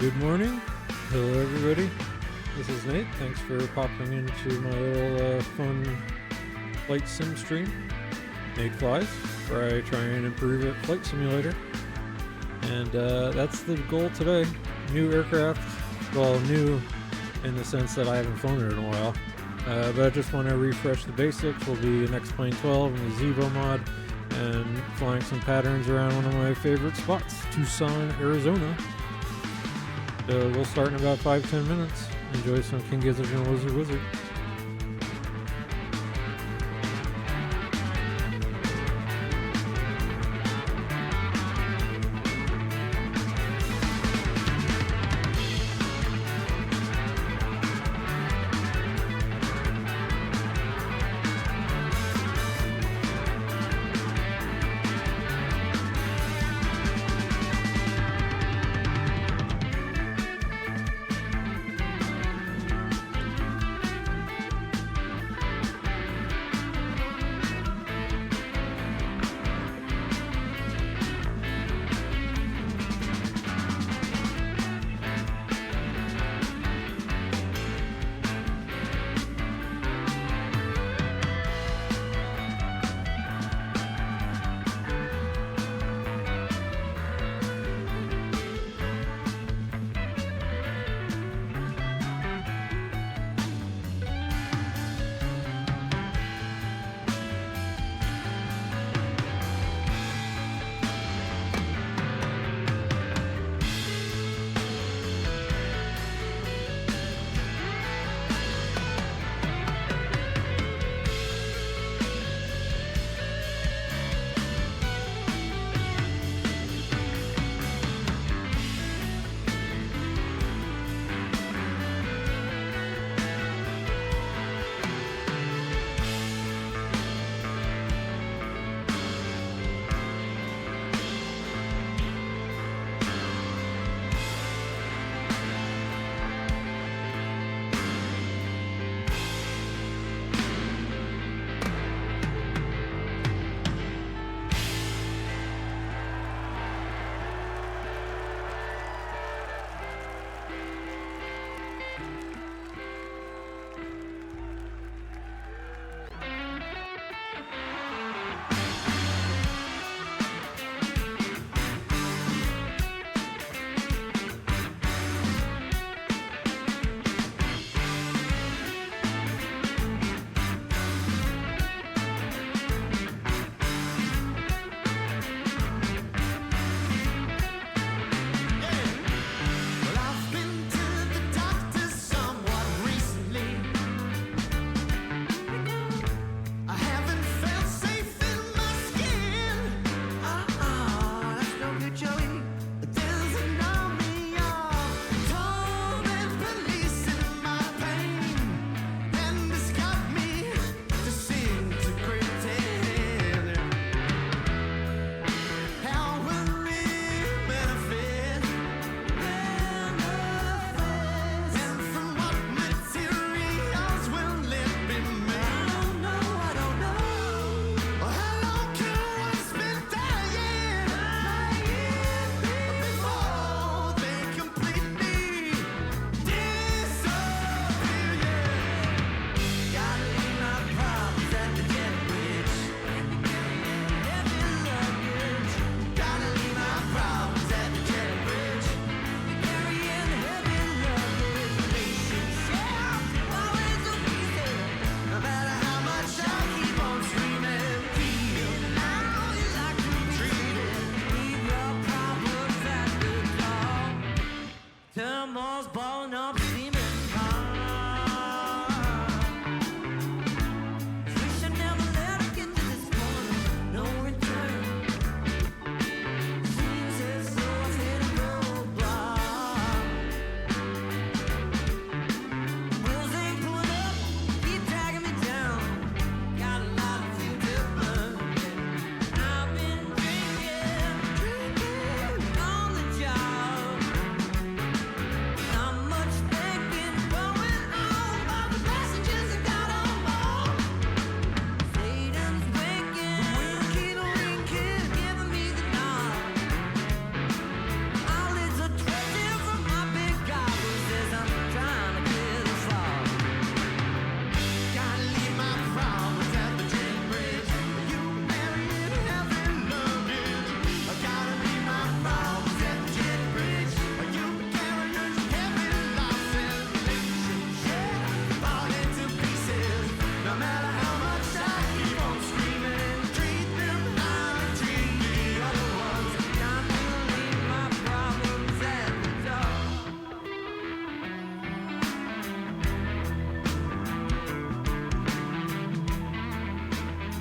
Good morning. Hello, everybody. This is Nate. Thanks for popping into my little fun flight sim stream. Nate Flies, where I try and improve at Flight Simulator. And that's the goal today. New aircraft. Well, new in the sense that I haven't flown it in a while. But I just want to refresh the basics. We'll be an XP12 in the Zibo mod and flying some patterns around one of my favorite spots, Tucson, Arizona. So we'll start in about 5-10 minutes. Enjoy some King Gizzard and Wizard.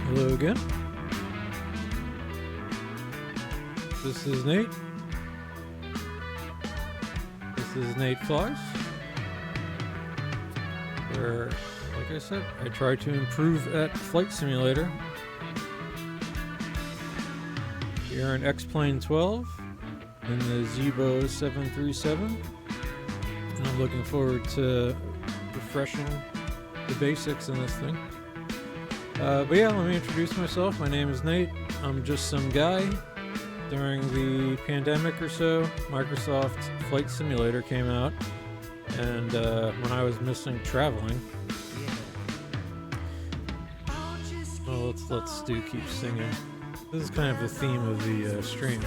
Hello again. This is Nate. This is Nate Flies, where, like I said, I try to improve at Flight Simulator. Here in XP12 in the Zibo 737, and I'm looking forward to refreshing the basics in this thing. But yeah, let me introduce myself. My name is Nate. I'm just some guy. During the pandemic or so, Microsoft Flight Simulator came out, and when I was missing traveling, well, let's keep singing. This is kind of the theme of the stream.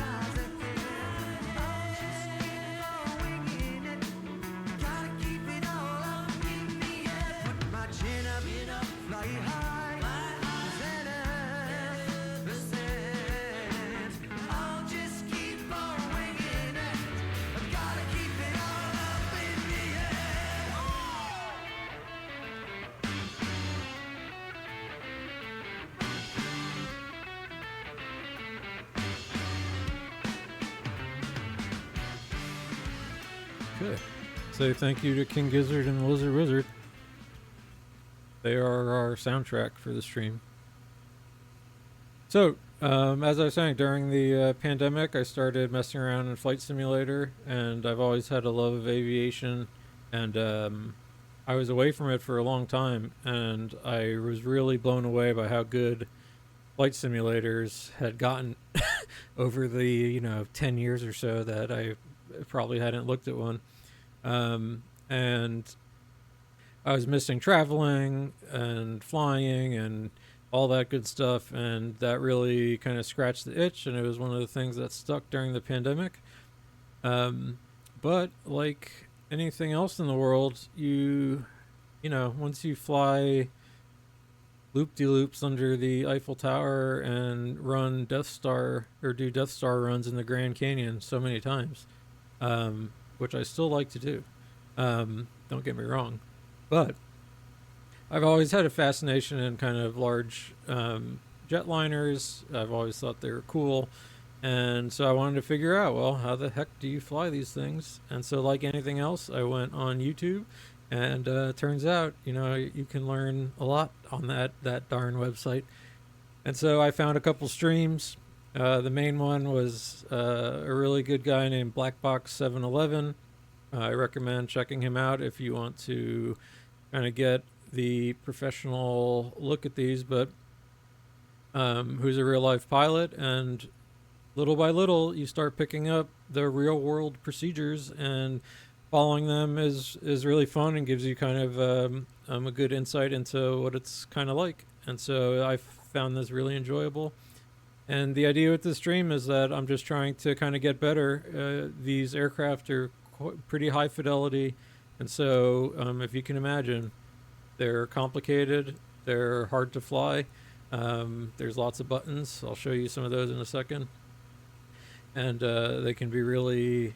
Good. So thank you to King Gizzard and Lizard Wizard. They are our soundtrack for the stream. So, as I was saying, during the pandemic, I started messing around in Flight Simulator, and I've always had a love of aviation, and I was away from it for a long time, and I was really blown away by how good flight simulators had gotten over the 10 years or so that I probably hadn't looked at one. And I was missing traveling and flying and all that good stuff, and that really kind of scratched the itch, and it was one of the things that stuck during the pandemic. But like anything else in the world, once you fly loop-de-loops under the Eiffel Tower and run Death Star or do Death Star runs in the Grand Canyon so many times, which I still like to do. Don't get me wrong, but I've always had a fascination in kind of large jetliners. I've always thought they were cool, and so I wanted to figure out, well, how the heck do you fly these things? And so, like anything else, I went on YouTube, and turns out, you can learn a lot on that darn website. And so I found a couple streams. The main one was a really good guy named Blackbox711. I recommend checking him out if you want to kind of get the professional look at these, but who's a real life pilot, and little by little you start picking up the real world procedures, and following them is really fun and gives you kind of a good insight into what it's kind of like. And so I found this really enjoyable. And the idea with this stream is that I'm just trying to kind of get better. These aircraft are pretty high fidelity, and so if you can imagine, they're complicated, they're hard to fly, there's lots of buttons. I'll show you some of those in a second, and they can be really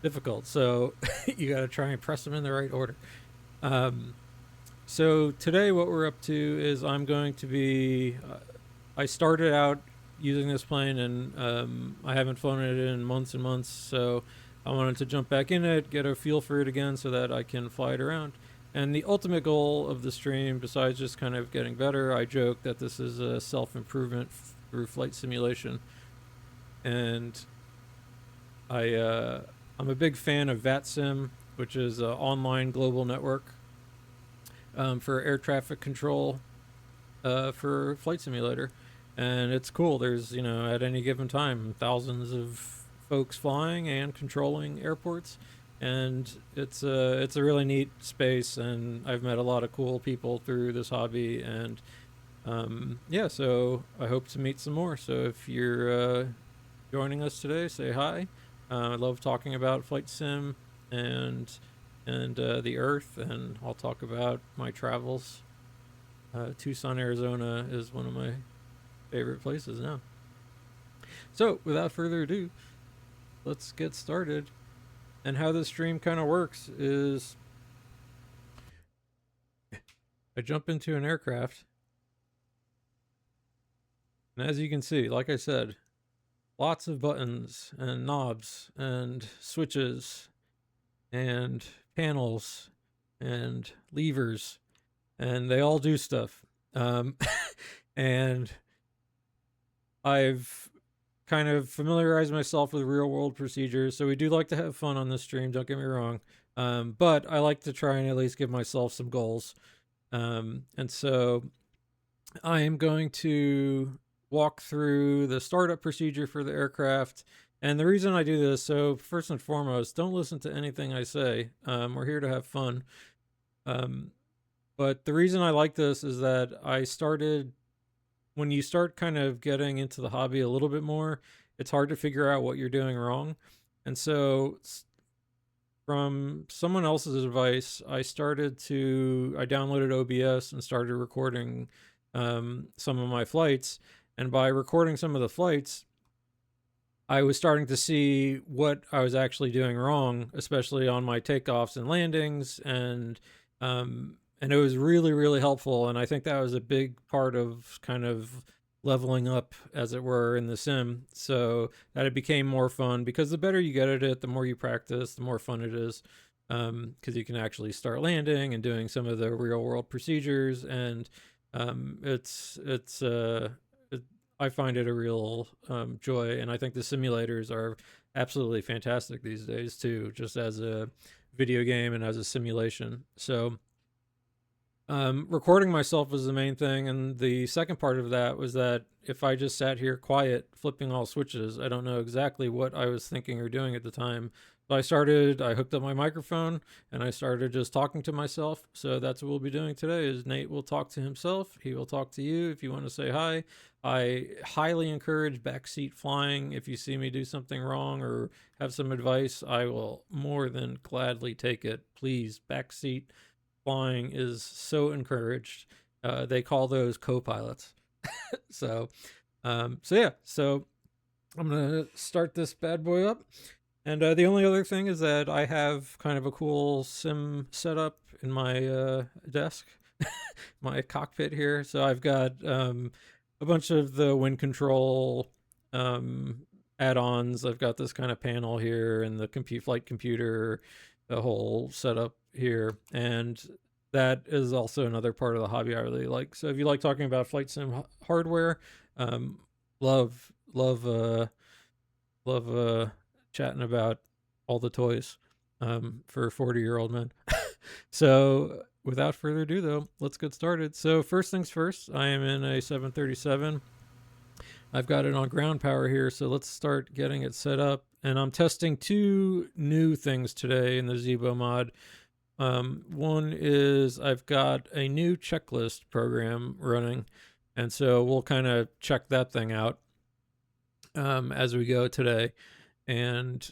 difficult, so you got to try and press them in the right order. So today what we're up to is I'm going to be I started out using this plane, and I haven't flown it in months and months, so I wanted to jump back in it, get a feel for it again so that I can fly it around. And the ultimate goal of the stream, besides just kind of getting better, I joke that this is a self-improvement through flight simulation. And I'm a big fan of VATSIM, which is an online global network for air traffic control for flight simulator. And it's cool. There's, at any given time, thousands of folks flying and controlling airports, and it's a really neat space, and I've met a lot of cool people through this hobby, and so I hope to meet some more. So if you're joining us today, say hi. I love talking about flight sim and the earth, and I'll talk about my travels. Tucson, Arizona is one of my favorite places now. So without further ado, let's get started. And how this stream kind of works is I jump into an aircraft, And as you can see, like I said, lots of buttons and knobs and switches and panels and levers, and they all do stuff. Um, and I've kind of familiarized myself with real world procedures. So we do like to have fun on this stream, don't get me wrong. But I like to try and at least give myself some goals. And so I am going to walk through the startup procedure for the aircraft. And the reason I do this, so first and foremost, don't listen to anything I say. We're here to have fun. But the reason I like this is that I started, when you start kind of getting into the hobby a little bit more, it's hard to figure out what you're doing wrong. And so from someone else's advice, I downloaded OBS and started recording some of my flights. And by recording some of the flights, I was starting to see what I was actually doing wrong, especially on my takeoffs and landings. And it was really, really helpful. And I think that was a big part of kind of leveling up, as it were, in the sim, so that it became more fun, because the better you get at it, the more you practice, the more fun it is, because you can actually start landing and doing some of the real world procedures. And I find it a real joy, and I think the simulators are absolutely fantastic these days too, just as a video game and as a simulation. So recording myself was the main thing, and the second part of that was that if I just sat here quiet, flipping all switches, I don't know exactly what I was thinking or doing at the time. So I hooked up my microphone, and I started just talking to myself. So that's what we'll be doing today, is Nate will talk to himself. He will talk to you if you want to say hi. I highly encourage backseat flying. If you see me do something wrong or have some advice, I will more than gladly take it. Please, backseat flying is so encouraged. They call those co-pilots. So I'm gonna start this bad boy up. And the only other thing is that I have kind of a cool sim setup in my desk, my cockpit here. So I've got a bunch of the wind control add-ons. I've got this kind of panel here and the flight computer, the whole setup here. And that is also another part of the hobby I really like. So if you like talking about flight sim hardware, love chatting about all the toys for 40-year-old men. So without further ado, though, let's get started. So first things first, I am in a 737. I've got it on ground power here, so let's start getting it set up. And I'm testing two new things today in the Zibo mod. One is I've got a new checklist program running, and so we'll kind of check that thing out as we go today. And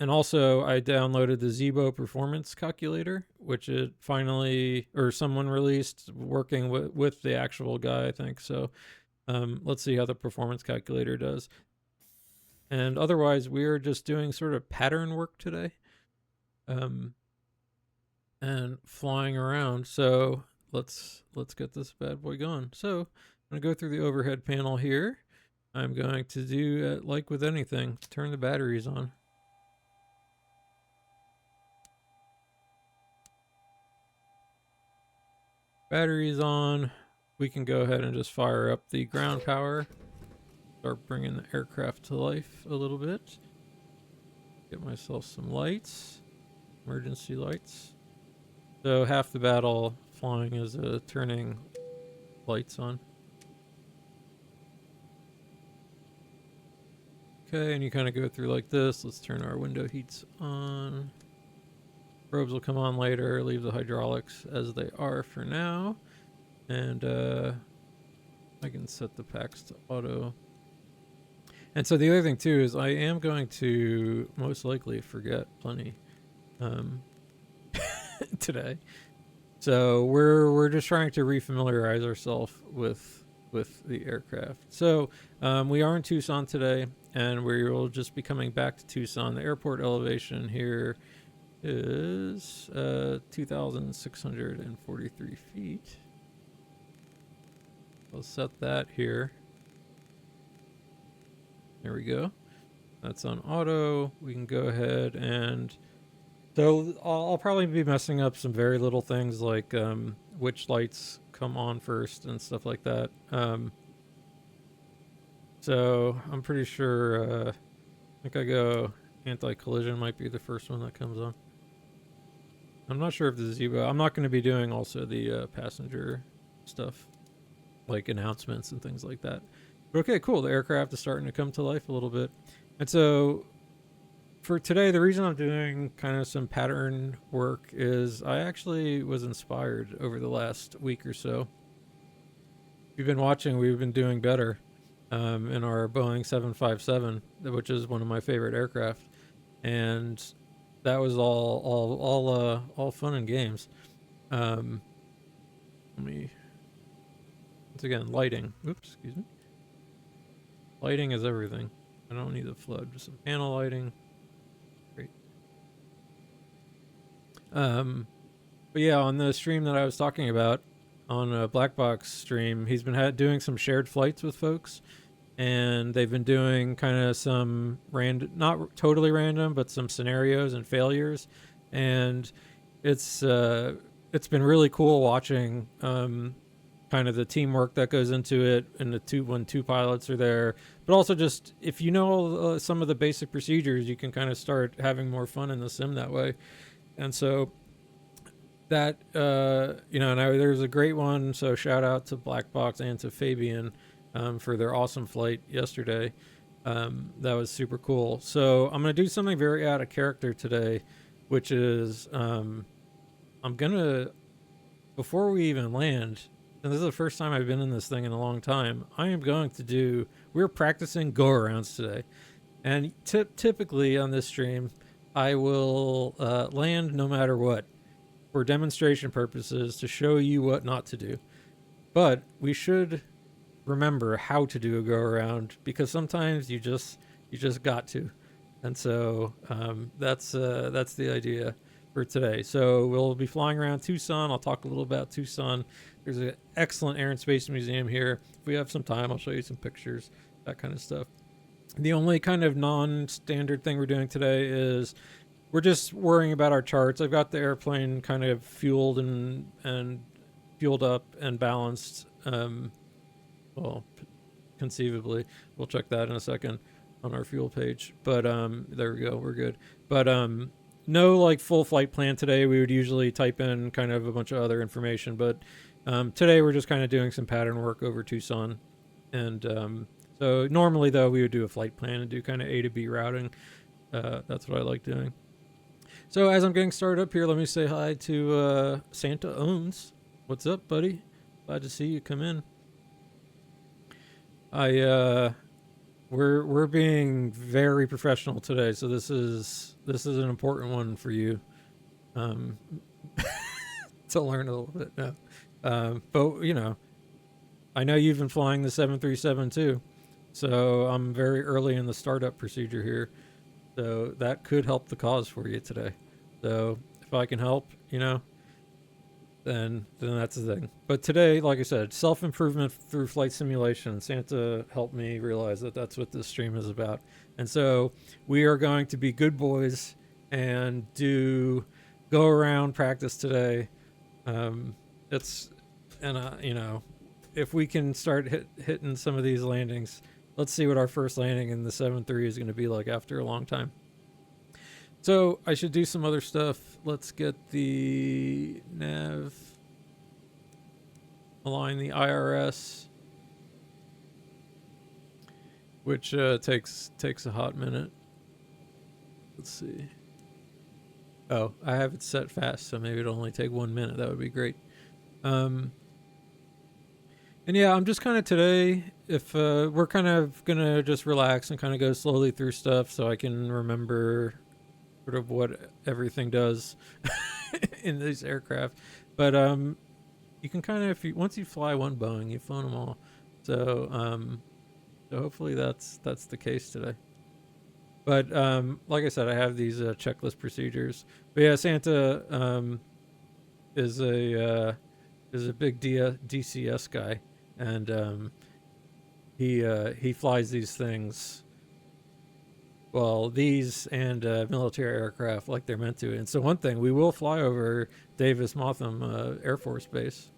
also I downloaded the Zibo performance calculator, which it finally, or someone released, working with the actual guy, I think. So let's see how the performance calculator does. And otherwise, we are just doing sort of pattern work today. And flying around. So let's get this bad boy going. So I'm gonna go through the overhead panel here. I'm going to do, like with anything, turn the batteries on. Batteries on. We can go ahead and just fire up the ground power. Start bringing the aircraft to life a little bit. Get myself some lights, emergency lights. So half the battle flying is turning lights on. Okay, and you kind of go through like this. Let's turn our window heats on. Probes will come on later. Leave the hydraulics as they are for now. And I can set the packs to auto. And so the other thing too is I am going to most likely forget plenty today. So we're just trying to refamiliarize ourselves with the aircraft. So we are in Tucson today, and we will just be coming back to Tucson. The airport elevation here is 2,643 feet. I'll set that here. There we go. That's on auto. We can go ahead and so I'll probably be messing up some very little things like which lights come on first and stuff like that. So I'm pretty sure. I think I go anti-collision might be the first one that comes on. I'm not sure if the Zibo. I'm not going to be doing also the passenger stuff, like announcements and things like that. But okay, cool. The aircraft is starting to come to life a little bit, and so for today, the reason I'm doing kind of some pattern work is I actually was inspired over the last week or so. If you've been watching, we've been doing better in our Boeing 757, which is one of my favorite aircraft, and that was all fun and games. Let me once again lighting. Oops, excuse me. Lighting is everything. I don't need the flood. Just some panel lighting. Great. But yeah, on the stream that I was talking about, on a Black Box stream, he's been doing some shared flights with folks, and they've been doing kind of some random, not totally random, but some scenarios and failures, and it's been really cool watching kind of the teamwork that goes into it, and when two pilots are there, but also just if you know some of the basic procedures, you can kind of start having more fun in the sim that way. And so that there's a great one. So shout out to Black Box and to Fabian for their awesome flight yesterday. That was super cool. So I'm gonna do something very out of character today, which is I'm gonna, before we even land, and this is the first time I've been in this thing in a long time, I am going to do, we're practicing go-arounds today. And typically on this stream, I will land no matter what for demonstration purposes to show you what not to do. But we should remember how to do a go-around, because sometimes you just got to. And so that's the idea for today. So we'll be flying around Tucson. I'll talk a little about Tucson. There's an excellent Air and Space Museum here. If we have some time, I'll show you some pictures, that kind of stuff. The only kind of non-standard thing we're doing today is we're just worrying about our charts. I've got the airplane kind of fueled and fueled up and balanced. Well, conceivably, we'll check that in a second on our fuel page. But there we go, we're good. But no like full flight plan today. We would usually type in kind of a bunch of other information, but today we're just kind of doing some pattern work over Tucson. And so normally though we would do a flight plan and do kind of A to B routing. That's what I like doing. So as I'm getting started up here, let me say hi to Santa Owns. What's up, buddy? Glad to see you come in. We're being very professional today, so this is an important one for you to learn a little bit now. But you know, I know you've been flying the 737 too, so I'm very early in the startup procedure here, so that could help the cause for you today. So if I can help, you know, then that's the thing. But today, like I said, self-improvement through flight simulation. Santa helped me realize that that's what this stream is about. And so we are going to be good boys and do go around practice today. You know, if we can start hitting some of these landings, let's see what our first landing in the 7.3 is going to be like after a long time. So I should do some other stuff. Let's get the nav, align the IRS, which takes a hot minute. Let's see. Oh, I have it set fast, so maybe it'll only take 1 minute. That would be great. And yeah, I'm just kind of today, if we're kind of gonna just relax and kind of go slowly through stuff so I can remember sort of what everything does in these aircraft. But you can kind of, once you fly one Boeing, you've flown them all. So hopefully that's the case today. But like I said, I have these checklist procedures. But yeah, Santa is a big DCS guy, and he flies these things Well, these and military aircraft like they're meant to. And so one thing, we will fly over Davis-Monthan Air Force Base.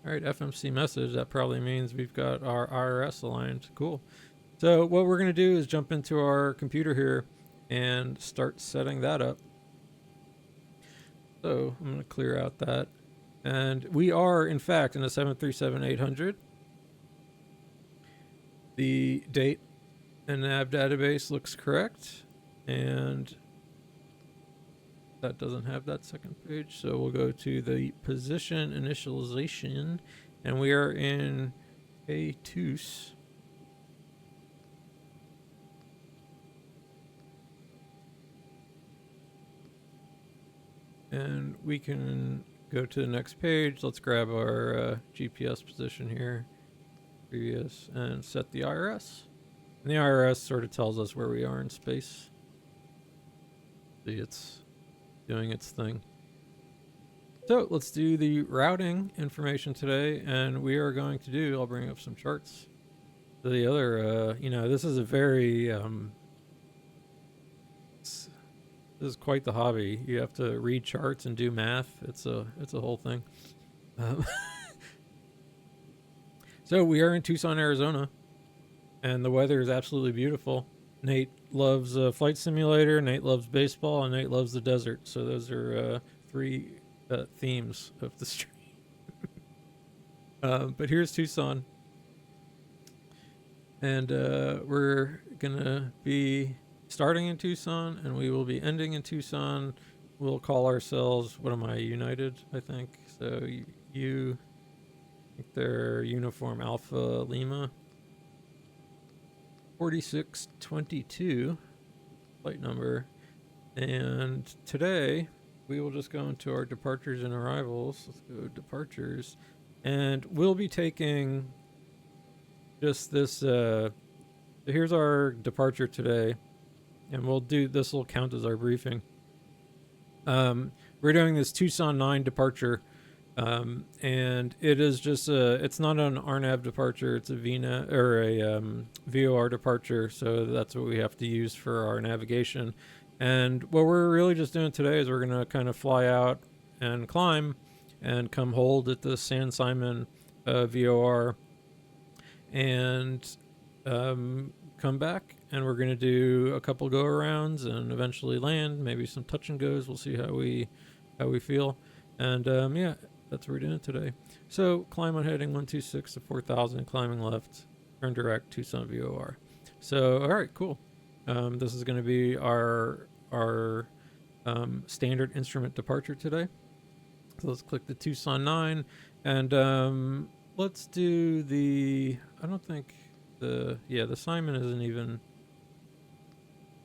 All right, FMC message. That probably means we've got our IRS aligned. Cool. So what we're going to do is jump into our computer here and start setting that up. So I'm going to clear out that. And we are, in fact, in a 737-800. The date and nav database looks correct. And that doesn't have that second page. So we'll go to the position initialization. And we are in KTUS. And we can go to the next page. Let's grab our GPS position here, previous, and set the IRS. And the IRS sort of tells us where we are in space. See, it's doing its thing. So let's do the routing information today, and we are going to do, I'll bring up some charts. The other, this is a very, this is quite the hobby. You have to read charts and do math. It's a whole thing. So we are in Tucson, Arizona, and the weather is absolutely beautiful. Nate loves a flight simulator, Nate loves baseball, and Nate loves the desert. So those are three themes of the stream. But here's Tucson. And we're going to be starting in Tucson, and we will be ending in Tucson. We'll call ourselves, what am I, United, I think. So I think they're Uniform Alpha Lima. 4622 flight number. And today we will just go into our departures and arrivals. Let's go departures. And we'll be taking just this, here's our departure today. And we'll do, this will count as our briefing. We're doing this Tucson 9 departure. And it is just it's not an RNAV departure, it's a VNAV or a VOR departure. So that's what we have to use for our navigation. And what we're really just doing today is we're going to kind of fly out and climb and come hold at the San Simon VOR and come back. And we're going to do a couple go arounds and eventually land, maybe some touch and goes. We'll see how we feel. And yeah, that's what we're doing today. So climb on heading 126 to 4000, climbing left, turn direct, Tucson VOR. So all right, cool. This is going to be our standard instrument departure today. So let's click the Tucson 9, and let's do the. I don't think the Simon isn't even.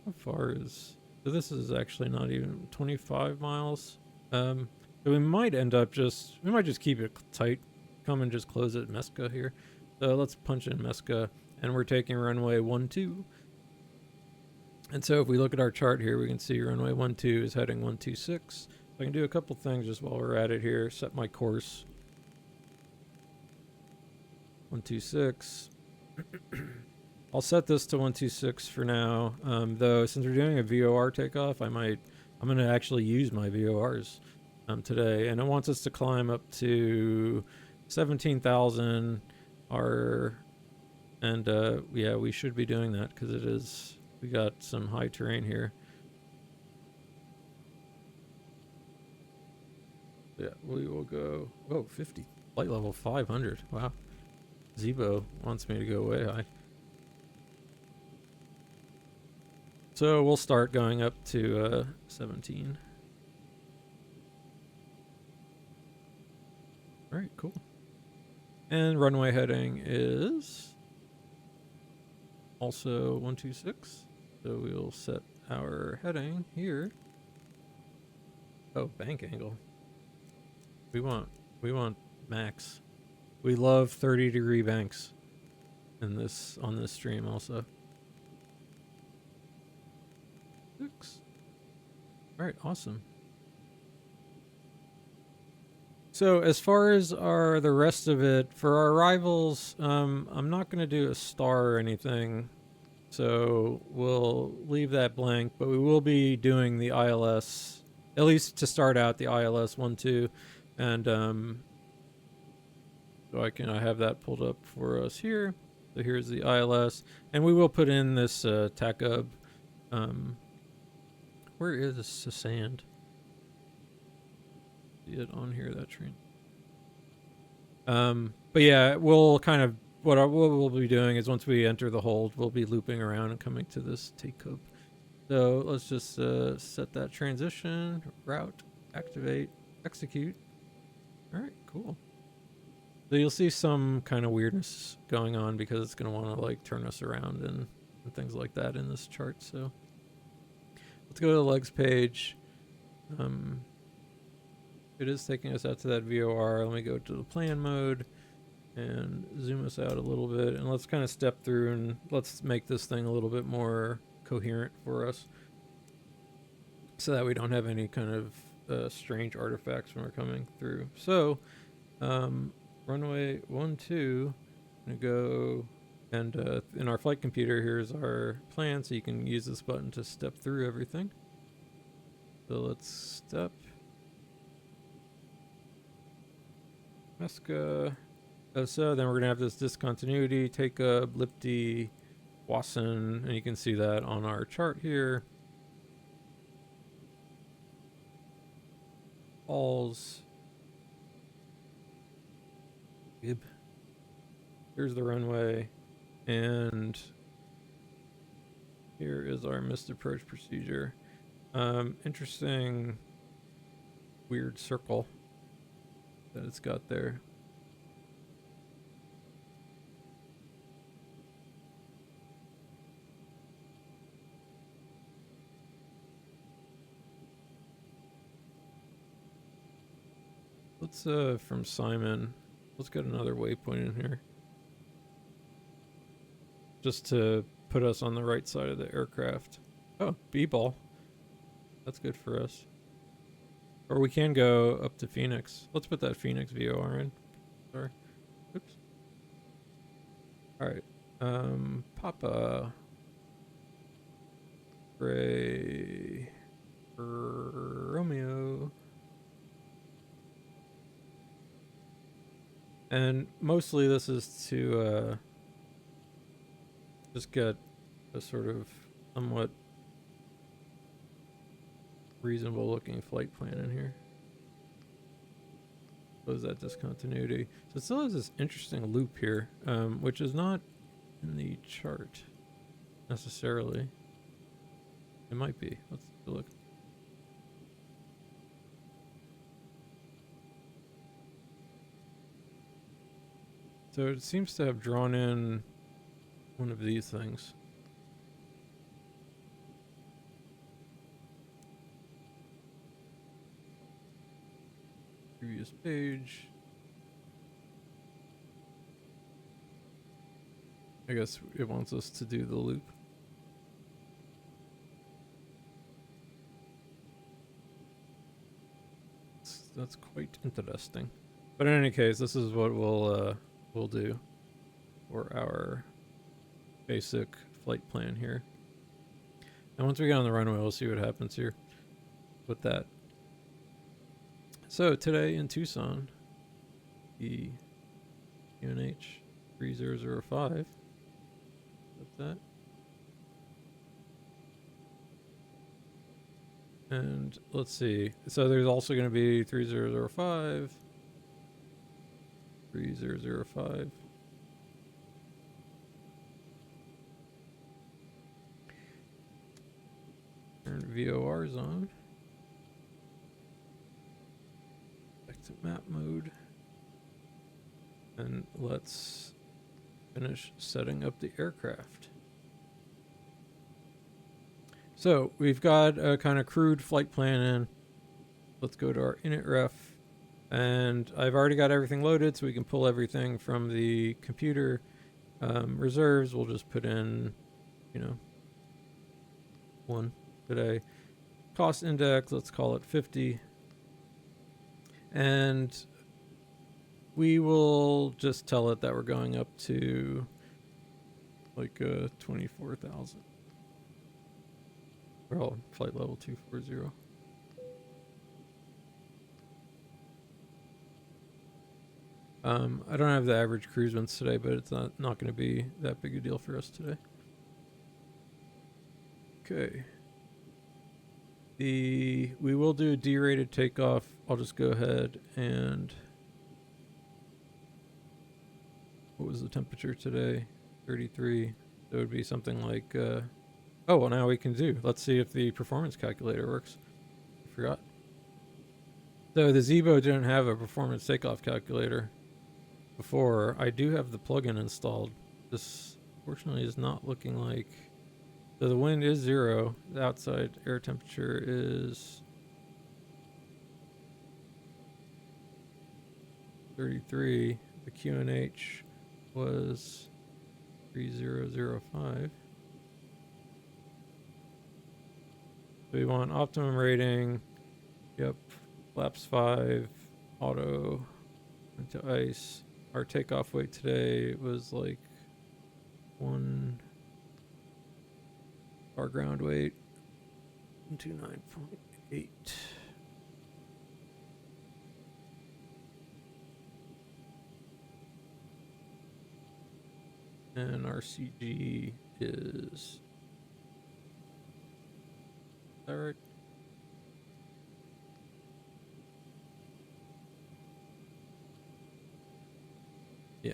How far is? So this is actually not even 25 miles. So we might end up we might just keep it tight. Come and just close it at Mesca here. So let's punch in Mesca, and we're taking runway 12. And so if we look at our chart here, we can see runway 12 is heading 126. I can do a couple things just while we're at it here. Set my course. 126. I'll set this to 126 for now. Though since we're doing a VOR takeoff, I'm going to actually use my VORs today, and it wants us to climb up to 17,000. Yeah, we should be doing that because we got some high terrain here. Yeah, we will go 50 flight level 500. Wow. Zibo wants me to go way high. So we'll start going up to 17. All right, cool. And runway heading is also 126. So we'll set our heading here. Oh, bank angle. We want max. We love 30-degree banks on this stream also. 6. All right, awesome. So as far as the rest of it, for our arrivals, I'm not going to do a star or anything So we'll leave that blank, but we will be doing the ILS, at least to start out, the ILS 1-2. And so I have that pulled up for us here. So here's the ILS. And we will put in this TACUB. Where is the sand? See it on here, that train. But yeah, we'll kind of, what we'll be doing is once we enter the hold, we'll be looping around and coming to this TACUB. So let's just set that transition, route, activate, execute. All right, cool. So you'll see some kind of weirdness going on because it's going to want to like turn us around and things like that in this chart. So let's go to the legs page. It is taking us out to that VOR. Let me go to the plan mode and zoom us out a little bit, and let's kind of step through and let's make this thing a little bit more coherent for us so that we don't have any kind of strange artifacts when we're coming through. So runway 12, I'm gonna go, and in our flight computer here's our plan, so you can use this button to step through everything. So let's step Mesca. So then we're gonna have this discontinuity, take a Lipty, Wasson, and you can see that on our chart here. Alls. Gib. Here's the runway, and here is our missed approach procedure. Interesting, weird circle that it's got there. Let's from Simon, let's get another waypoint in here just to put us on the right side of the aircraft. Oh, B-ball, that's good for us. Or we can go up to Phoenix. Let's put that Phoenix VOR in. Sorry. Oops. Alright. Papa. Ray. Romeo. And mostly this is to just get a sort of somewhat reasonable looking flight plan in here. Close that discontinuity. So it still has this interesting loop here, which is not in the chart necessarily. It might be. Let's take a look. So it seems to have drawn in one of these things. Previous page. I guess it wants us to do the loop. That's quite interesting. But in any case, this is what we'll do for our basic flight plan here. And once we get on the runway, we'll see what happens here with that. So today in Tucson, the UNH 3005. That's that. And let's see. So there's also going to be 3005, 3005. Turn VORs on. Back to map mode. And let's finish setting up the aircraft. So we've got a kind of crude flight plan in. Let's go to our init ref. And I've already got everything loaded, so we can pull everything from the computer. Reserves, we'll just put in, 1 today. Cost index, let's call it 50. And we will just tell it that we're going up to like 24,000. Well, flight level 240. I don't have the average cruise winds today, but it's not going to be that big a deal for us today. Okay. We will do a derated takeoff. I'll just go ahead and... What was the temperature today? 33. That would be something like... oh, well, now we can do. Let's see if the performance calculator works. I forgot. So the Zibo didn't have a performance takeoff calculator before. I do have the plugin installed. This, fortunately, is not looking like... So the wind is 0. The outside air temperature is 33. The QNH was 3005. So we want optimum rating. Yep. Flaps 5. Auto. Into ice. Our takeoff weight today was like 1... Our ground weight 129.8. And our CG is that right? Yeah.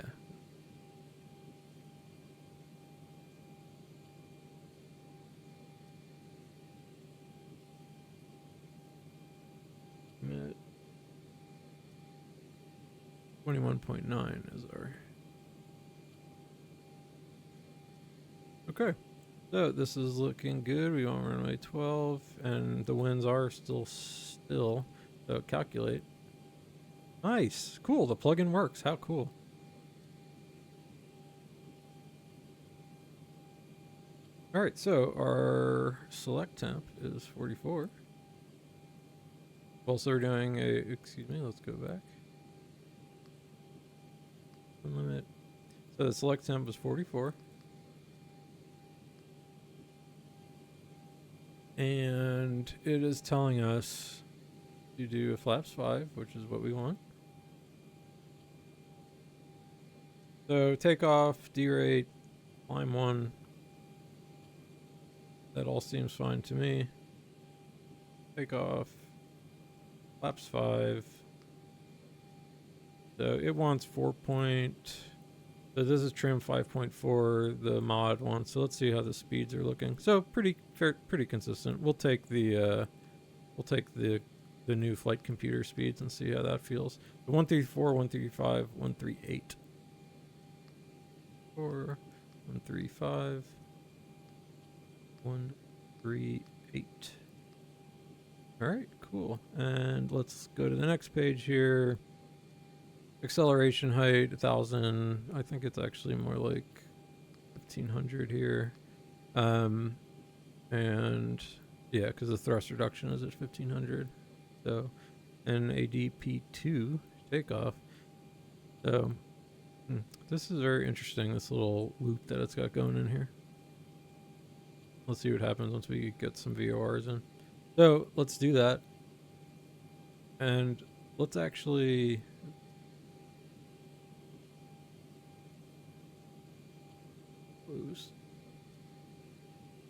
Minute 21.9 is our... Okay, so this is looking good. We want runway 12, and the winds are still. So calculate. Nice, cool. The plugin works. How cool. All right, so our select temp is 44. Also, we're doing a. Excuse me. Let's go back. Limit. So the select temp is 44. And it is telling us to do a flaps 5, which is what we want. So takeoff, derate, climb 1. That all seems fine to me. Takeoff, flaps 5. So it wants 4 point. So this is trim 5.4, the mod one. So let's see how the speeds are looking. So pretty consistent. We'll take the new flight computer speeds and see how that feels. The 134, 135, 138. 4, 135, 138. All right, cool. And let's go to the next page here. Acceleration height 1,000. I think it's actually more like 1,500 here. And yeah, because the thrust reduction is at 1,500. So, and ADP2 takeoff. So, this is very interesting, this little loop that it's got going in here. Let's see what happens once we get some VORs in. So, let's do that. And let's actually... close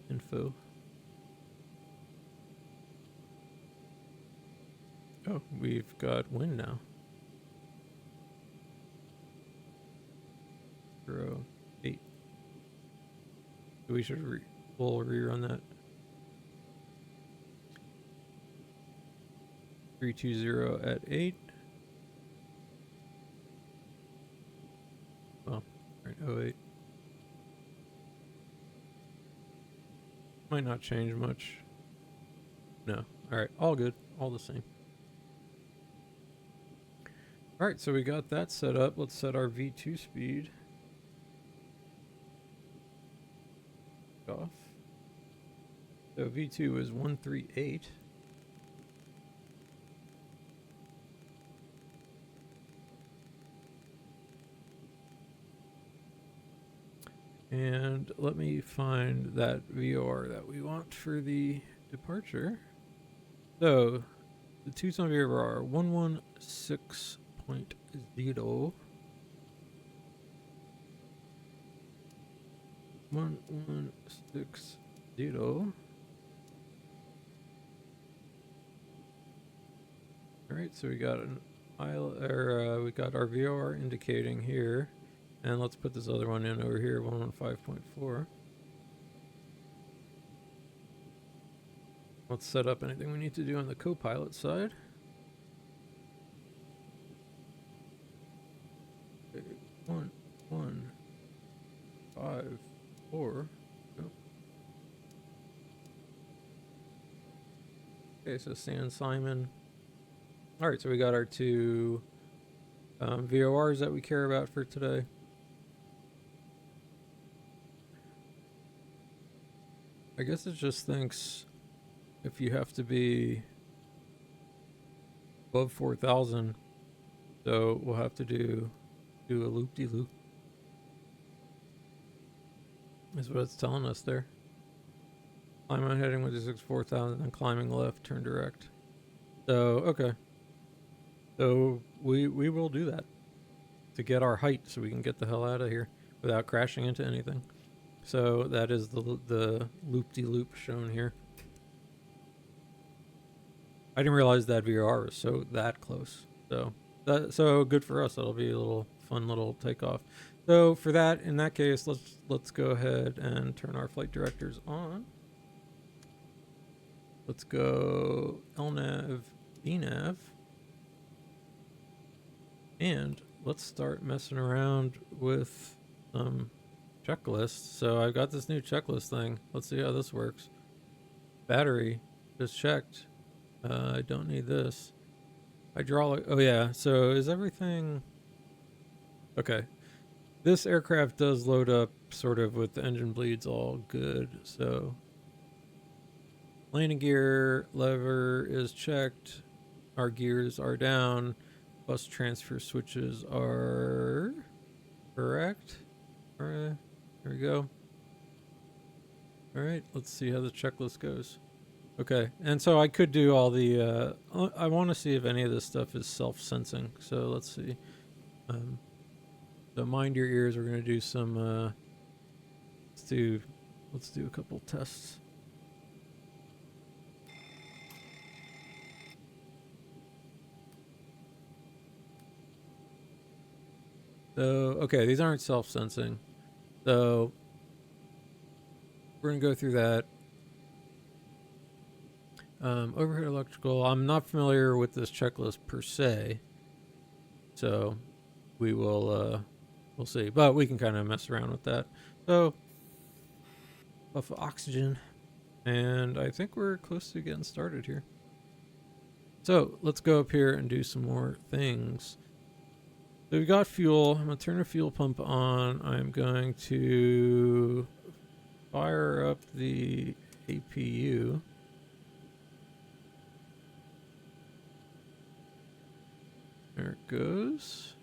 info. Oh, we've got wind now. 0.8. So we should we'll rerun that. 320 at 8. Well, 0.08. Might not change much. No. Alright, all good. All the same. Alright, so we got that set up. Let's set our V2 speed. Off. So V2 is 138. And let me find that VOR that we want for the departure. So the Tucson VOR 116.0. 1160. Alright, so we got an we got our VOR indicating here. And let's put this other one in over here, 115.4. Let's set up anything we need to do on the co-pilot side. Okay, 1154. Nope. Okay, so San Simon. All right, so we got our two VORs that we care about for today. I guess it just thinks if you have to be above 4,000, so we'll have to do a loop-de-loop. Is what it's telling us there. Climb on heading with 4,000 and climbing left, turn direct. So, okay. So we will do that to get our height so we can get the hell out of here without crashing into anything. So that is the loop-de-loop shown here. I didn't realize that VOR was that close. So good for us. That'll be a fun little takeoff. So for that, in that case, let's go ahead and turn our flight directors on. Let's go LNAV, VNAV. And let's start messing around with some checklists. So I've got this new checklist thing. Let's see how this works. Battery, just checked. I don't need this. Hydraulic, oh yeah, so is everything... Okay. This aircraft does load up sort of with the engine bleeds all good, so... Landing gear lever is checked. Our gears are down. Bus transfer switches are correct. All right, here we go. All right, let's see how the checklist goes. Okay, and so I could do all the, I want to see if any of this stuff is self-sensing. So let's see. So mind your ears, we're going to do some, let's do a couple tests. So, okay, these aren't self-sensing. So, we're going to go through that. Overhead electrical, I'm not familiar with this checklist per se. So, we will, we'll see. But we can kind of mess around with that. So, buff oxygen. And I think we're close to getting started here. So, let's go up here and do some more things. So we got fuel. I'm going to turn the fuel pump on. I'm going to fire up the APU. There it goes.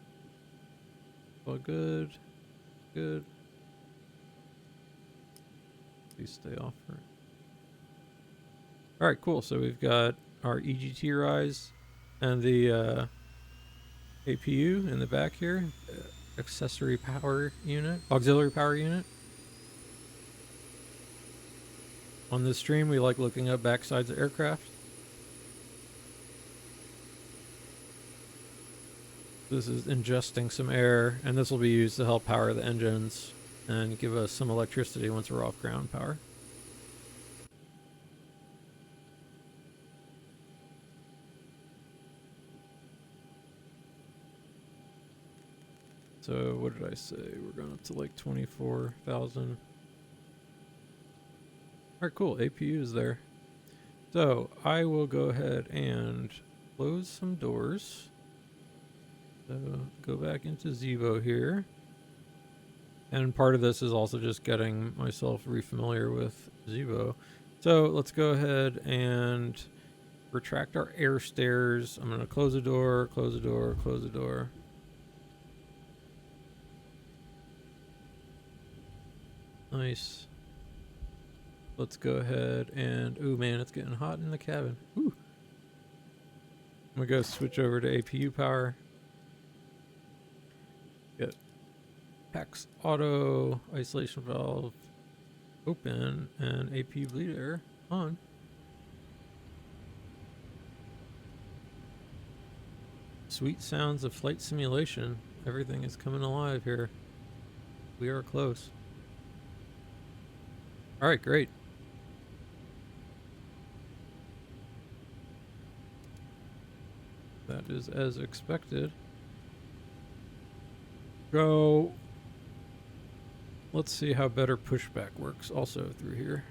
All good. Good. Please stay off for it. All right, cool. So we've got our EGT rise and the APU in the back here, auxiliary power unit. On this stream, we like looking up backsides of aircraft. This is ingesting some air, and this will be used to help power the engines and give us some electricity once we're off ground power. So what did I say? We're going up to like 24,000. All right, cool. APU is there. So I will go ahead and close some doors. So go back into Zibo here. And part of this is also just getting myself refamiliar with Zibo. So let's go ahead and retract our air stairs. I'm going to close the door, close the door, close the door. Nice. Let's go ahead and... Ooh, man, it's getting hot in the cabin. Ooh. I'm gonna go switch over to APU power. Get PAX auto isolation valve open and APU bleed air on. Sweet sounds of flight simulation. Everything is coming alive here. We are close. All right, great. That is as expected. Go. Let's see how better pushback works also through here.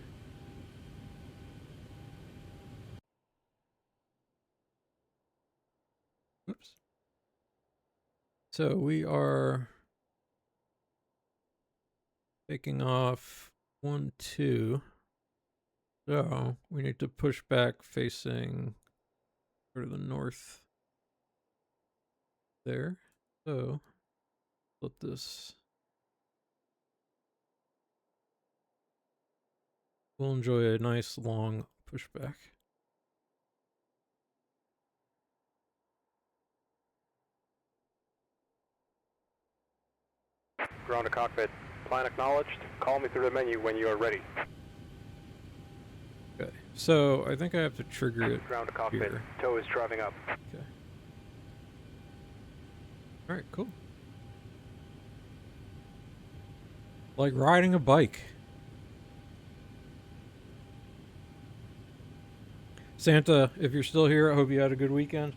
Oops. So we are taking off 1, 2. So we need to push back facing sort of the north there. So let this. We'll enjoy a nice long pushback. Ground to cockpit. Plan acknowledged. Call me through the menu when you are ready. Okay, so I think I have to trigger it. Ground to cockpit. Here. Tow is driving up. Okay. All right, cool. Like riding a bike. Santa, if you're still here, I hope you had a good weekend.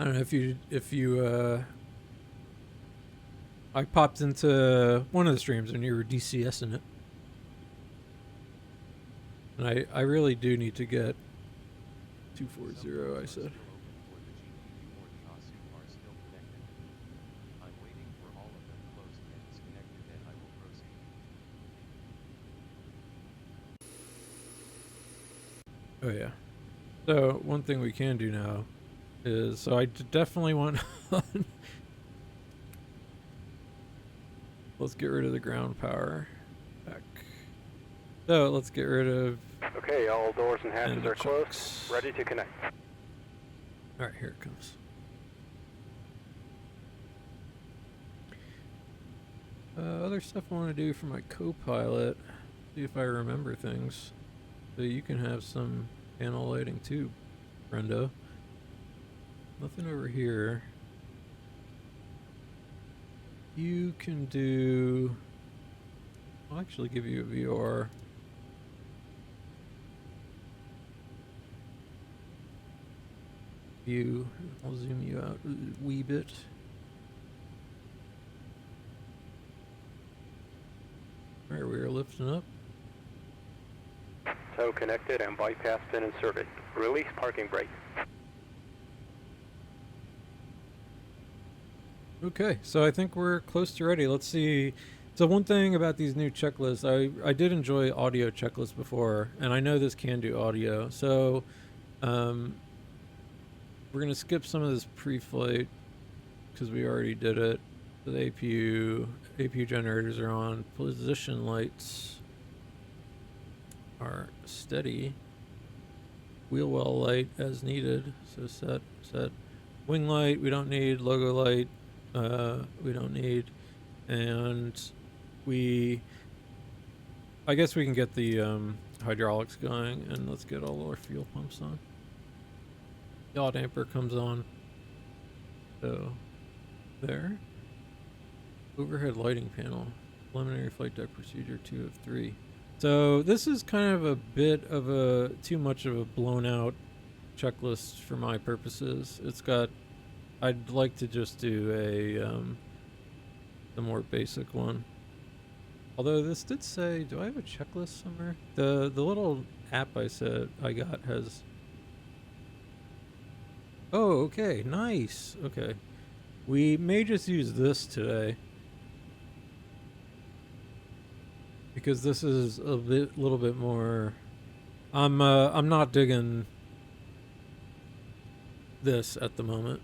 I don't know if you I popped into one of the streams and you were DCSing it. And I really do need to get 240, I said. Oh yeah. So one thing we can do now is, so I definitely want let's get rid of the ground power back. So let's get rid of. Okay, all doors and hatches are chunks. closed. Ready to connect. All right, here it comes. Other stuff I want to do for my co-pilot. See if I remember things. So you can have some panel lighting too, Brenda. Nothing over here. You can do... I'll actually give you a VOR. View. I'll zoom you out a wee bit. Alright, we are lifting up. Tow connected and bypass pin inserted. Release parking brake. Okay, so I think we're close to ready. Let's see. So one thing about these new checklists, I did enjoy audio checklists before, and I know this can do audio. So we're going to skip some of this pre-flight because we already did it. So the APU generators are on. Position lights are steady. Wheel well light as needed. So set. Wing light we don't need. Logo light we don't need. And I guess we can get the hydraulics going, and let's get all our fuel pumps on. Yaw damper comes on. So there. Overhead lighting panel. Preliminary flight deck procedure 2 of 3. So this is kind of a bit of a too much of a blown out checklist for my purposes. It's got, I'd like to just do the more basic one. Although this did say, do I have a checklist somewhere? The little app I said I got has. Oh, okay, nice. Okay, we may just use this today. Because this is a little bit more. I'm not digging this at the moment.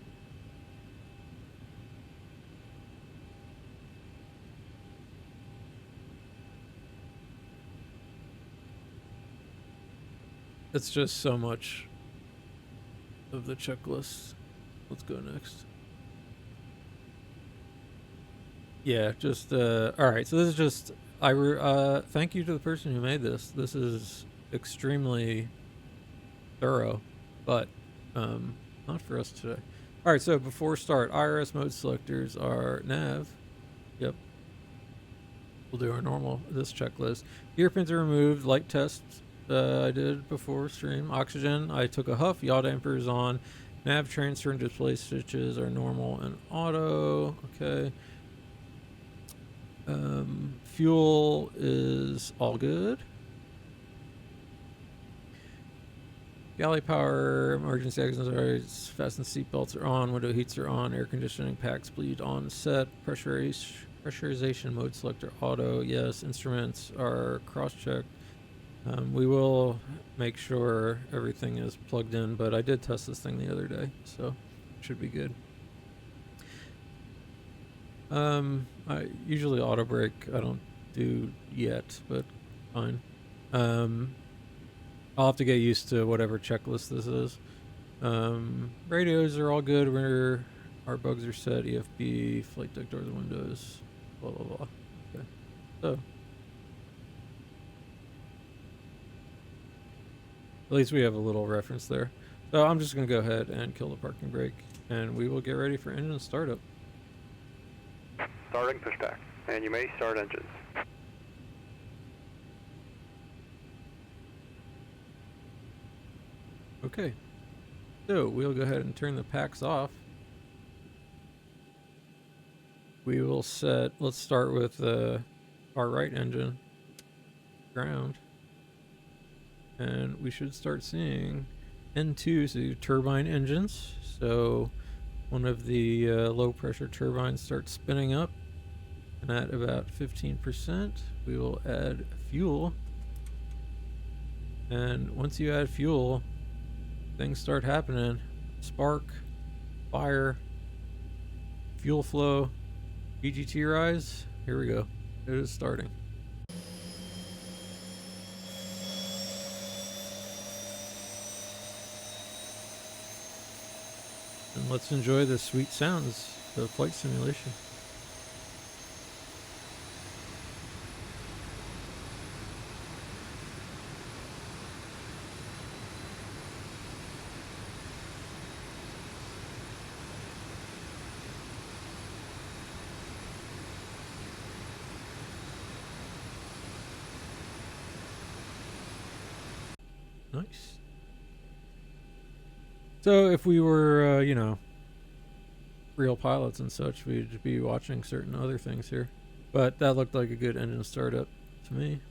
It's just so much of the checklist. Let's go next. Yeah, just all right. So this is just thank you to the person who made this. This is extremely thorough, but not for us today. All right. So before start, IRS mode selectors are nav. Yep. We'll do our normal this checklist. Gear pins are removed. Light tests I did before stream. Oxygen I took a huff. Yaw damper is on. Nav transfer and display switches are normal and auto. Okay. Fuel is all good. Galley power, emergency exits, fasten seatbelts are on, window heats are on, air conditioning packs bleed on set, pressurization mode selector auto, yes, instruments are cross-checked. We will make sure everything is plugged in, but I did test this thing the other day, so it should be good. I usually auto brake I don't do yet, but fine. I'll have to get used to whatever checklist this is. Radios are all good. Our bugs are set. EFB, flight deck doors and windows, blah blah blah. Okay, so at least we have a little reference there. So I'm just gonna go ahead and kill the parking brake, and we will get ready for engine startup. Starting pushback, and you may start engines. Okay, so we'll go ahead and turn the packs off. We will set, let's start with our right engine, ground. And we should start seeing N2, so turbine engines. So one of the low pressure turbines starts spinning up. And at about 15%, we will add fuel. And once you add fuel, things start happening. Spark, fire, fuel flow, VGT rise. Here we go. It is starting. And let's enjoy the sweet sounds of flight simulation. Nice. So if we were, real pilots and such, we'd be watching certain other things here. But that looked like a good engine startup to me.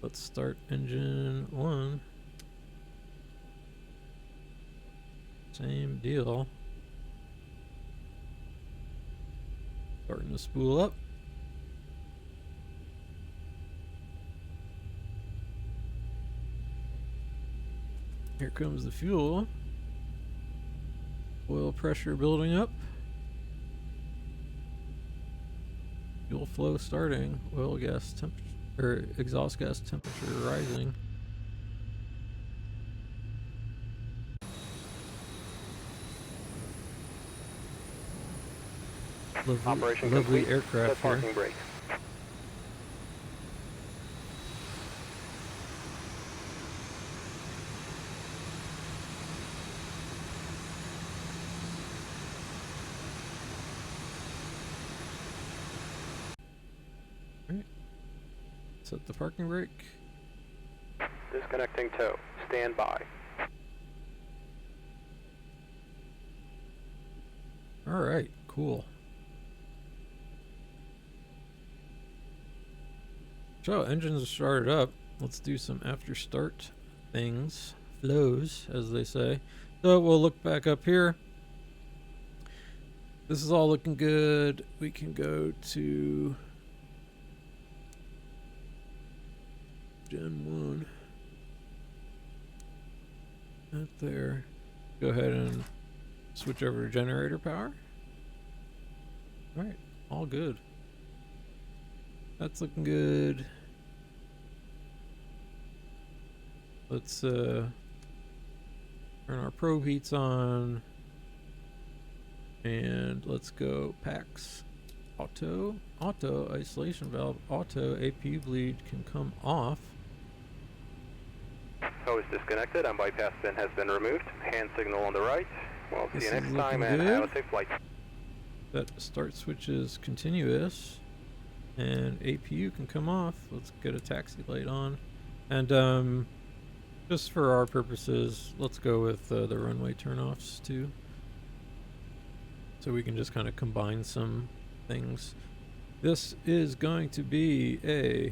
Let's start engine 1. Same deal. Starting to spool up. Here comes the fuel. Oil pressure building up. Fuel flow starting. Oil gas temperature, or exhaust gas temperature rising. Operation Lovely complete. aircraft Set parking brake. Set the parking brake. Disconnecting tow. Stand by. All right, cool. So engines are started up. Let's do some after start things, flows, as they say. So we'll look back up here. This is all looking good. We can go to Gen 1. that there. Go ahead and switch over to generator power. All right, all good. That's looking good. Let's turn our probe heats on, and let's go PAX. Auto isolation valve, auto APU bleed can come off. Hose disconnected and bypass pin has been removed. Hand signal on the right. We'll see you This next is time looking and have a good. safe flight. That start switch is continuous, and APU can come off. Let's get a taxi light on, and just for our purposes, let's go with the runway turnoffs too, so we can just kind of combine some things. This is going to be a,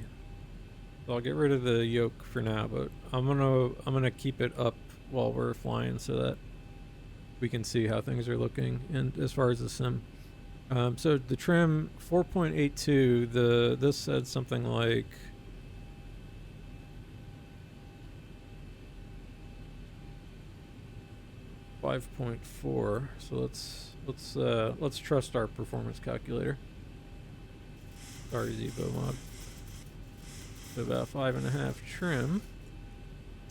so I'll get rid of the yoke for now, but I'm gonna keep it up while we're flying so that we can see how things are looking. And as far as the sim, so the trim 4.82, this said something like 5.4. So let's trust our performance calculator. Sorry, Zibo mod. So about 5.5 trim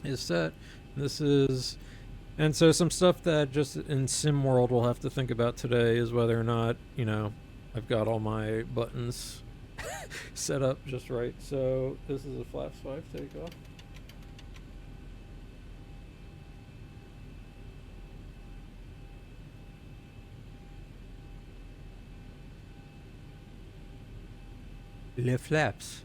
is set. This is, and so some stuff that just in sim world we'll have to think about today is whether or not, you know, I've got all my buttons set up just right. So this is a flaps 5 takeoff. Le flaps.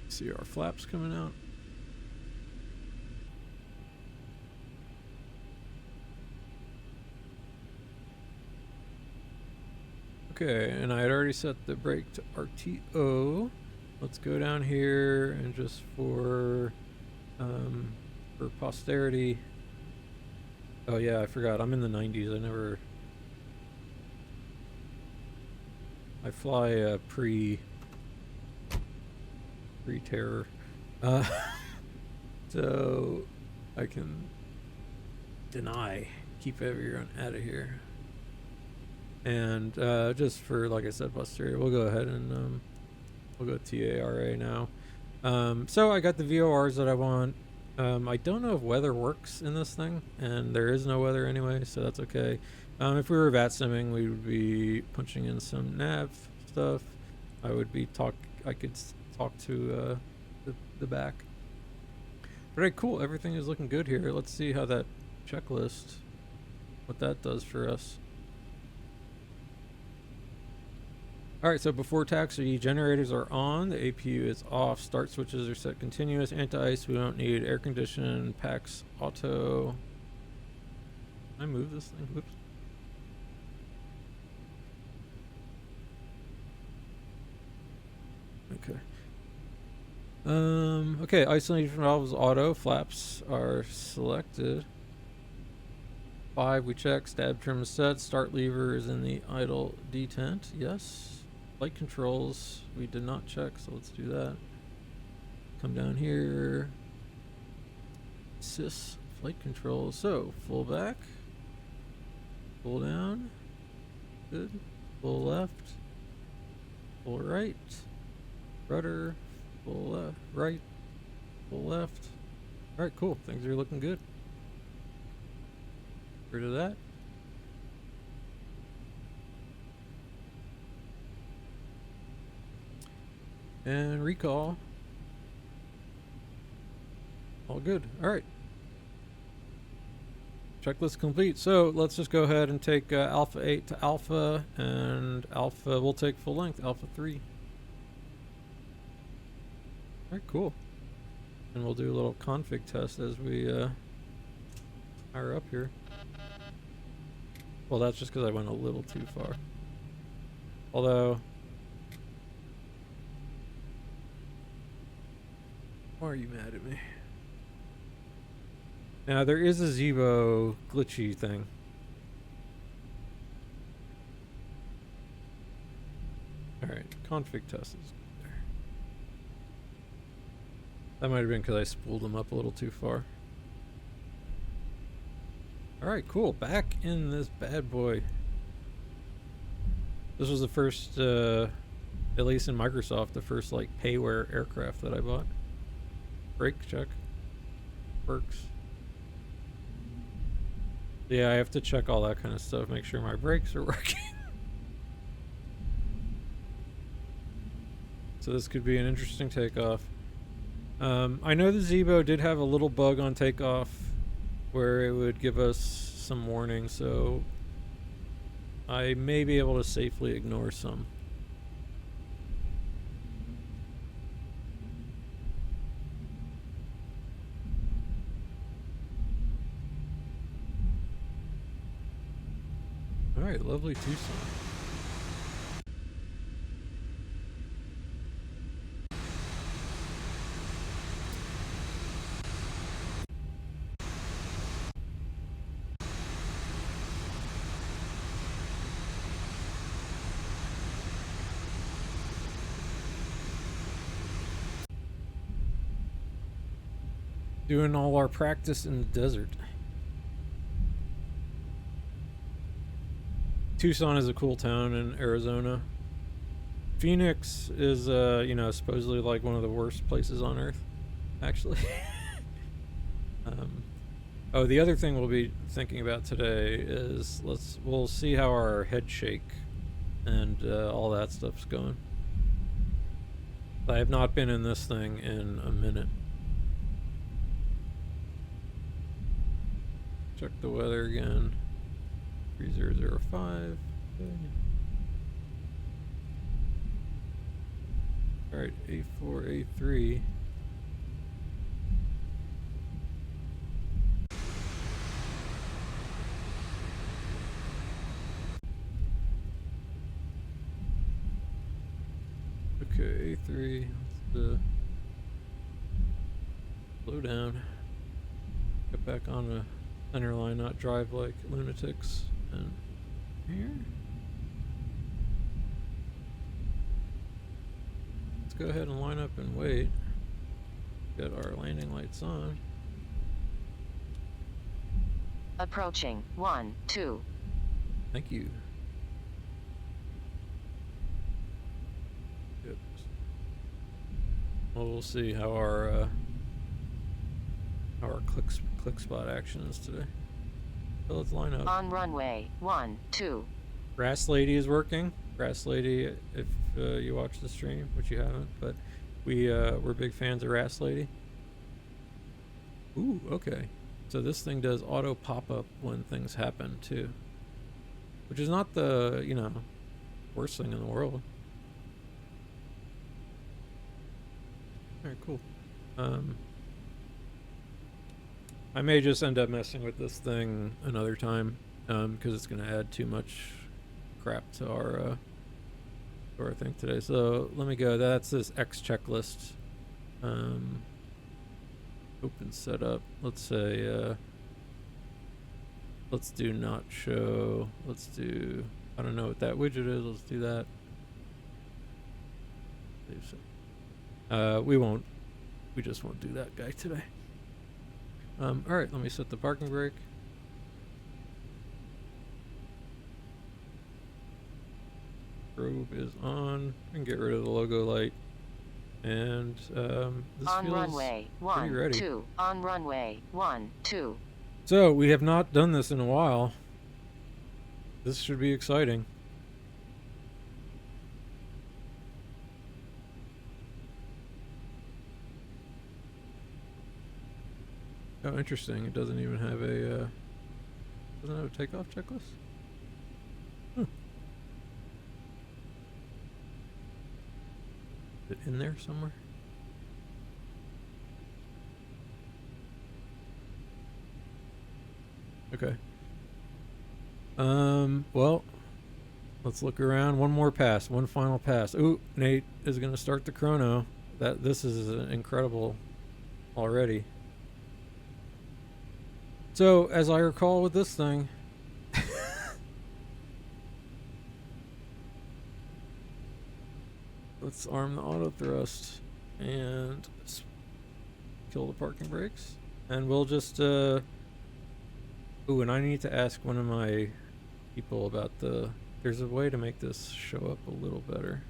See our flaps coming out. Okay, and I had already set the brake to RTO. Let's go down here and just for posterity. Oh yeah, I forgot. I'm in the 90s. I fly pre-terror. So I can keep everyone out of here. And just for, like I said, posterity, we'll go ahead and we'll go TARA now. So I got the VORs that I want. I don't know if weather works in this thing, and there is no weather anyway, so that's okay. If we were VATSIMing, we would be punching in some nav stuff. I could talk to the back. All right, cool. Everything is looking good here. Let's see how that checklist, what that does for us. All right, so before taxi, generators are on, the APU is off, start switches are set continuous, anti-ice, we don't need air condition, PAX auto. Can I move this thing? Whoops. Okay. Okay, isolation valves auto, flaps are selected. 5, we check, stab trim is set, start lever is in the idle detent, yes. Flight controls, we did not check, so let's do that. Come down here. Sys, flight controls. So, full back. Full down. Good. Full left. Full right. Rudder. Full left. Right. Full left. Alright, cool. Things are looking good. Rid of that. And recall. All good. All right. Checklist complete. So let's just go ahead and take Alpha 8 to Alpha, and Alpha, we'll take full length, Alpha 3. All right, cool. And we'll do a little config test as we hire up here. Well, that's just because I went a little too far. Although, why are you mad at me? Now, there is a Zibo glitchy thing. Alright, config test is there. That might have been because I spooled them up a little too far. Alright, cool. Back in this bad boy. This was the first, at least in Microsoft, the first like payware aircraft that I bought. Brake check. Works. Yeah, I have to check all that kind of stuff, make sure my brakes are working. So this could be an interesting takeoff. I know the Zibo did have a little bug on takeoff where it would give us some warning, so I may be able to safely ignore some. Alright, lovely Tucson. Doing all our practice in the desert. Tucson is a cool town in Arizona. Phoenix is, you know, supposedly like one of the worst places on Earth, actually. Oh, the other thing we'll be thinking about today is we'll see how our head shake and all that stuff's going. I have not been in this thing in a minute. Check the weather again. 3005. Okay. Alright, A4, A3. Okay, A3. Let's slow down. Get back on a center line, not drive like lunatics. And here. Let's go ahead and line up and wait. Get our landing lights on. Approaching 1, 2. Thank you. Good. Well, we'll see how our click spot action is today. So let's line up. On runway 1, 2. Grass Lady is working. Grass Lady, if you watch the stream, which you haven't, but we're big fans of Grass Lady. Ooh, okay. So this thing does auto pop up when things happen too, which is not the, you know, worst thing in the world. All right, cool. I may just end up messing with this thing another time, because it's going to add too much crap to our thing today. So let me go. That's this X checklist. Open setup. Let's say, let's do not show. Let's do, I don't know what that widget is. Let's do that. We just won't do that guy today. Alright, let me set the parking brake. Probe is on. I can get rid of the logo light. And this on feels runway pretty 1, ready. 2. On runway 1, 2. So, we have not done this in a while. This should be exciting. Oh, interesting. It doesn't even have a doesn't have a takeoff checklist? Is it in there somewhere? Okay. Well, let's look around. One more pass. One final pass. Ooh, Nate is going to start the chrono. This is incredible already. So, as I recall with this thing, let's arm the auto thrust and kill the parking brakes. And we'll just, ooh, and I need to ask one of my people about there's a way to make this show up a little better.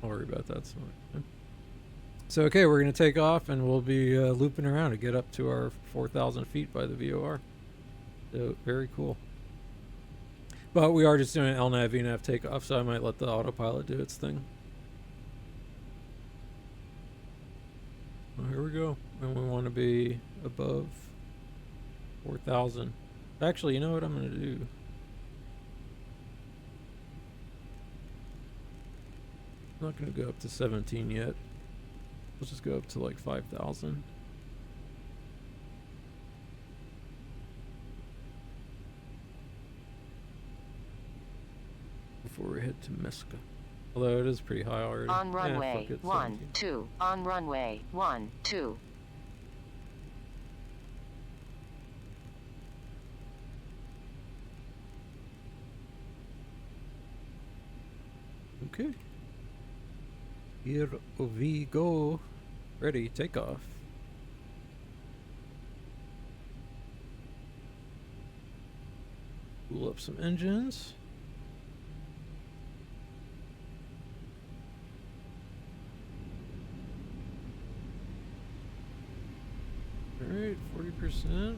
I'll worry about that some other time. So, okay, we're going to take off and we'll be looping around to get up to our 4,000 feet by the VOR. So, very cool. But we are just doing an LNAV, VNAV takeoff, so I might let the autopilot do its thing. Well, here we go. And we want to be above 4,000. Actually, you know what I'm going to do? I'm not going to go up to 17 yet. Let's just go up to like 5,000. Before we head to Mesca. Although it is pretty high already. On runway fuck it, 1, 17. 2. On runway 1, 2. Okay. Here we go. Ready, take off. Cool up some engines. Alright, 40%.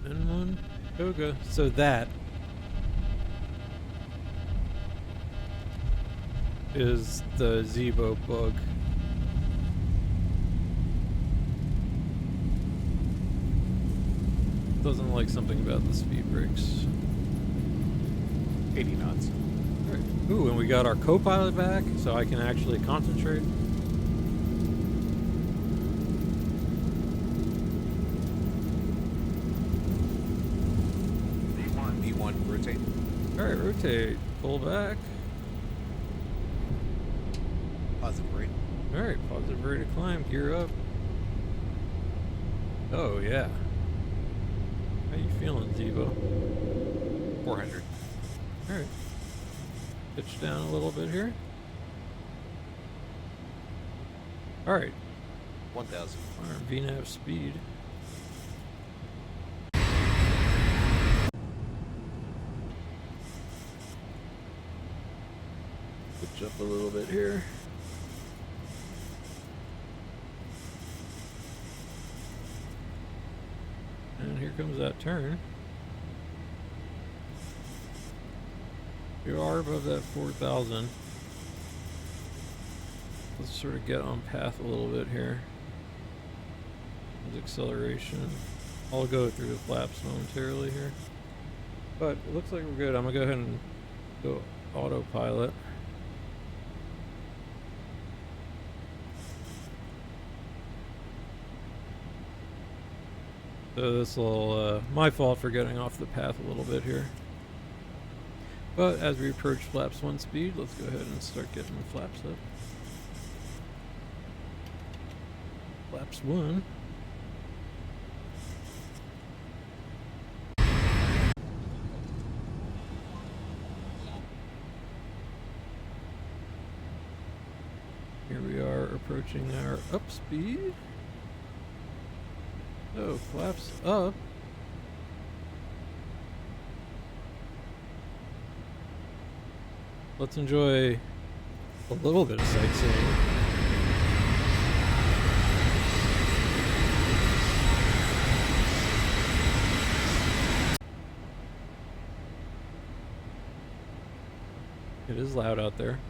N1 Toga. So that is the Zibo bug. Doesn't like something about the speed brakes. 80 knots. Right. Ooh, and we got our co-pilot back, so I can actually concentrate. V1, rotate. Alright, rotate. Pull back. Positive rate. Alright, positive rate of climb. Gear up. Oh, yeah. How you feeling, Zibo? 400. Alright. Pitch down a little bit here. Alright. 1,000. Our VNAV speed. Pitch up a little bit here. And here comes that turn. We are above that 4,000. Let's sort of get on path a little bit here. There's acceleration. I'll go through the flaps momentarily here. But it looks like we're good. I'm going to go ahead and go autopilot. So this will, my fault for getting off the path a little bit here. But as we approach flaps 1 speed, let's go ahead and start getting the flaps up. Flaps 1. Here we are approaching our up speed. So, flaps up. Let's enjoy a little bit of sightseeing. It is loud out there.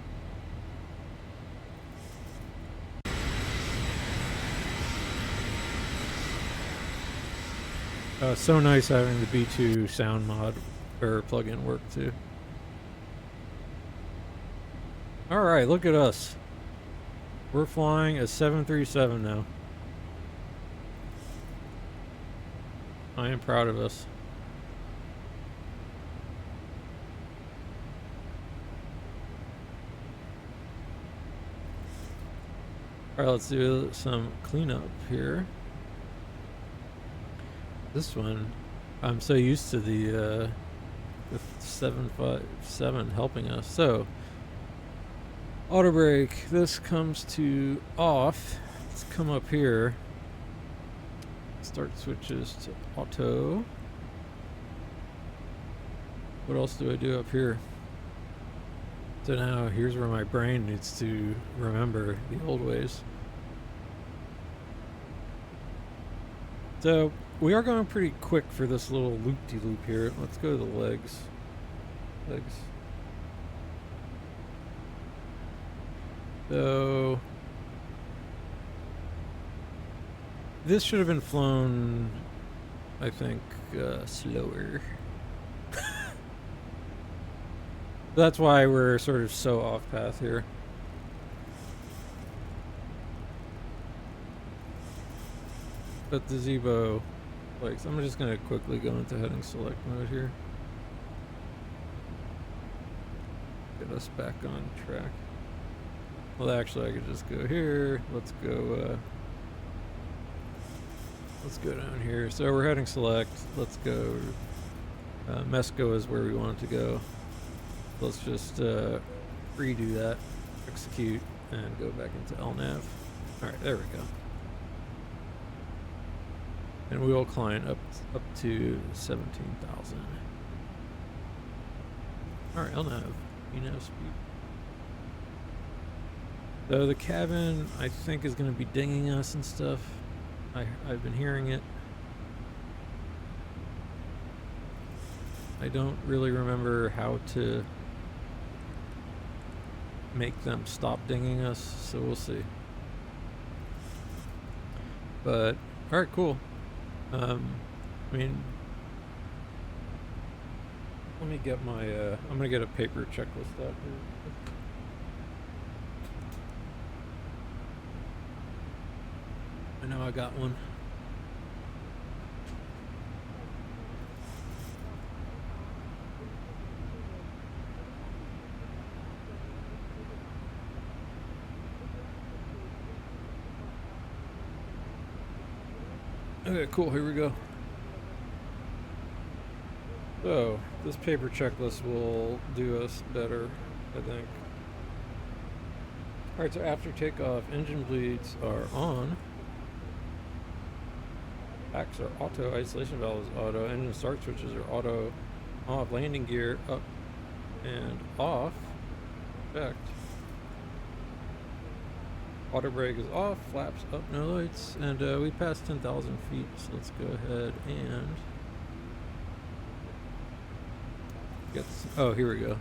So nice having the B2 sound mod or plugin work too. Alright, look at us. We're flying a 737 now. I am proud of us. Alright, let's do some cleanup here. This one, I'm so used to the with 757 helping us. So, auto brake, this comes to off. Let's come up here. Start switches to auto. What else do I do up here? So now here's where my brain needs to remember the old ways. So we are going pretty quick for this little loop-de-loop here. Let's go to the legs. So this should have been flown, I think, slower. That's why we're sort of so off path here. But the Zibo, like, I'm just gonna quickly go into heading select mode here. Get us back on track. Well, actually, I could just go here. Let's go down here. So we're heading select. Let's go. Mesco is where we want it to go. Let's just redo that, execute, and go back into LNAV. Alright, there we go. And we will climb up to 17,000. Alright, LNAV. VNAV speed. So the cabin, I think, is going to be dinging us and stuff. I've been hearing it. I don't really remember how to make them stop dinging us, so we'll see. But alright, cool. I mean, let me get my I'm gonna get a paper checklist out here. I know I got one. Okay, cool, here we go. So, this paper checklist will do us better, I think. Alright, so after takeoff, engine bleeds are on. Packs are auto, isolation valve is auto, engine start switches are auto, off, landing gear up and off. Checked. Auto brake is off, flaps up, no lights, and we passed 10,000 feet, so let's go ahead and get. Oh, here we go.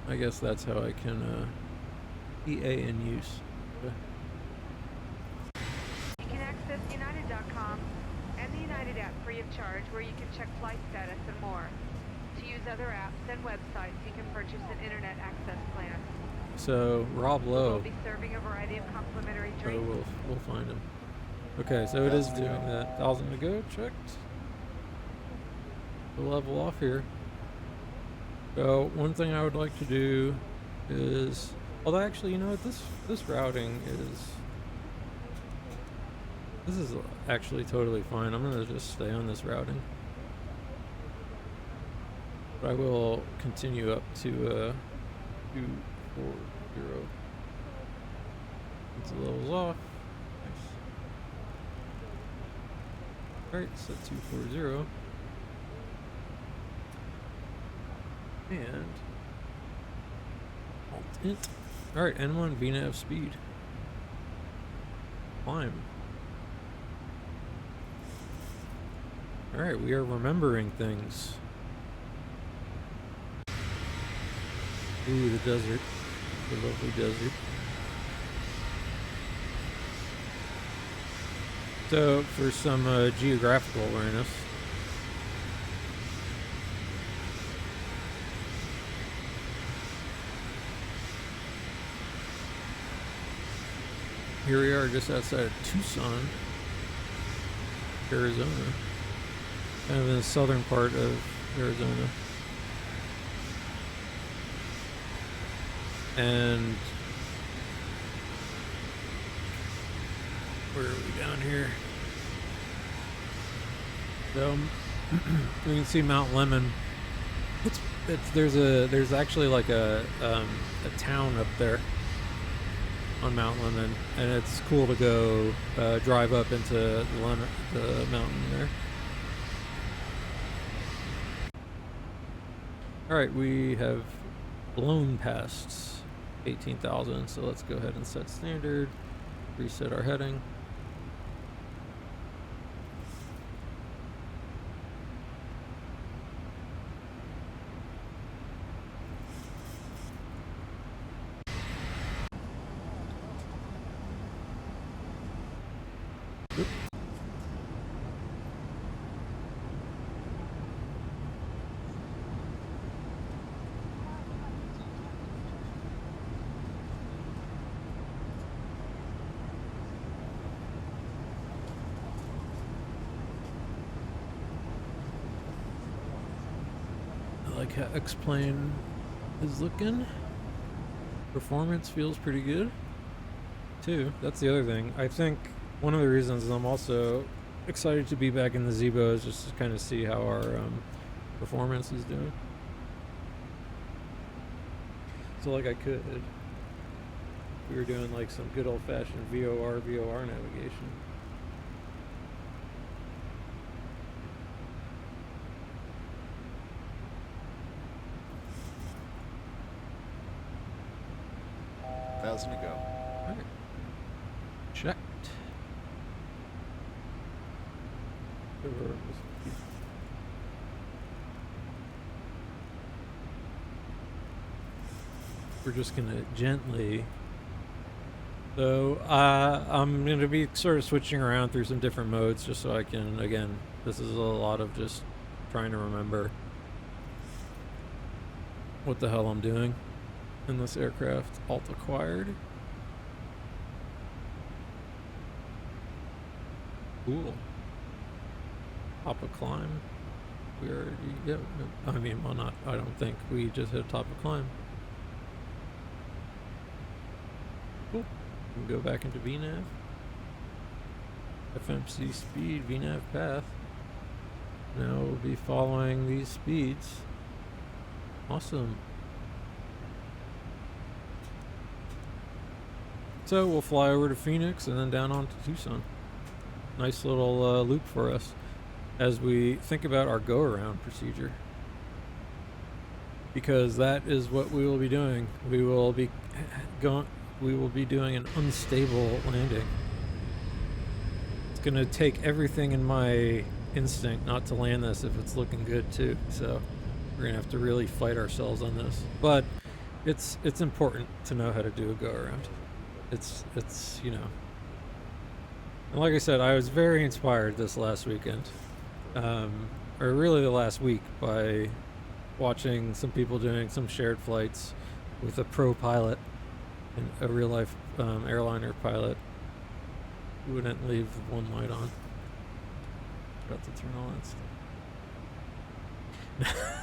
I guess that's how I can EA in use. Okay. You can access United.com and the United app free of charge, where you can check flight status and more. To use other apps and websites, you can purchase an internet access plan. So Rob Lowe. We'll be serving a variety of complimentary drinks. Oh, we'll find him. Okay, so it is doing that. 1,000 to go. Checked. We'll level off here. So one thing I would like to do is, although actually, you know what, this routing is actually totally fine. I'm gonna just stay on this routing. But I will continue up to 240. Once the level's off. Nice. Alright, set 240. And alt int. Alright, N1 VNAV speed. Climb. Alright, we are remembering things. Ooh, the desert. The lovely desert. So, for some geographical awareness. Here we are just outside of Tucson, Arizona. Kind of in the southern part of Arizona. And where are we down here? So you can see Mount Lemon. There's actually like a town up there on Mount Lemon, and it's cool to go drive up into the mountain there. All right, we have blown past 18,000, so let's go ahead and set standard, reset our heading. I like how X-Plane is looking. Performance feels pretty good too. That's the other thing. I think one of the reasons I'm also excited to be back in the Zibo is just to kind of see how our performance is doing. So like we were doing like some good old-fashioned VOR navigation. Thousand to go. All right. Checked. We're just gonna gently. So I'm gonna be sort of switching around through some different modes just so I can, again, this is a lot of just trying to remember what the hell I'm doing in this aircraft. Alt acquired. Cool. Top of climb. We already, yeah, I mean, well, not, I don't think we just hit top of climb. Cool. We can go back into VNAV. FMC speed, VNAV path. Now we'll be following these speeds. Awesome. So we'll fly over to Phoenix and then down on to Tucson. Nice little loop for us as we think about our go-around procedure. Because that is what we will be doing. We will be doing an unstable landing. It's gonna take everything in my instinct not to land this if it's looking good too. So we're gonna have to really fight ourselves on this. But it's important to know how to do a go-around. It's you know. And like I said, I was very inspired this last weekend, or really the last week, by watching some people doing some shared flights with a pro pilot and a real life airliner pilot who wouldn't leave one light on. Forgot to turn all that stuff.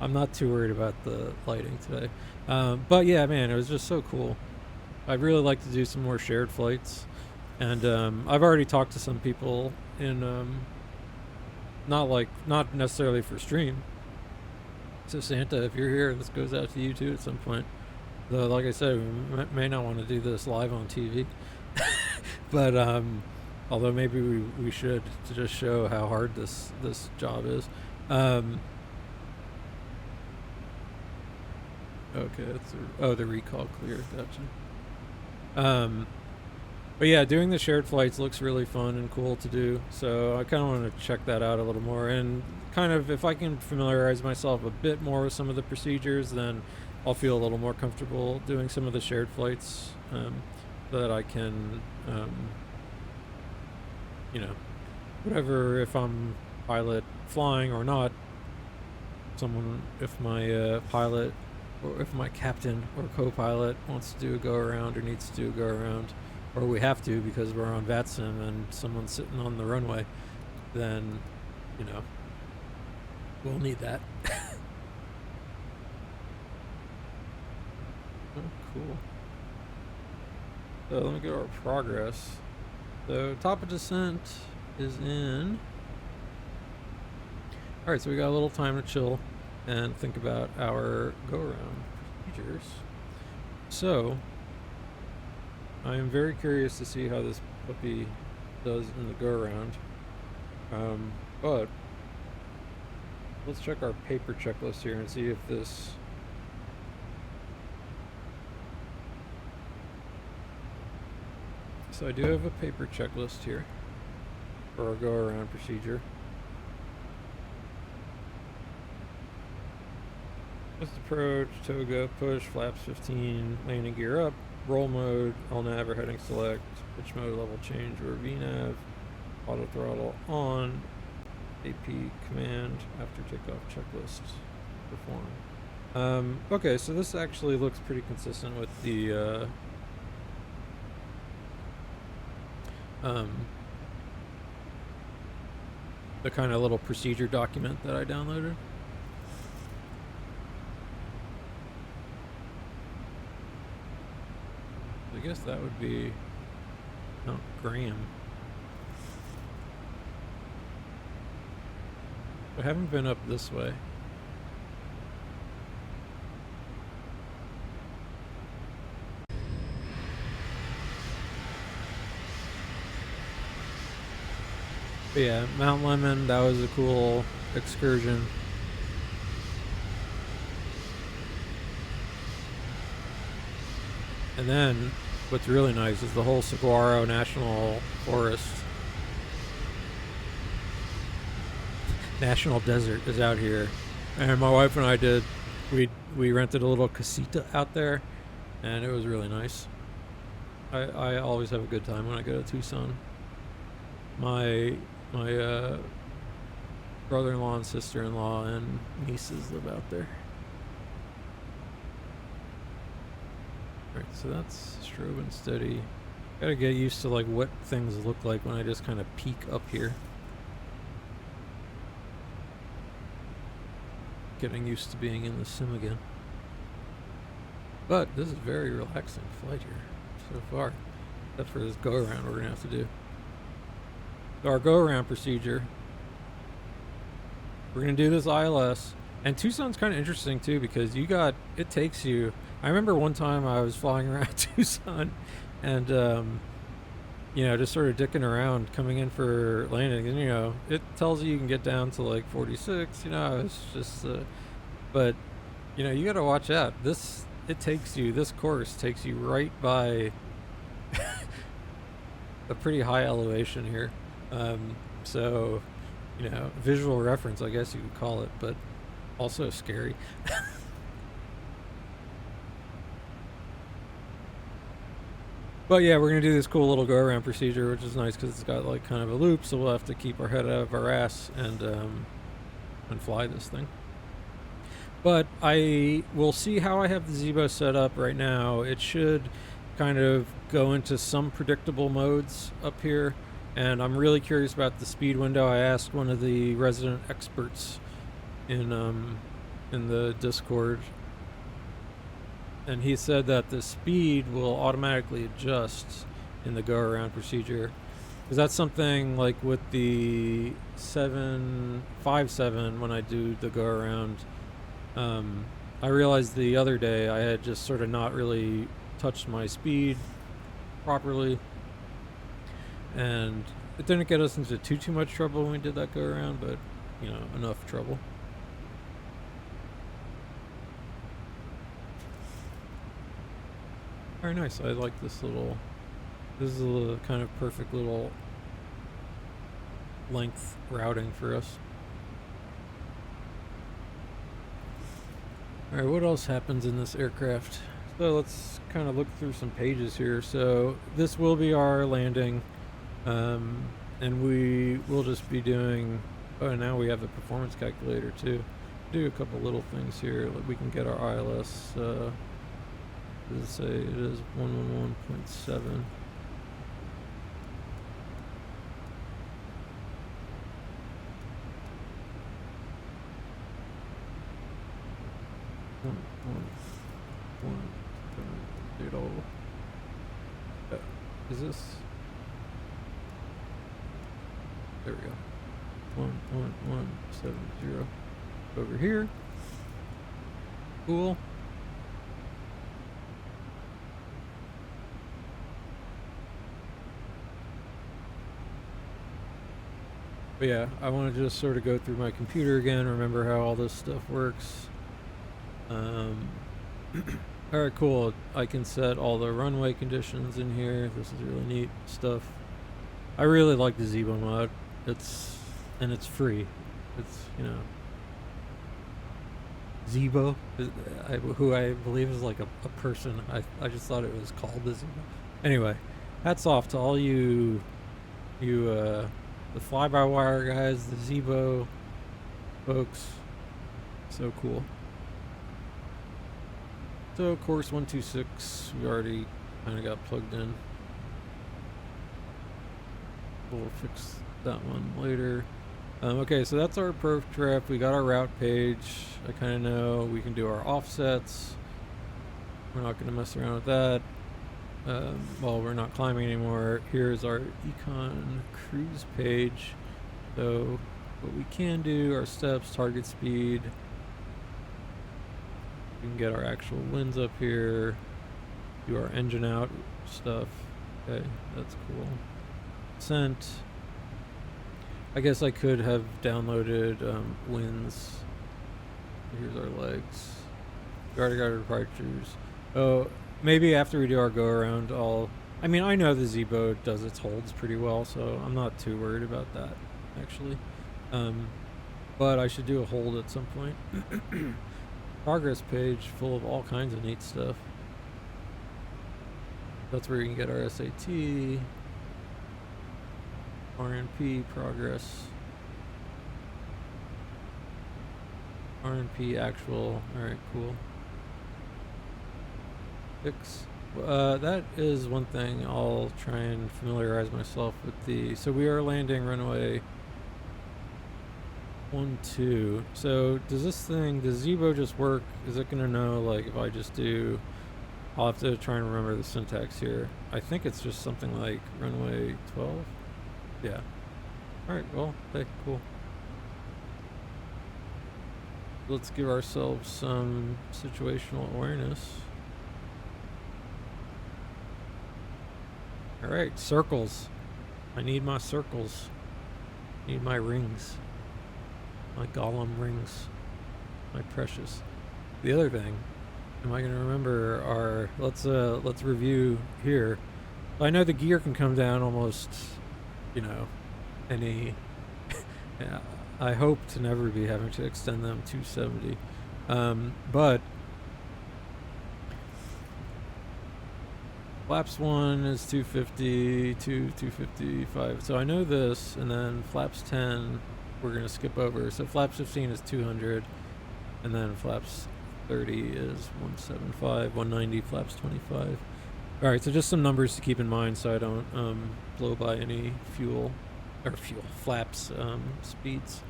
I'm not too worried about the lighting today. But yeah, man, it was just so cool. I'd really like to do some more shared flights. And I've already talked to some people in, not necessarily for stream. So Santa, if you're here, this goes out to you too at some point. Though, like I said, we may not want to do this live on TV. But although maybe we should, to just show how hard this job is. Okay, that's the recall clear. Gotcha. But yeah, doing the shared flights looks really fun and cool to do. So I kind of want to check that out a little more. And kind of, if I can familiarize myself a bit more with some of the procedures, then I'll feel a little more comfortable doing some of the shared flights, so that I can, you know, whatever, if I'm pilot flying or not, if my pilot or if my captain or co-pilot wants to do a go-around or needs to do a go-around, or we have to because we're on VATSIM and someone's sitting on the runway, then, you know, we'll need that. Oh, cool. So let me get our progress. So top of descent is in All right, so we got a little time to chill and think about our go-around procedures. So, I am very curious to see how this puppy does in the go-around. But let's check our paper checklist here and see if this. So I do have a paper checklist here for our go-around procedure. Twist approach, toga, push, flaps 15, landing gear up, roll mode, LNAV or heading select, pitch mode, level change or VNAV, auto throttle on, AP command, after takeoff checklist perform. Okay, so this actually looks pretty consistent with the kind of little procedure document that I downloaded. I guess that would be Graham. I haven't been up this way. But yeah, Mount Lemon, that was a cool excursion. And then what's really nice is the whole Saguaro National Forest, National Desert is out here. And my wife and I we rented a little casita out there, and it was really nice. I always have a good time when I go to Tucson. My brother-in-law and sister-in-law and nieces live out there. Alright, so that's strobe and steady. Gotta get used to like what things look like when I just kind of peek up here. Getting used to being in the sim again. But this is a very relaxing flight here so far. Except for this go-around we're gonna have to do. Our go-around procedure. We're gonna do this ILS. And Tucson's kind of interesting too because it takes you. I remember one time I was flying around Tucson and, just sort of dicking around coming in for landing. And, it tells you can get down to like 46, it's just, but, you got to watch out. This course takes you right by a pretty high elevation here. So, visual reference, I guess you could call it, but also scary. But yeah, we're going to do this cool little go-around procedure, which is nice because it's got like kind of a loop, so we'll have to keep our head out of our ass and fly this thing. But I will see how I have the Zibo set up right now. It should kind of go into some predictable modes up here, and I'm really curious about the speed window. I asked one of the resident experts in the Discord, and he said that the speed will automatically adjust in the go-around procedure. Because that's something like with the 757 when I do the go-around. I realized the other day I had just sort of not really touched my speed properly. And it didn't get us into too much trouble when we did that go-around, but, enough trouble. Very nice. I like this is a kind of perfect little length routing for us. Alright, what else happens in this aircraft? So let's kind of look through some pages here. So this will be our landing, and we will just be doing, now we have the performance calculator too. Do a couple little things here. We can get our ILS, does it say it is 111.7. Is this? There we go. 11170 over here. Cool. But yeah, I want to just sort of go through my computer again, remember how all this stuff works. Alright, cool. I can set all the runway conditions in here. This is really neat stuff. I really like the Zibo mod. It's free. It's, you know, Zibo, who I believe is like a person. I just thought it was called the Zibo. Anyway, hats off to all you the fly-by-wire guys, the Zibo folks. So cool. So course 126, we already kind of got plugged in. We'll fix that one later. Okay, so that's our perf trip. We got our route page. I kind of know we can do our offsets. We're not going to mess around with that. Well, we're not climbing anymore. Here's our econ cruise page. So what we can do, our steps, target speed. We can get our actual winds up here. Do our engine out stuff. Okay, that's cool. Sent. I guess I could have downloaded winds. Here's our legs. We already got our departures. Oh, maybe after we do our go around, I mean, I know the Zibo does its holds pretty well, so I'm not too worried about that, actually. But I should do a hold at some point. Progress page full of all kinds of neat stuff. That's where you can get our SAT, RNP progress, RNP actual. Alright, cool. Fix. That is one thing I'll try and familiarize myself with the. So we are landing runway 12. So does this thing, does Zibo just work? Is it gonna know, like, if I just do? I'll have to try and remember the syntax here. I think it's just something like runway 12. Yeah. Alright, well, hey, cool. Let's give ourselves some situational awareness. Alright, circles. I need my circles. Need my rings. My Gollum rings. My precious. The other thing, am I gonna remember our, let's review here. I know the gear can come down almost, you know, any yeah, I hope to never be having to extend them 270. But flaps 1 is 250, 255. So I know this, and then flaps 10 we're gonna skip over. So flaps 15 is 200, and then flaps 30 is 175, 190, flaps 25. All right, so just some numbers to keep in mind so I don't blow by any flaps speeds.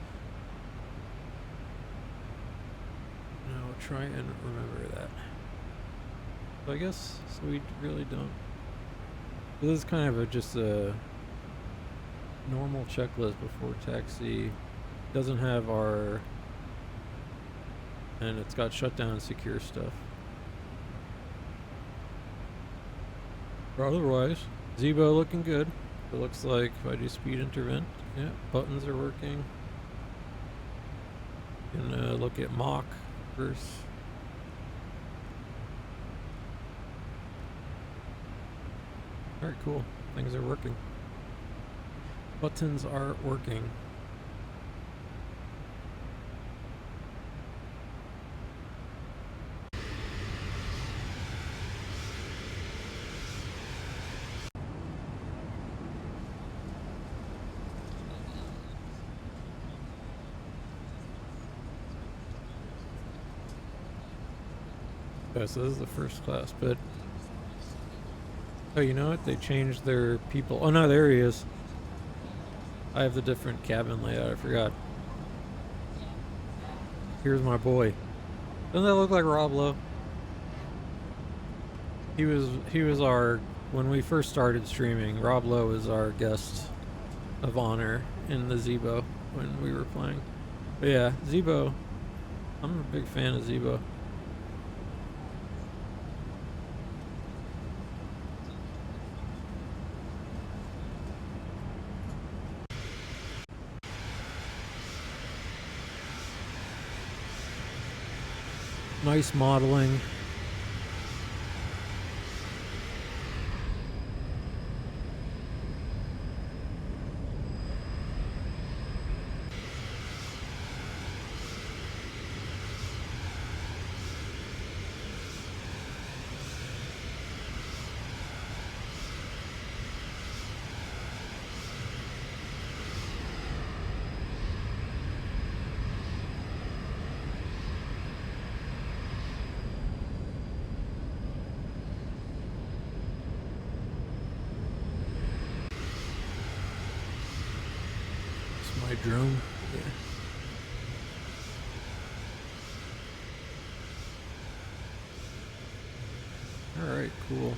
And I'll try and remember that. So I guess so we really don't. So this is kind of just a normal checklist before taxi. Doesn't have our, and it's got shutdown and secure stuff. But otherwise, Zibo looking good. It looks like if I do speed intervent, yeah, buttons are working. Gonna look at Mach first. Alright, cool. Things are working. Buttons are working. Okay, so this is the first class, but oh, you know what? They changed their people. Oh no, there he is. I have the different cabin layout. I forgot. Here's my boy. Doesn't that look like Rob Lowe? He was our, when we first started streaming, Rob Lowe was our guest of honor in the Zibo when we were playing. But yeah, Zibo. I'm a big fan of Zibo. Nice modeling. My drone. Yeah. All right, cool.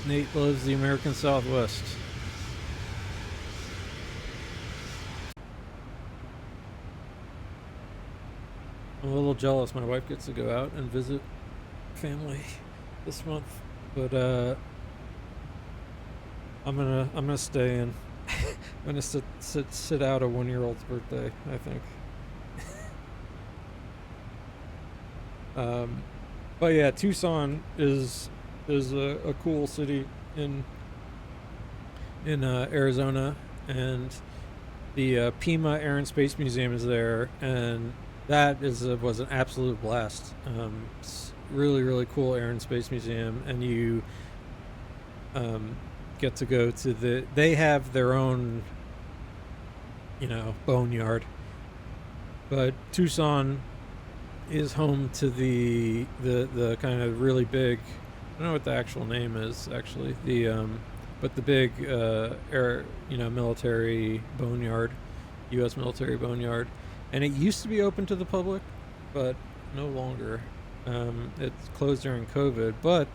Nate loves the American Southwest. I'm a little jealous. My wife gets to go out and visit family this month, but I'm gonna stay in. I'm gonna sit out a 1-year-old's birthday, I think. But yeah, Tucson is a cool city in Arizona, and the Pima Air and Space Museum is there, and that was an absolute blast. It's really cool Air and Space Museum, and you get to go to they have their own, boneyard, but Tucson is home to the kind of really big, I don't know what the actual name is actually, but the big air, military boneyard, U.S. military boneyard. And it used to be open to the public, but no longer. It's closed during COVID. But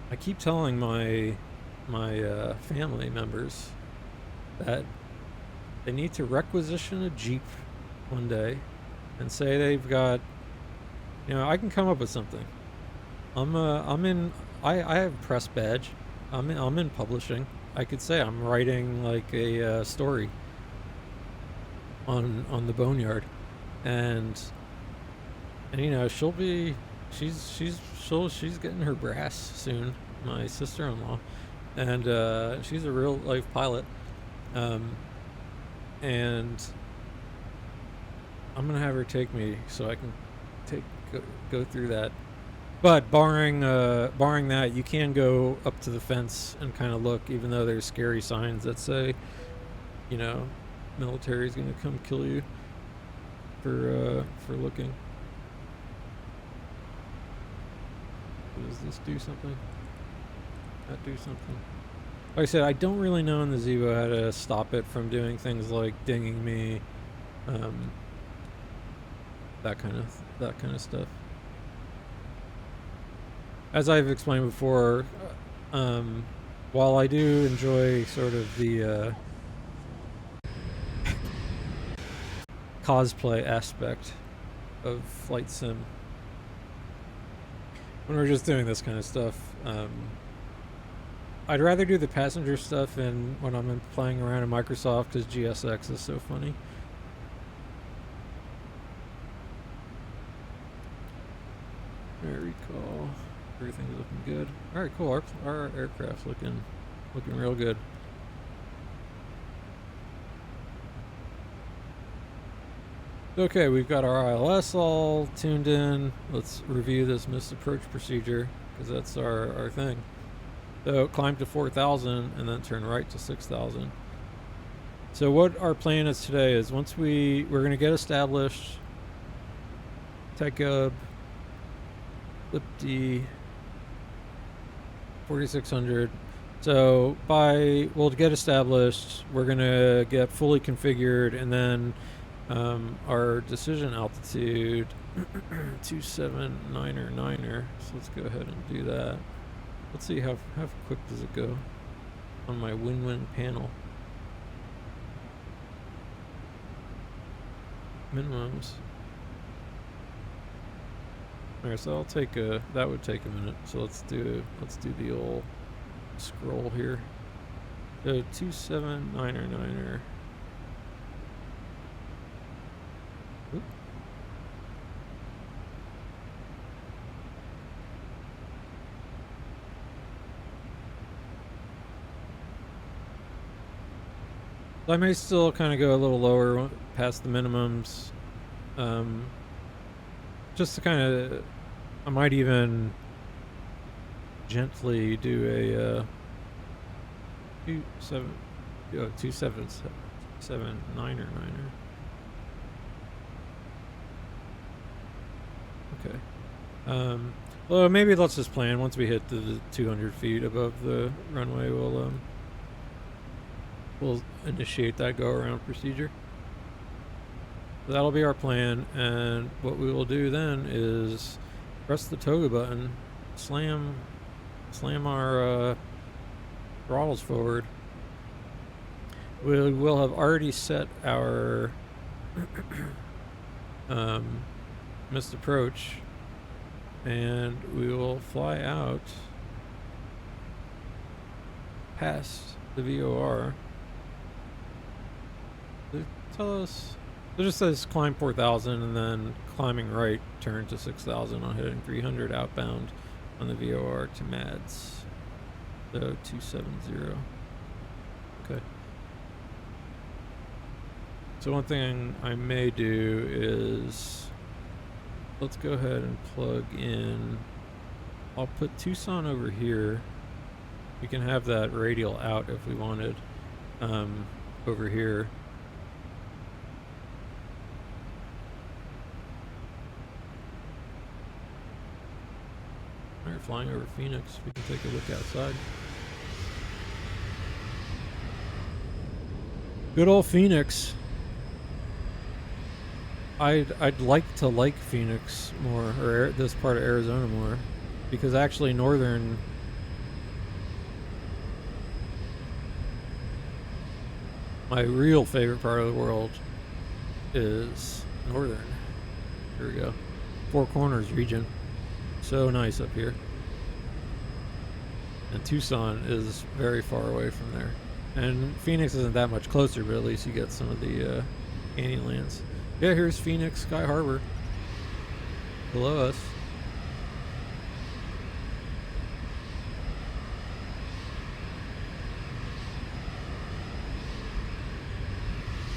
I keep telling my family members that they need to requisition a Jeep one day and say they've got, I can come up with something. I have a press badge. I'm in publishing. I could say I'm writing like a story on the boneyard, and she's getting her brass soon, my sister-in-law, and she's a real life pilot, and I'm gonna have her take me so I can go through that. But barring that, you can go up to the fence and kind of look, even though there's scary signs that say, military's gonna come kill you for looking. Does this do something? That do something? Like I said, I don't really know in the Zibo how to stop it from doing things like dinging me, that kind of stuff. As I've explained before, while I do enjoy sort of the cosplay aspect of flight sim, when we're just doing this kind of stuff, I'd rather do the passenger stuff when I'm playing around in Microsoft, because GSX is so funny. Air recall, everything's looking good. All right, cool. Our aircraft's looking real good. Okay, we've got our ILS all tuned in. Let's review this missed approach procedure, because that's our thing. So climb to 4,000 and then turn right to 6,000. So what our plan is today is, once we're going to get established, TechGub, LipD, 4600. So we'll get established, we're going to get fully configured, and then Our decision altitude 279er. So let's go ahead and do that. Let's see how quick does it go on my win-win panel. Minimums. Alright, so I'll take that would take a minute. So let's do the old scroll here. 279er. Oop. I may still kind of go a little lower past the minimums, just to kind of, I might even gently do a 279er. Okay. Well, maybe let's just plan. Once we hit the 200 feet above the runway, we'll initiate that go-around procedure. So that'll be our plan, and what we will do then is press the toga button, slam our throttles forward. We will have already set our missed approach, and we will fly out past the VOR. They tell us, it just says climb 4,000 and then climbing right, turn to 6,000 on heading 300 outbound on the VOR to MADS. So 270. Okay. So one thing I may do is, let's go ahead and plug in, I'll put Tucson over here. We can have that radial out if we wanted, over here. Alright, flying over Phoenix, we can take a look outside. Good old Phoenix. I'd like to like Phoenix more, or this part of Arizona more, because actually northern, my real favorite part of the world is northern. Here we go. Four Corners region. So nice up here. And Tucson is very far away from there. And Phoenix isn't that much closer, but at least you get some of the Canyonlands. Yeah, here's Phoenix Sky Harbor below us.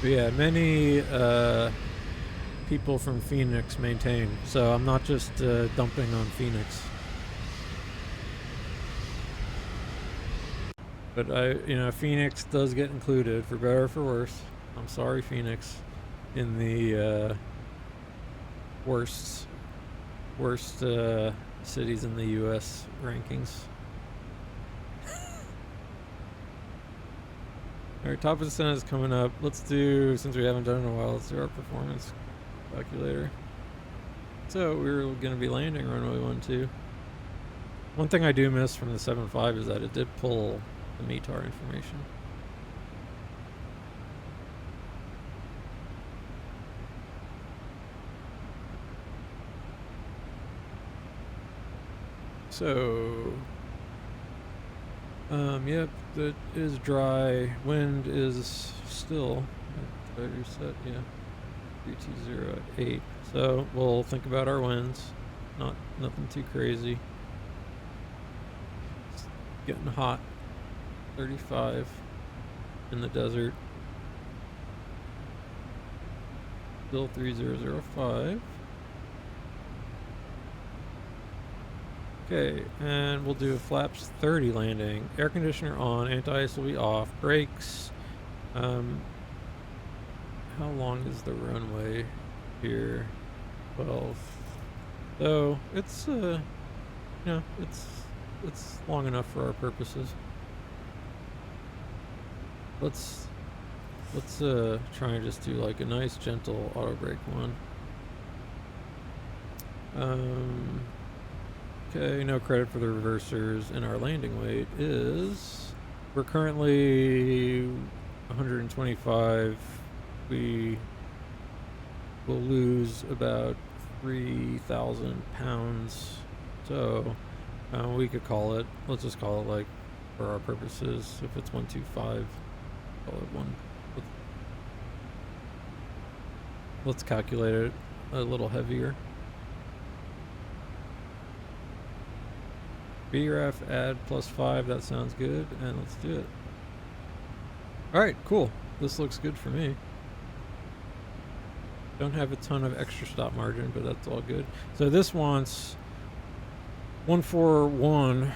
But yeah, many people from Phoenix maintain, so I'm not just dumping on Phoenix. But Phoenix does get included, for better or for worse. I'm sorry, Phoenix, in the worst cities in the U.S. rankings. Alright, top of descent is coming up. Let's do, since we haven't done it in a while, let's do our performance calculator. So we're going to be landing runway 12. One thing I do miss from the 7.5 is that it did pull the METAR information. So, yep, that is dry. Wind is still, did I reset? Yeah, 320 at 8. So we'll think about our winds. Nothing too crazy. It's getting hot. 35 in the desert. Still 3005. Okay, and we'll do a flaps 30 landing. Air conditioner on, anti-ice will be off. Brakes. How long is the runway here? 12. So it's it's long enough for our purposes. Let's Let's try and just do like a nice gentle auto brake one. Okay, no credit for the reversers, and our landing weight is, we're currently 125. We will lose about 3,000 pounds. So we could call it, let's just call it, like, for our purposes, if it's 125, call it one. Let's calculate it a little heavier. BRF add +5, that sounds good, and let's do it. Alright, cool. This looks good for me. Don't have a ton of extra stop margin, but that's all good. So this wants 141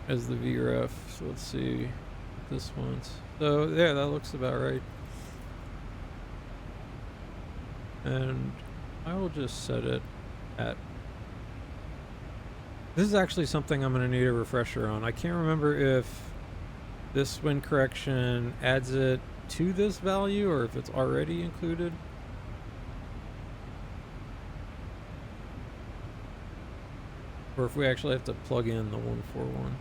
as the VRF. So let's see what this wants. So yeah, that looks about right. And I will just set it at, this is actually something I'm going to need a refresher on. I can't remember if this wind correction adds it to this value or if it's already included. Or if we actually have to plug in the 141.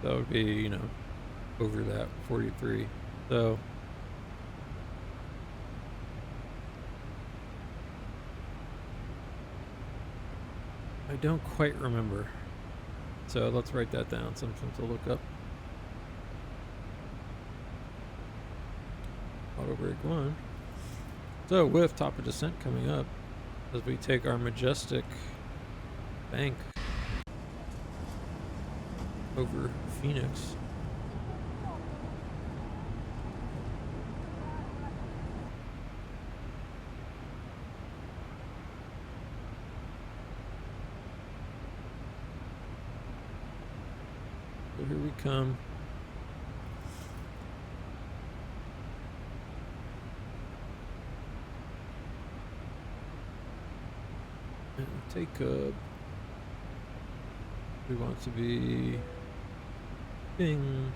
That would be, you know, over that 43. So I don't quite remember. So let's write that down, something to look up. Auto brake 1. So with top of descent coming up, as we take our majestic bank over Phoenix. So here we come. And take up. We want to be bing.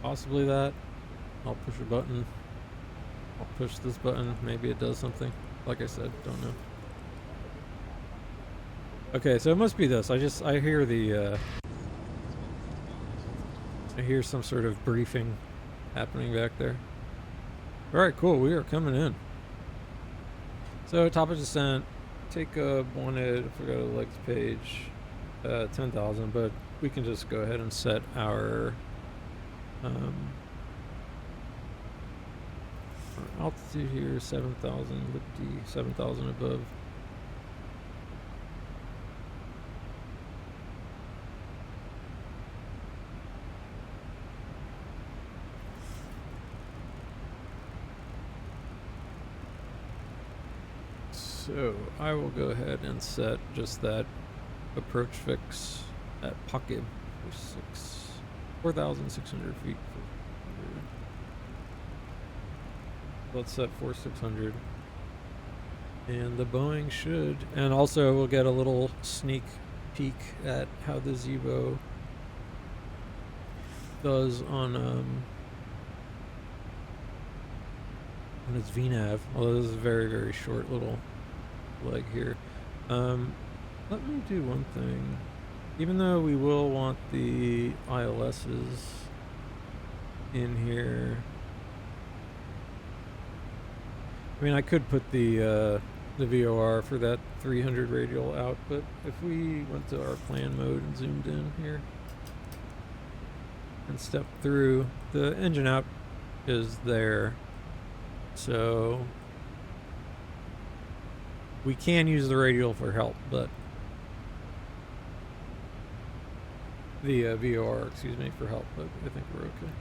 Possibly that. I'll push a button. I'll push this button. Maybe it does something. Like I said, don't know. Okay, so it must be this. I hear the I hear some sort of briefing happening back there. Alright, cool, we are coming in. So top of descent, take a wanted, if we go to the legs page, 10,000, but we can just go ahead and set our altitude here, 7,000, 7,000 above. So I will go ahead and set just that approach fix at pocket for 4,600 feet. Let's set 4,600. And the Boeing should, and also we'll get a little sneak peek at how the Zibo does on its VNAV. Although this is a very, very short little leg here. Let me do one thing. Even though we will want the ILSs in here, I mean, I could put the VOR for that 300 radial out, but if we went to our plan mode and zoomed in here and stepped through, the engine out is there, so we can use the radial for help, but the VOR, excuse me, for help, but I think we're okay.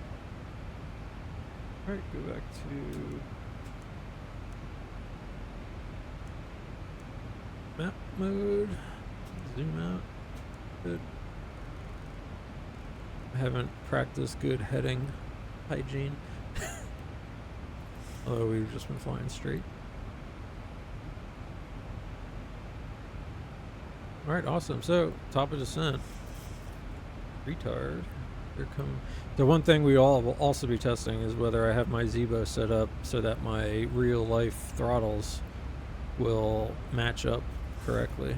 Alright, go back to map mode, zoom out, good. I haven't practiced good heading hygiene, although we've just been flying straight. Alright, awesome. So, top of descent. Retard. Here come. The one thing we all will also be testing is whether I have my Zibo set up so that my real life throttles will match up correctly.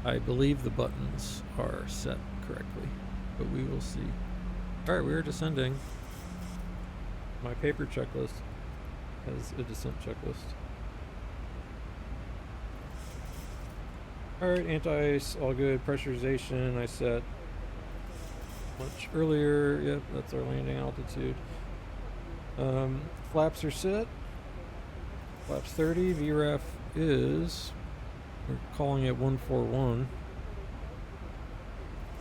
I believe the buttons are set correctly, but we will see. Alright, we are descending. My paper checklist has a descent checklist. Alright, anti-ice, all good. Pressurization, I set much earlier. Yep, that's our landing altitude. Flaps are set. Flaps 30. VREF is, we're calling it 141.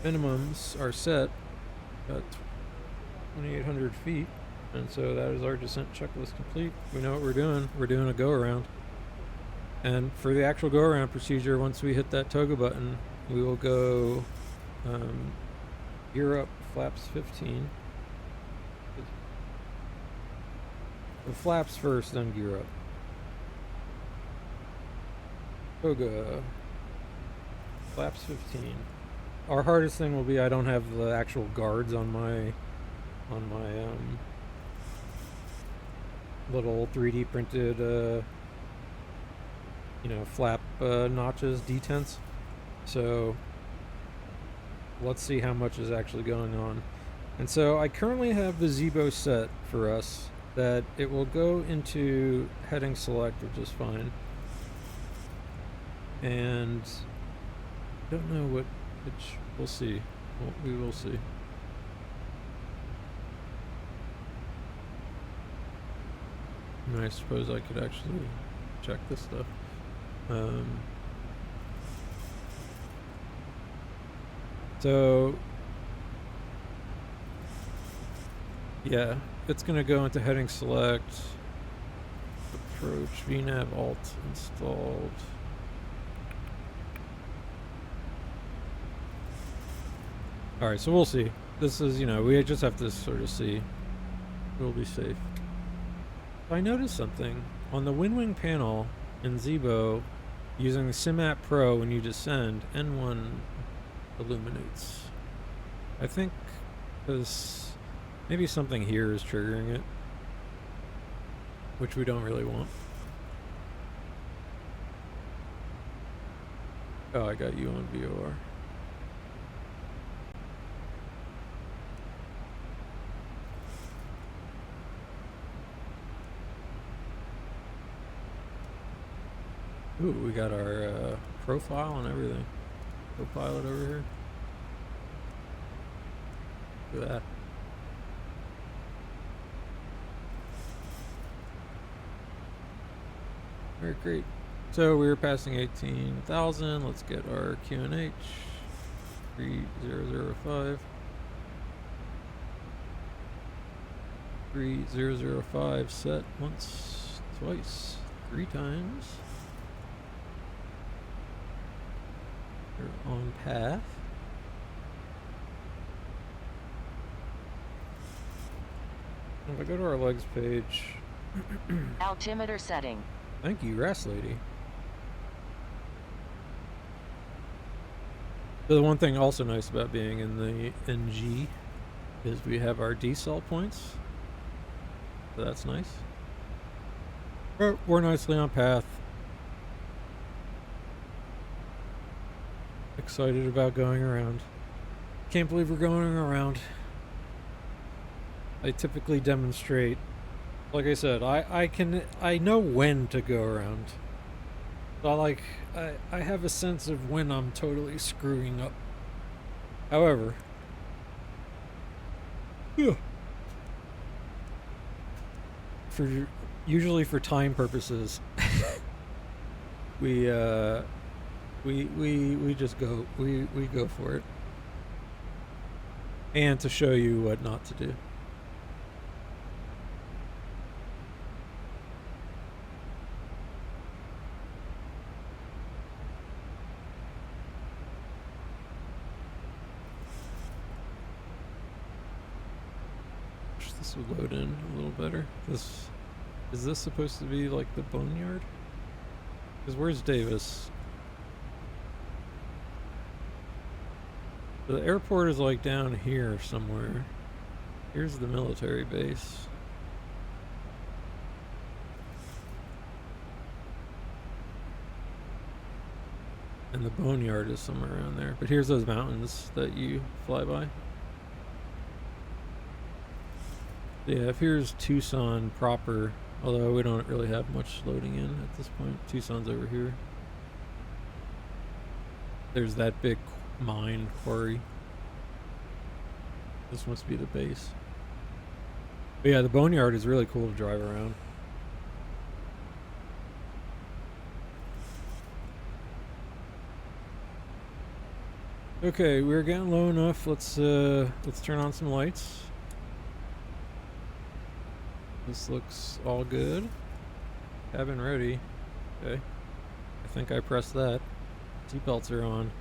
Minimums are set at 2,800 feet. And so that is our descent checklist complete. We know what we're doing. We're doing a go-around. And for the actual go-around procedure, once we hit that toga button, we will go gear up flaps 15. The flaps first, then gear up. Toga. Flaps 15. Our hardest thing will be I don't have the actual guards on my little 3D printed flap notches, detents. So let's see how much is actually going on. And so I currently have the Zibo set for us that it will go into heading select, which is fine. And don't know what pitch. We'll see. Well, we will see. And I suppose I could actually check this stuff. So yeah, it's gonna go into heading select, approach, VNav alt installed. Alright, so we'll see. This is, we just have to sort of see. We'll be safe. I noticed something on the WinWing panel in Zibo. Using the SimApp Pro when you descend, N1 illuminates. I think because maybe something here is triggering it, which we don't really want. Oh, I got you on VOR. Ooh, we got our profile and everything. Co-pilot over here. Look at that. Very great. So we were passing 18,000. Let's get our QNH. 3005. 3005 set once, twice, 3 times. We're on path. If I go to our legs page. Altimeter setting. Thank you, Grass Lady. So the one thing also nice about being in the NG is we have our decel points. So that's nice. We're nicely on path. Excited about going around. Can't believe we're going around. I typically demonstrate, like I said, I know when to go around. So I have a sense of when I'm totally screwing up. However, usually for time purposes, we just go we go for it, and to show you what not to do. Wish this would load in a little better. Is this supposed to be like the boneyard? Because where's Davis? The airport is like down here somewhere. Here's the military base. And the boneyard is somewhere around there. But here's those mountains that you fly by. Yeah, if here's Tucson proper, although we don't really have much loading in at this point. Tucson's over here. There's that big mine quarry. This must be the base. But yeah, the boneyard is really cool to drive around. Okay, we're getting low enough. Let's turn on some lights. This looks all good. Cabin ready. Okay. I think I pressed that. Seatbelts are on.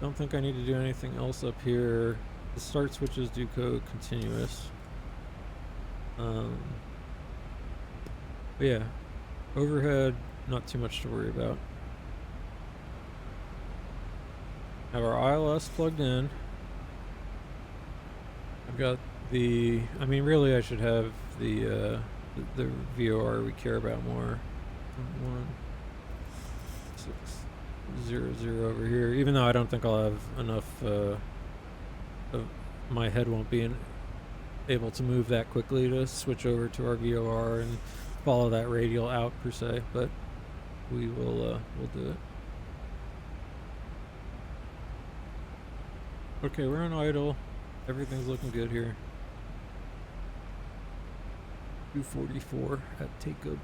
Don't think I need to do anything else up here. The start switches do go continuous. But yeah, overhead, not too much to worry about. Have our ILS plugged in. I've got the, I mean, really I should have the VOR we care about more. 1600 over here, even though I don't think I'll have enough, my head won't be able to move that quickly to switch over to our VOR and follow that radial out per se, but we will, we'll do it. Okay, we're on idle. Everything's looking good here. 244 at takeoff.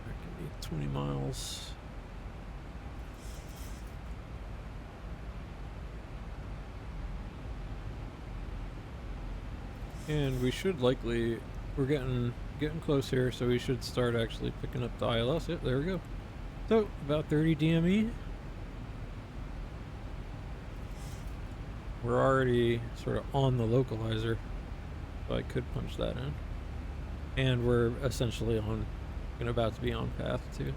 That can be 20 miles. And we should likely, we're getting close here, so we should start actually picking up the ILS. Yep, there we go. So, about 30 DME. We're already sort of on the localizer, so I could punch that in. And we're essentially on, and about to be on path too.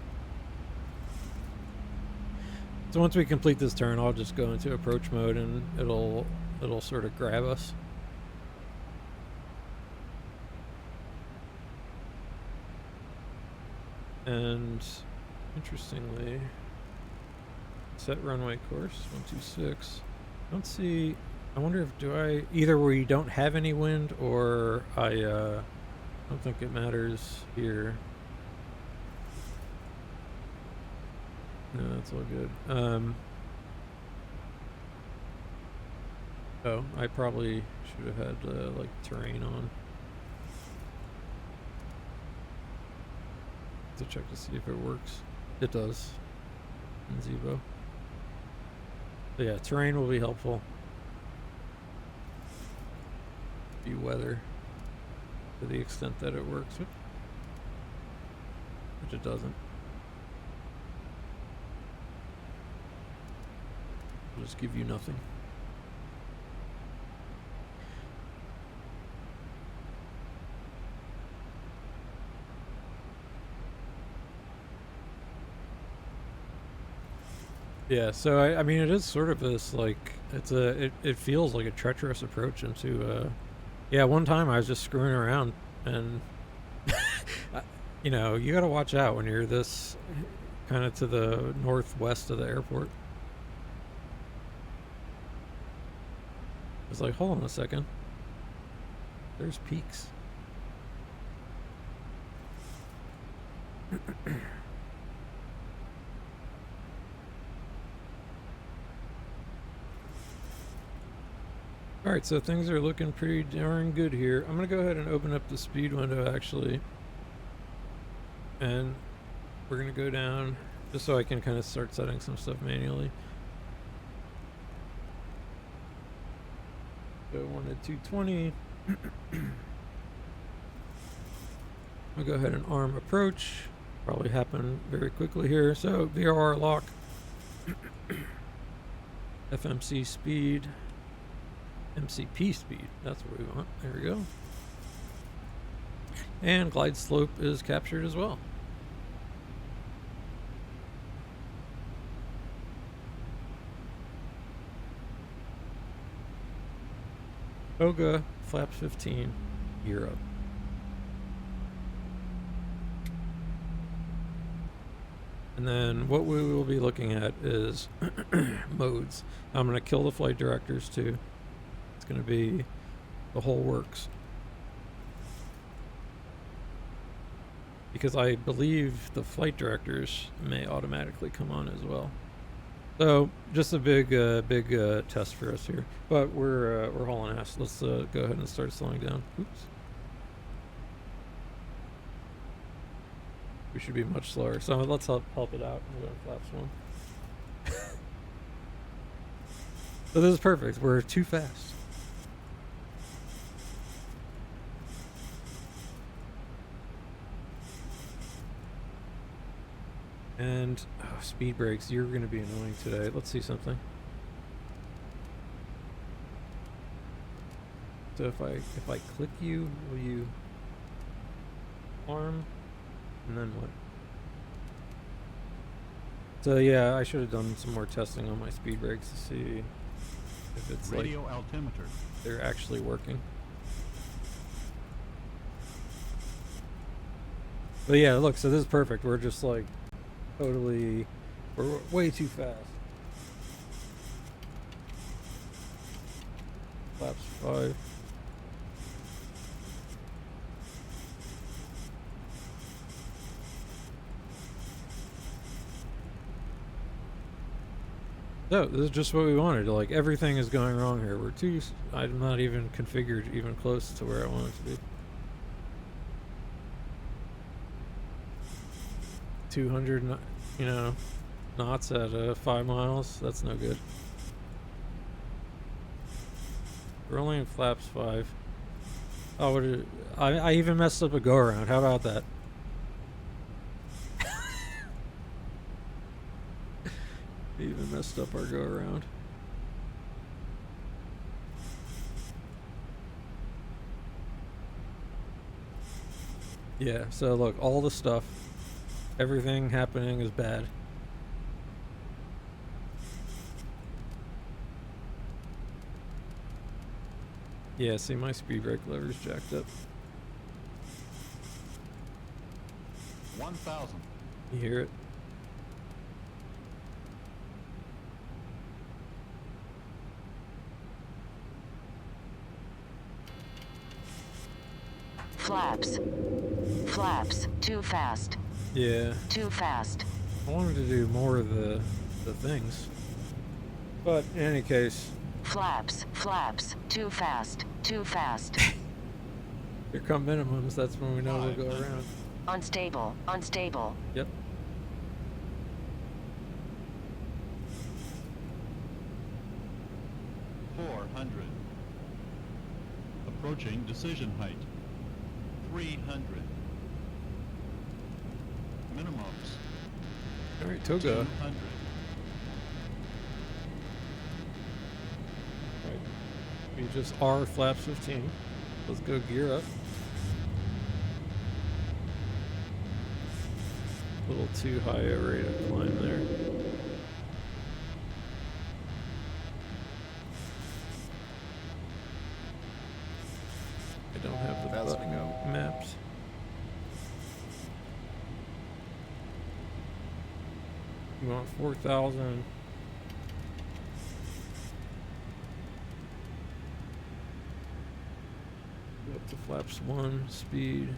So once we complete this turn, I'll just go into approach mode and it'll sort of grab us. And interestingly, set runway course 126. Don't see. I wonder if either we don't have any wind or I don't think it matters here. No, that's all good. Oh, I probably should have had like terrain on. To check to see if it works. It does in Zibo. So yeah, terrain will be helpful. Be weather to the extent that it works, which it doesn't. It'll just give you nothing. Yeah, so I mean it is sort of this like it feels like a treacherous approach into yeah, one time I was just screwing around and you know, you got to watch out when you're this kind of to the northwest of the airport. It's like, hold on a second. There's peaks. Alright, so things are looking pretty darn good here. I'm going to go ahead and open up the speed window actually. And we're going to go down just so I can kind of start setting some stuff manually. So 1 to 220. I'll go ahead and arm approach. Probably happen very quickly here. So VOR lock FMC speed, MCP speed. That's what we want. There we go. And glide slope is captured as well. Toga, flaps 15, gear up. And then what we will be looking at is modes. I'm going to kill the flight directors too. It's going to be the whole works. Because I believe the flight directors may automatically come on as well. So just a big test for us here. But we're hauling ass. Let's go ahead and start slowing down. Oops. We should be much slower. So let's help it out. I'm going flaps 1. So this is perfect. We're too fast. And speed brakes. You're going to be annoying today. Let's see something. So if I click you, will you arm? And then what? So yeah, I should have done some more testing on my speed brakes to see if it's radio like altimeter. They're actually working. But yeah, look, so this is perfect. We're just like totally, we're way too fast. Flaps 5. So this is just what we wanted. Like everything is going wrong here. We're too. I'm not even configured even close to where I want it to be. 200, knots at 5 miles. That's no good. We're only in flaps 5. Oh, I even messed up a go around. How about that? Even messed up our go around. Yeah, so look, all the stuff, everything happening is bad. Yeah, see, my speed brake lever's jacked up. 1,000. You hear it? Flaps, too fast. Yeah. Too fast. I wanted to do more of the things. But in any case. Flaps, too fast. Here come minimums, that's when we know we'll go around. Unstable. Yep. Approaching decision height. 300. Minimums. All right, Toga. 200. Right. We just are flaps 15. Let's go gear up. A little too high a rate of climb there. I don't have the Fast button to go. mapped. You want 4,000. Go up to flaps 1, speed,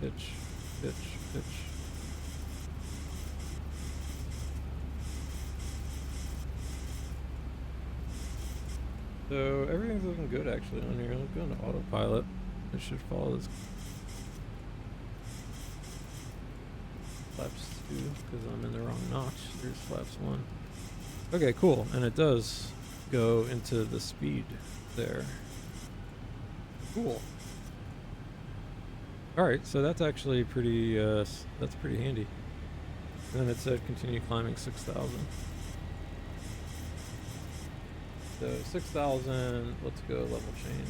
pitch. So everything's looking good actually on here. I'm going to autopilot. It should follow this. Flaps 2 because I'm in the wrong notch. Here's flaps 1. Okay, cool. And it does go into the speed there. Cool. Alright, so that's actually pretty, that's pretty handy. And then it said continue climbing 6,000. So 6,000. Let's go level change.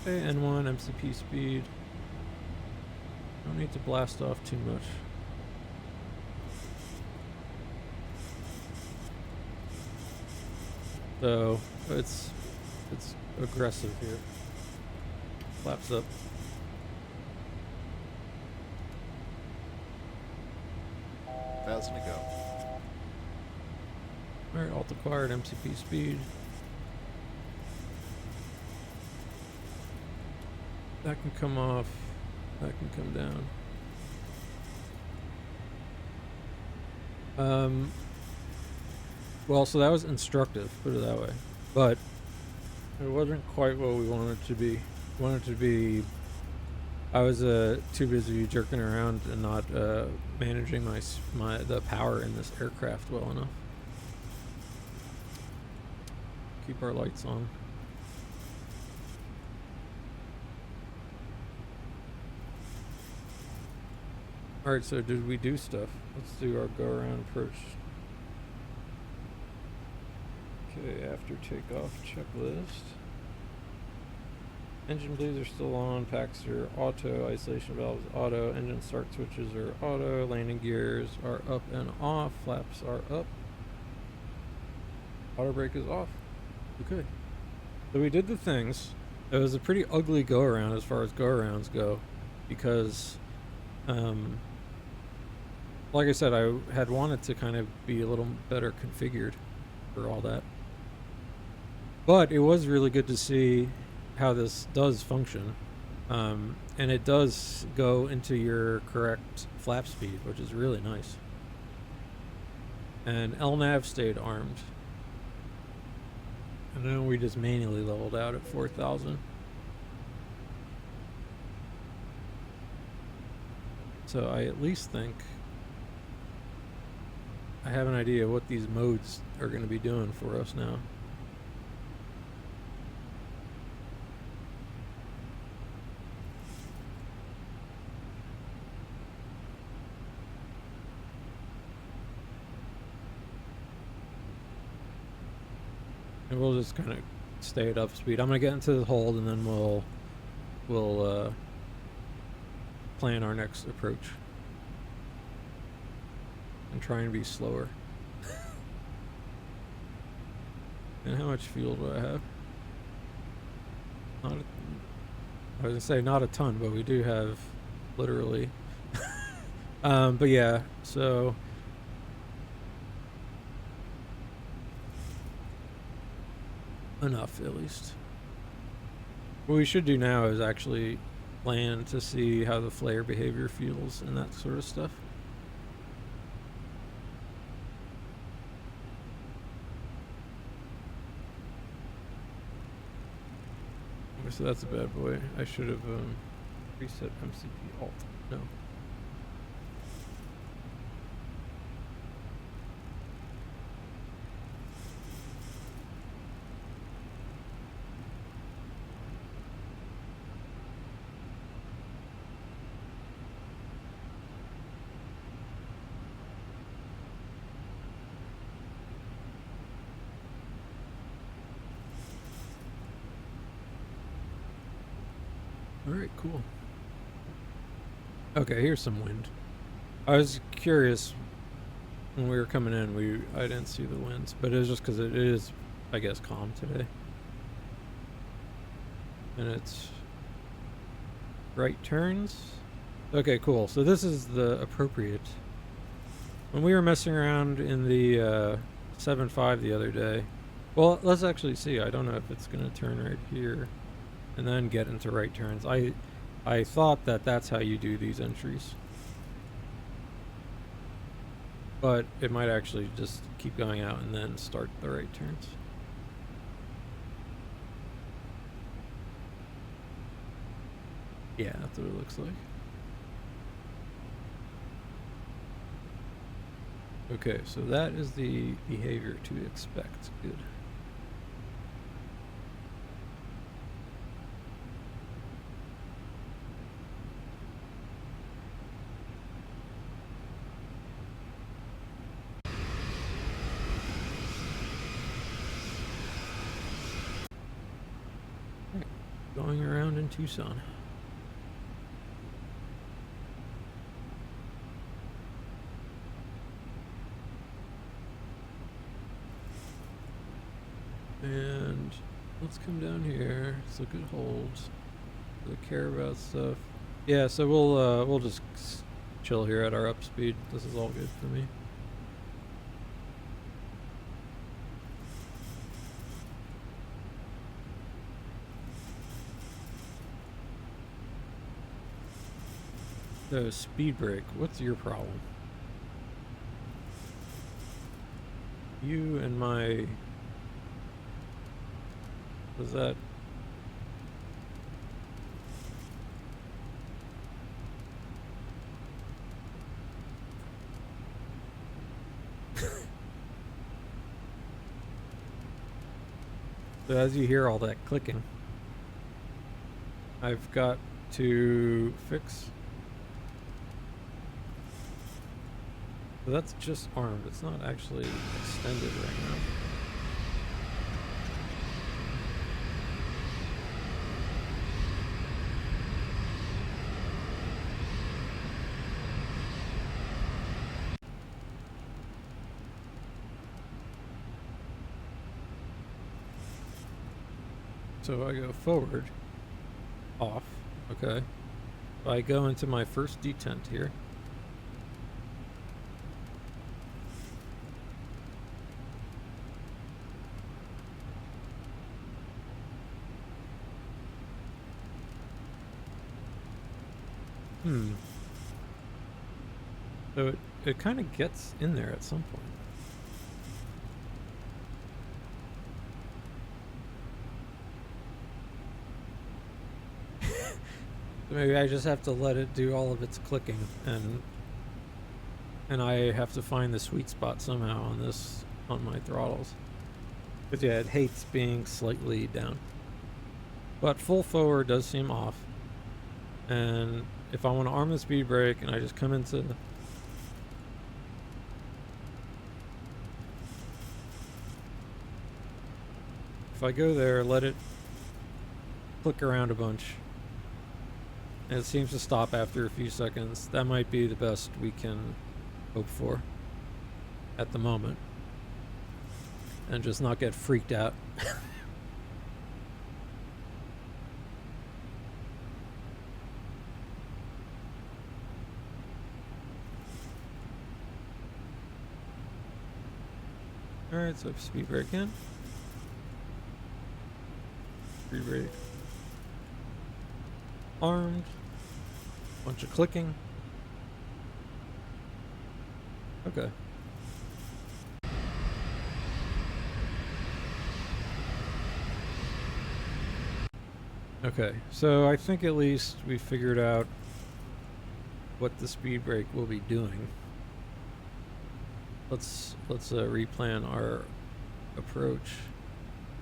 Okay, N1 MCP speed. Don't need to blast off too much. So it's aggressive here. Flaps up. Thousand to go. Alright, alt acquired MCP speed. That can come off. That can come down. Well, so that was instructive, put it that way. But it wasn't quite what we wanted it to be. We wanted it to be. I was too busy jerking around and not managing the power in this aircraft well enough. Keep our lights on. Alright, so did we do stuff? Let's do our go around approach. Okay, after takeoff checklist. Engine bleeds are still on, packs are auto, isolation valves auto, engine start switches are auto, landing gears are up and off, flaps are up. Auto brake is off. Okay. So we did the things. It was a pretty ugly go around as far as go arounds go, because like I said, I had wanted to kind of be a little better configured for all that. But it was really good to see how this does function. And it does go into your correct flap speed, which is really nice. And LNAV stayed armed. And then we just manually leveled out at 4,000. So I at least think I have an idea what these modes are going to be doing for us now. And we'll just kind of stay at up speed. I'm going to get into the hold and then we'll plan our next approach. And try and be slower. And how much fuel do I have? I was gonna say not a ton, but we do have literally. But yeah, so enough at least. What we should do now is actually plan to see how the flare behavior feels and that sort of stuff. So that's a bad boy. I should have reset MCP alt. No. Alright, cool. Okay, here's some wind. I was curious when we were coming in, I didn't see the winds, but it was just because it is, I guess, calm today. And it's right turns. Okay, cool. So this is the appropriate. When we were messing around in the 7.5 the other day, well, let's actually see. I don't know if it's going to turn right here and then get into right turns. I thought that that's how you do these entries, but it might actually just keep going out and then start the right turns. Yeah, that's what it looks like. Okay, so that is the behavior to expect. Good. going around in Tucson. And let's come down here. Let's look at holds. Do they care about stuff? Yeah, so we'll just chill here at our up speed. This is all good for me. So speed brake, what's your problem? You and my... Was that... So as you hear all that clicking, I've got to fix... So that's just armed, it's not actually extended right now. So I go forward, off, okay. I go into my first detent here. So it kind of gets in there at some point. So maybe I just have to let it do all of its clicking, and I have to find the sweet spot somehow on my throttles. But yeah, it hates being slightly down. But full forward does seem off. And if I want to arm the speed brake and I just come into if I go there, let it click around a bunch, and it seems to stop after a few seconds, that might be the best we can hope for at the moment. And just not get freaked out. Alright, so speed brake in. Speed brake. Armed. Bunch of clicking. Okay. Okay, so I think at least we figured out what the speed brake will be doing. Let's replan our approach.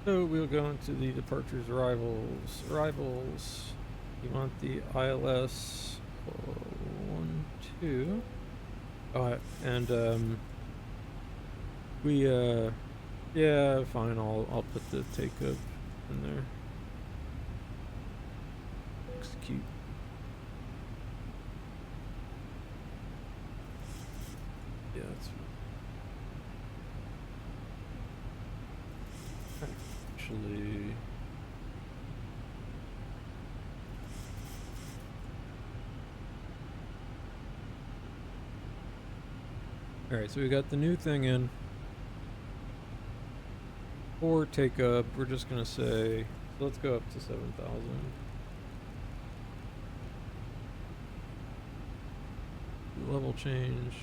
So we'll go into the departures, arrivals. You want the ILS 1, 2. Oh, and yeah, fine. I'll put the take-up in there. Execute. Yeah, that's actually. Alright, so we got the new thing in. For take up, we're just gonna say, so let's go up to 7,000. Level change.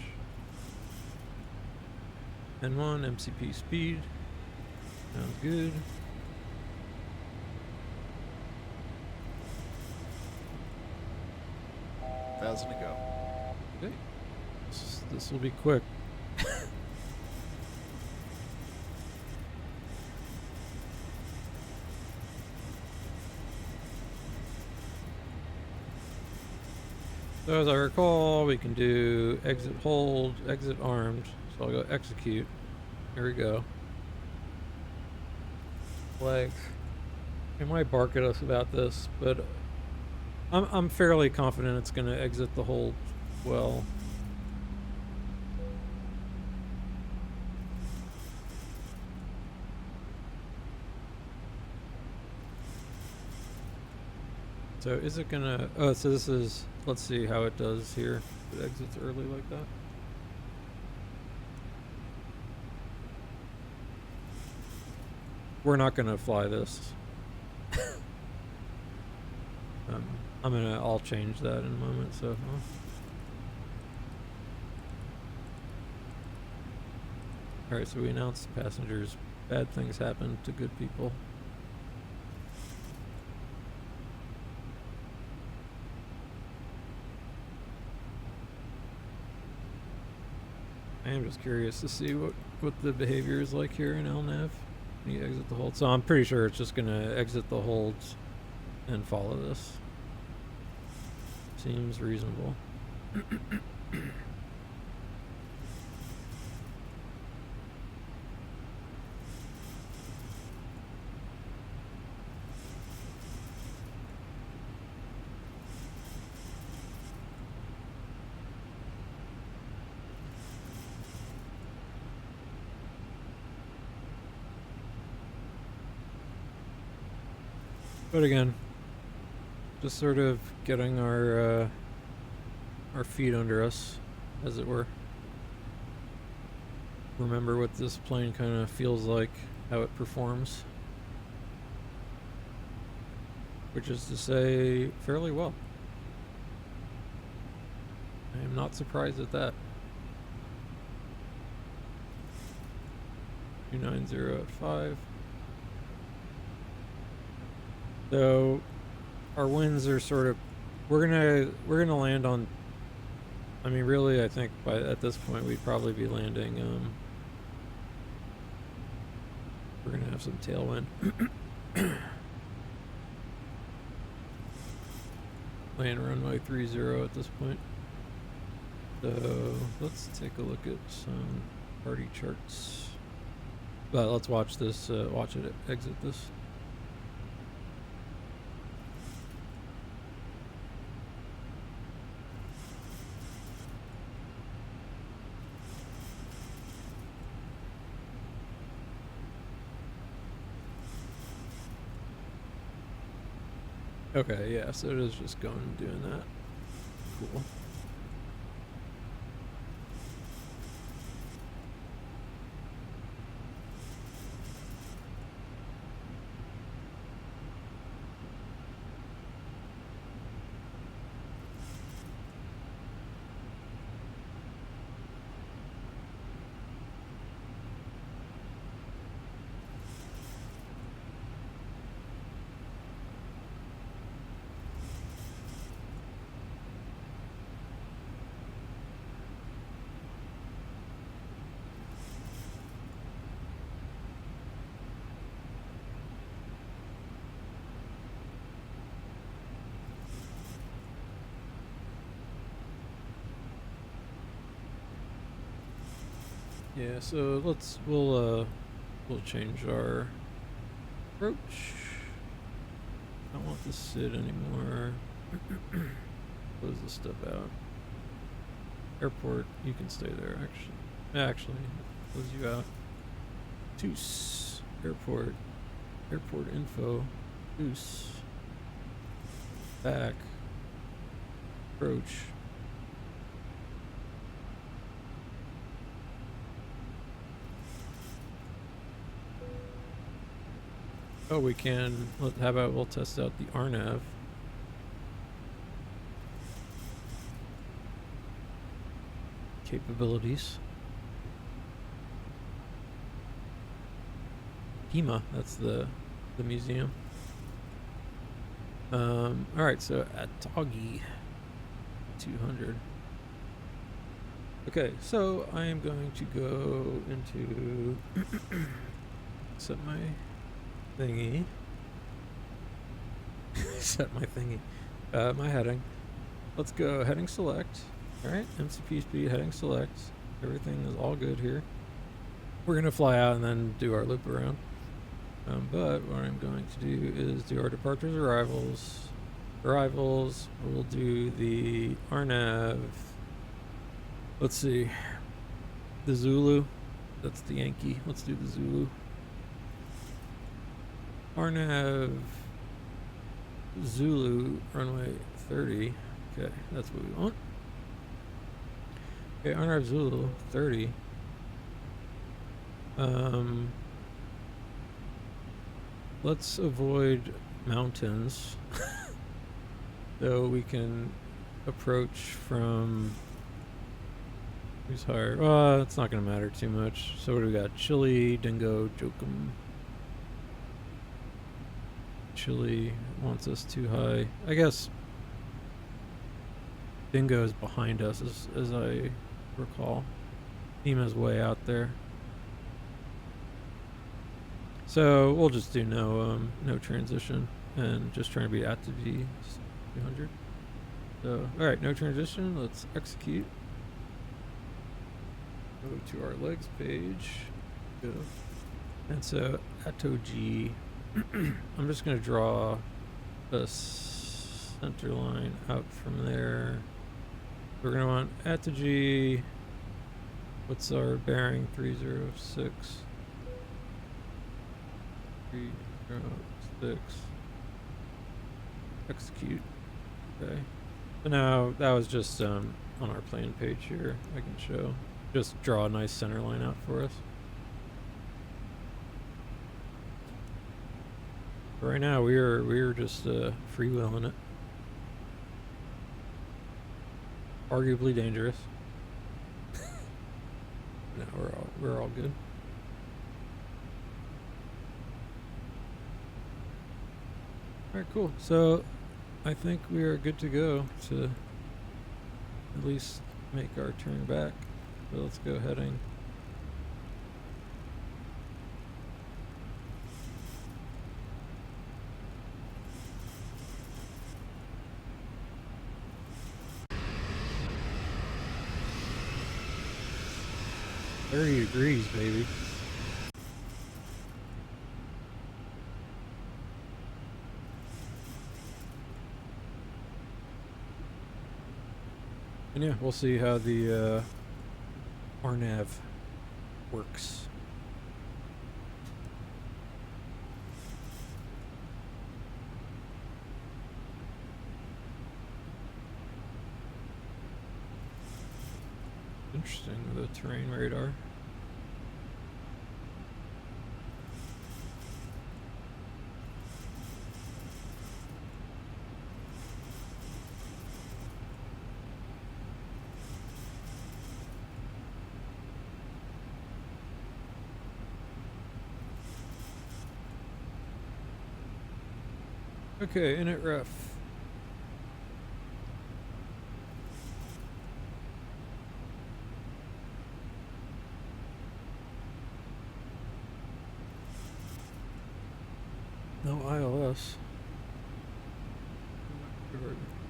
N1, MCP speed. Sounds good. Thousand to go. Okay. This will be quick. So as I recall, we can do exit hold, exit armed. So I'll go execute. Here we go. Flag. They might bark at us about this, but I'm fairly confident it's going to exit the hold well. So is it gonna, oh, so this is, let's see how it does here. If it exits early like that. We're not gonna fly this. I'll change that in a moment, so. Alright, so we announced to passengers, bad things happen to good people. I am just curious to see what the behavior is like here in LNAV when you exit the hold. So I'm pretty sure it's just gonna exit the holds and follow this. Seems reasonable. But again, just sort of getting our feet under us, as it were. Remember what this plane kind of feels like, how it performs. Which is to say, fairly well. I am not surprised at that. 290 at 5. So our winds are sort of, we're gonna land on, I mean really I think at this point we'd probably be landing, we're gonna have some tailwind. Land runway 30 at this point. So let's take a look at some party charts. But let's watch this, watch it exit this. Okay, yeah, so it is just going and doing that. Cool. Yeah, so we'll change our approach. I don't want to sit anymore. Close this stuff out. Airport, you can stay there actually. Close you out. TUS, airport info, TUS, back, approach. Oh, we can, how about we'll test out the RNAV. Capabilities. HEMA, that's the museum. Alright, so at Toggy 200. Okay, so I am going to go into set my thingy. Set my thingy. My heading. Let's go heading select. Alright, MCP speed, heading select. Everything is all good here. We're gonna fly out and then do our loop around. But what I'm going to do is do our departures, arrivals. Arrivals, we'll do the RNAV. Let's see. The Zulu. That's the Yankee. Let's do the Zulu. RNAV Zulu, runway 30. Okay, that's what we want. Okay, RNAV Zulu 30. Let's avoid mountains. So we can approach from... Who's higher? Well, it's not going to matter too much. So what do we got? Chile, Dingo, Jokum. Chile wants us too high. I guess Dingo is behind us, as I recall. Nima's way out there. So we'll just do no transition and just trying to be at the G 200. So alright, no transition. Let's execute. Go to our legs page. Go. And so Atto G. I'm just going to draw a center line out from there. We're going to want Atto G. What's our bearing? 306. 306. Execute. Okay. So now that was just on our plan page here. I can show. Just draw a nice center line out for us. But right now we're just freewheeling it. Arguably dangerous. No, we're all good. All right, cool. So I think we are good to go to at least make our turn back. So let's go heading. $30 baby. And yeah, we'll see how the RNAV works. Interesting, the terrain radar. Okay, init ref. No ILS.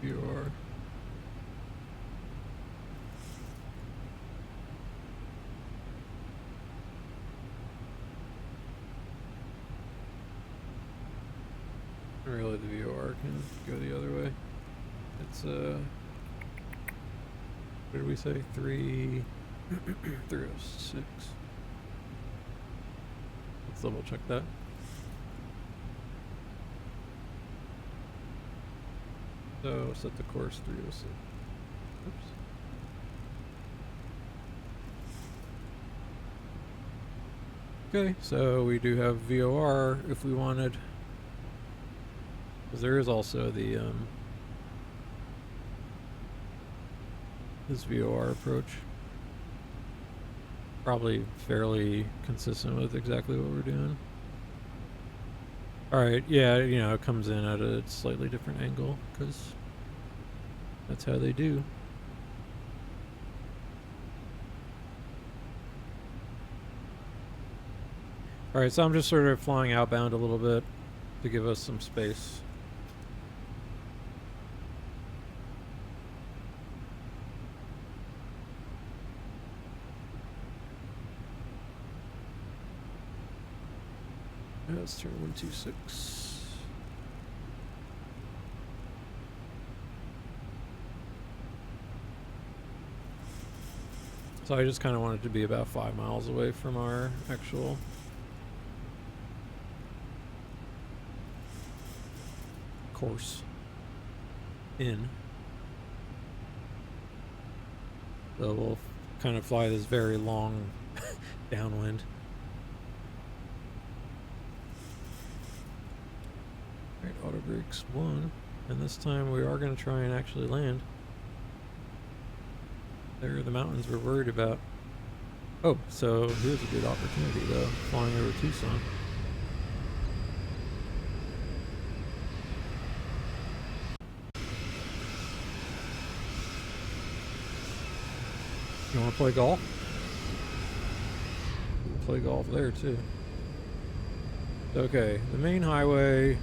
VOR. Really, the VOR can go the other way. It's what did we say? 306. Let's double check that. So set the course 306. Oops. Okay, so we do have VOR if we wanted. Because there is also the this VOR approach. Probably fairly consistent with exactly what we're doing. Alright, yeah, you know, it comes in at a slightly different angle, because that's how they do. Alright, so I'm just sort of flying outbound a little bit to give us some space. Let's turn 126. So I just kind of wanted to be about 5 miles away from our actual course in. So we'll kind of fly this very long downwind. Alright, auto brakes 1. And this time we are going to try and actually land. There are the mountains we're worried about. Oh, so here's a good opportunity though, flying over Tucson. You want to play golf? We can play golf there too. Okay, the main highway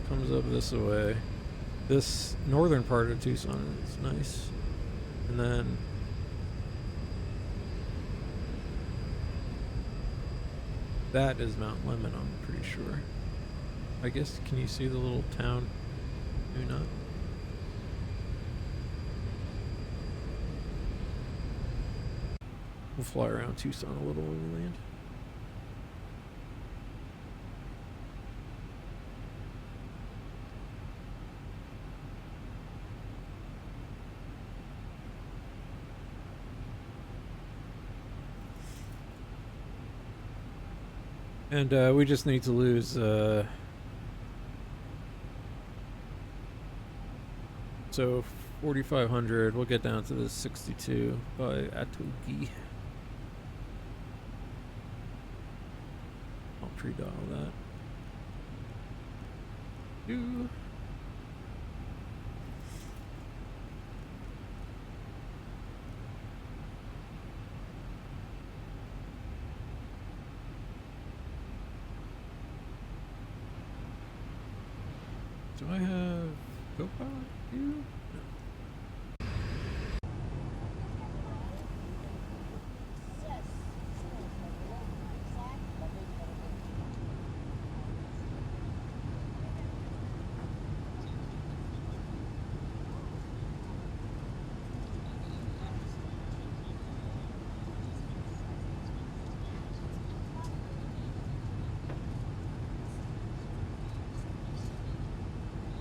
comes up this way. This northern part of Tucson is nice. And then that is Mount Lemmon, I'm pretty sure. I guess, can you see the little town? Maybe not. We'll fly around Tucson a little when we land. And we just need to lose so 4,500. We'll get down to the 62 by Atogi. I'll pre-dial that. Do. Do I have GoPro? No.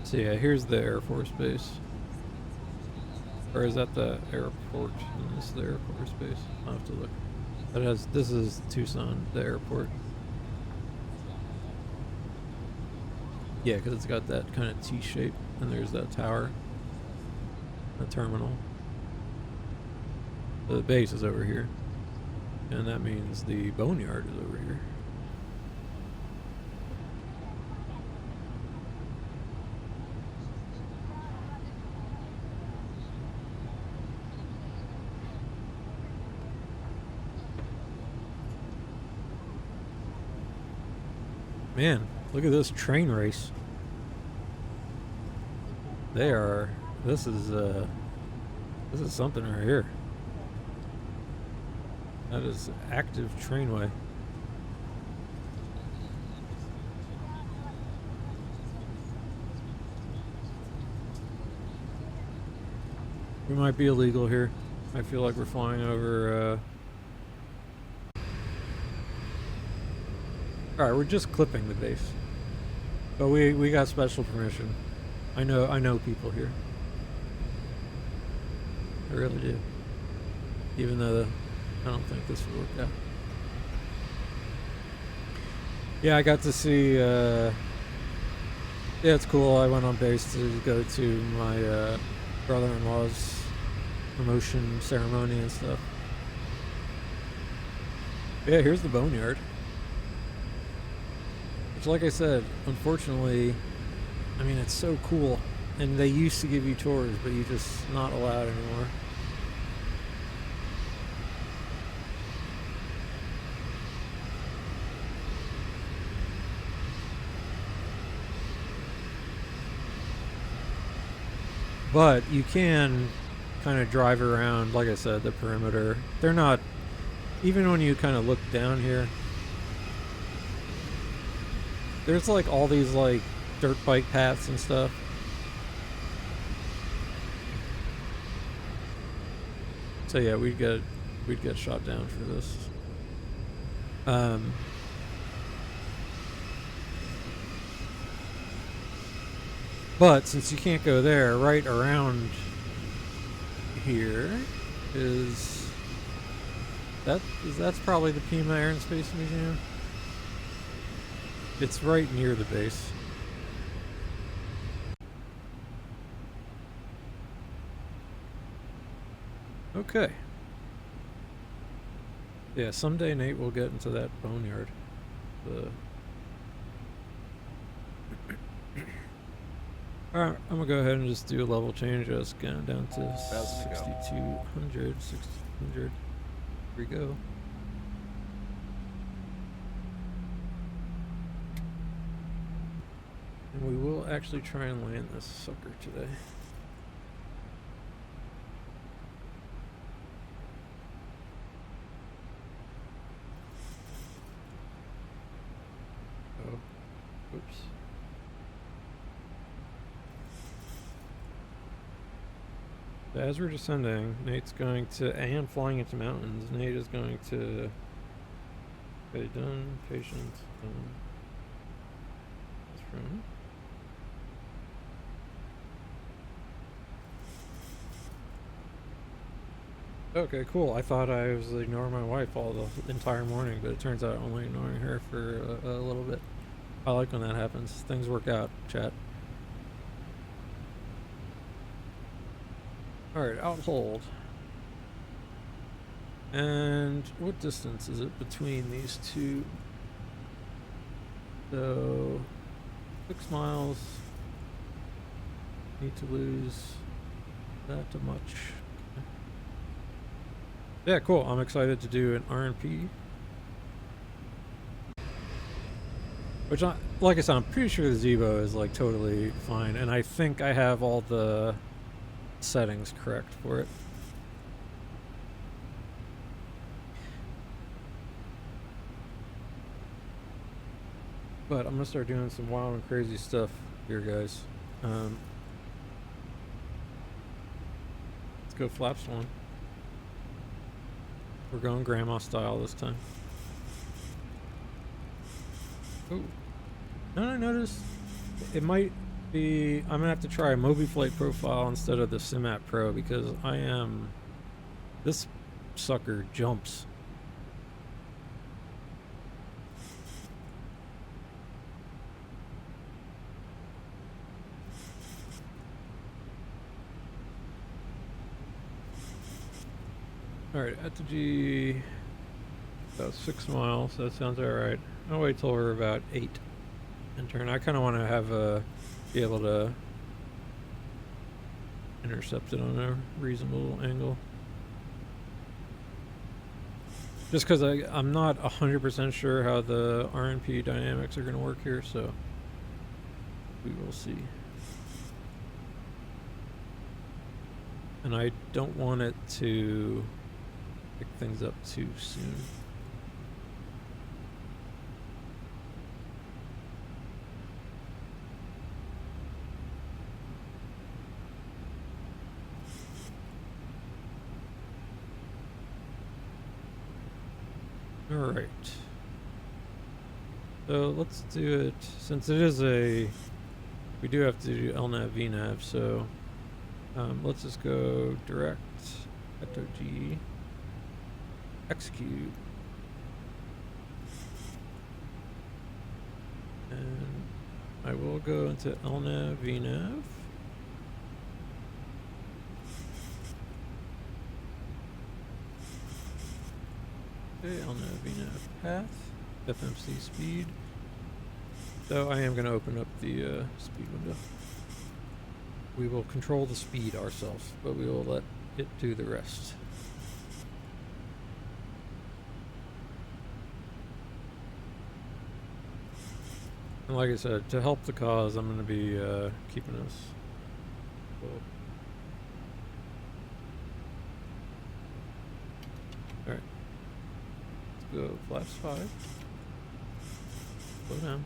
So yeah, here's the Air Force Base. Or is that the airport? And this is the Air Force Base? I'll have to look. This is Tucson, the airport. Yeah, because it's got that kind of T shape, and there's that tower, the terminal. The base is over here, and that means the boneyard is over here. Man, look at this train race. This is something right here. That is active trainway. We might be illegal here. I feel like we're flying over, Alright, we're just clipping the base. But we got special permission. I know people here. I really do. Even though I don't think this will work out. Yeah, I got to see yeah, it's cool. I went on base to go to my brother-in-law's promotion ceremony and stuff. Yeah, here's the boneyard. Like I said, unfortunately, I mean, it's so cool, and they used to give you tours, but you're just not allowed anymore. But you can kind of drive around, like I said, the perimeter. They're not, even when you kind of look down here, There's like all these like dirt bike paths and stuff. So yeah, we'd get shot down for this. But since you can't go there, right around here that's probably the Pima Air and Space Museum. It's right near the base. Okay. Yeah, someday Nate will get into that boneyard. Alright, I'm gonna go ahead and just do a level change. Just getting down to 6,200, 600. Here we go. And we will actually try and land this sucker today. Oh, oops. As we're descending, Nate's going to, and flying into mountains, Nate is going to, okay, done, patience, done. That's from. Okay, cool. I thought I was ignoring my wife all the entire morning, but it turns out I'm only ignoring her for a little bit. I like when that happens. Things work out, chat. Alright, out hold. And what distance is it between these two? So, 6 miles. Need to lose that much. Yeah, cool. I'm excited to do an RNP. Which, like I said, I'm pretty sure the Zibo is like totally fine. And I think I have all the settings correct for it. But I'm gonna start doing some wild and crazy stuff here, guys. Let's go flaps 1. We're going grandma style this time. Oh, and I noticed it might be, I'm gonna have to try a MobiFlight profile instead of the SimApp Pro because this sucker jumps. Alright, at the G, about 6 miles, that sounds alright. I'll wait till we're about 8 and turn. I kind of want to have be able to intercept it on a reasonable angle. Just because I'm not 100% sure how the RNP dynamics are going to work here, so we will see. And I don't want it to pick things up too soon. Alright. So let's do it, since it is we do have to do LNAV, VNAV, so let's just go direct, FOG, execute. And I will go into LNAV, VNAV. Okay, LNAV, VNAV path, FMC speed. So I am going to open up the speed window. We will control the speed ourselves, but we will let it do the rest. And like I said, to help the cause, I'm going to be keeping us low. Alright. Let's go flaps 5. Slow down.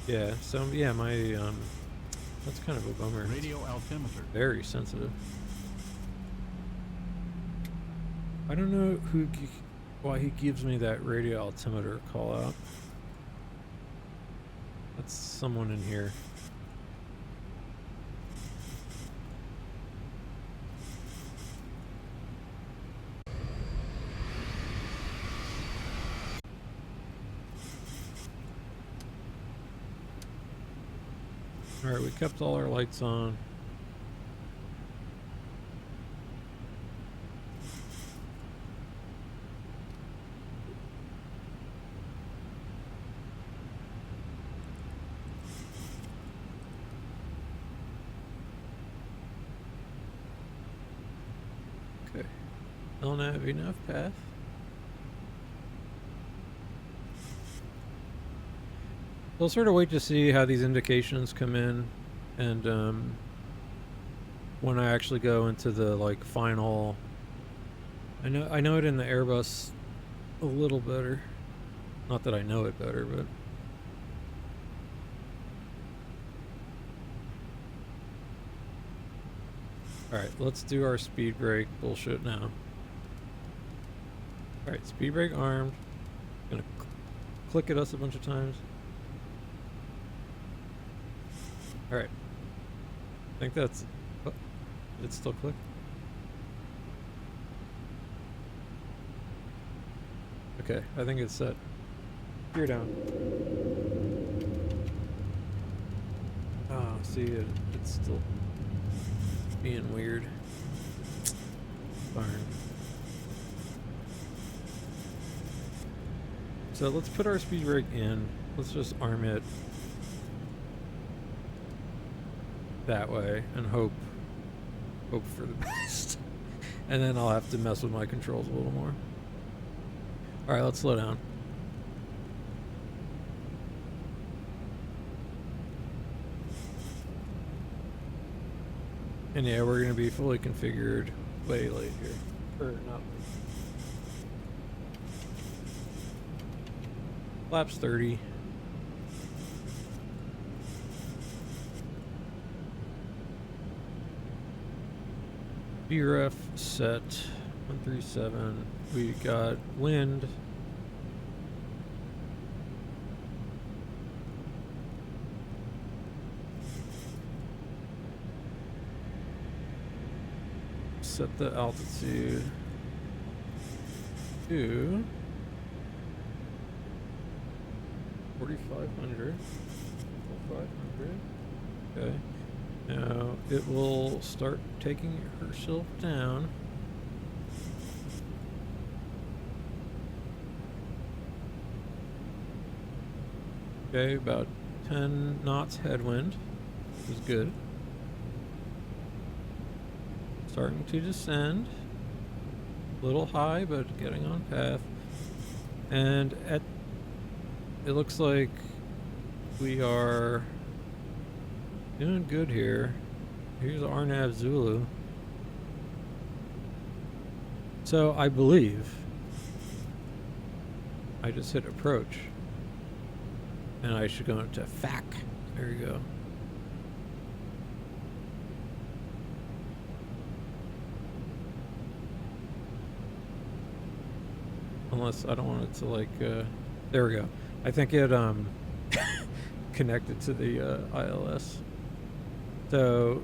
Yeah, so yeah, my that's kind of a bummer. Radio altimeter. Very sensitive. I don't know why he gives me that radio altimeter call out. That's someone in here. Alright, we kept all our lights on. Okay. LNAV enough path. We'll sort of wait to see how these indications come in, and when I actually go into the like final. I know it in the Airbus a little better. Not that I know it better, but all right, let's do our speed brake bullshit now. All right, speed brake armed. Gonna click at us a bunch of times. All right. I think that's. Oh, did it still click? Okay, I think it's set. Gear down. Oh, see, it's still being weird. Darn. So let's put our speed brake in. Let's just arm it that way and hope for the best. And then I'll have to mess with my controls a little more. Alright, let's slow down. And yeah, we're gonna be fully configured way late here. Or not late. Flaps 30. BRF set 137. We got wind. Set the altitude to 4,500. 4,500. Okay. Now it will start taking herself down. Okay, about 10 knots headwind, which is good. Starting to descend. A little high, but getting on path. And it looks like we are doing good here. Here's RNAV Zulu. So I believe I just hit approach. And I should go into FAC. There you go. Unless I don't want it to like, there we go. I think it connected to the ILS. So,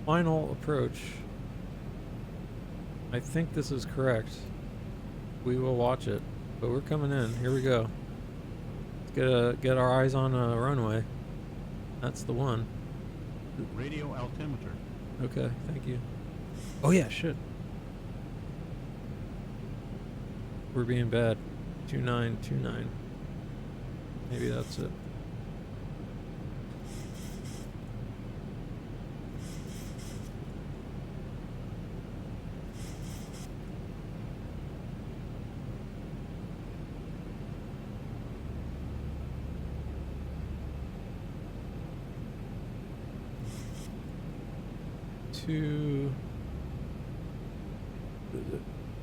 final approach. I think this is correct. We will watch it, but we're coming in. Here we go. Let's get our eyes on a runway. That's the one. Radio altimeter. Okay, thank you. Oh yeah, shit. We're being bad. 2929. Maybe that's it. Two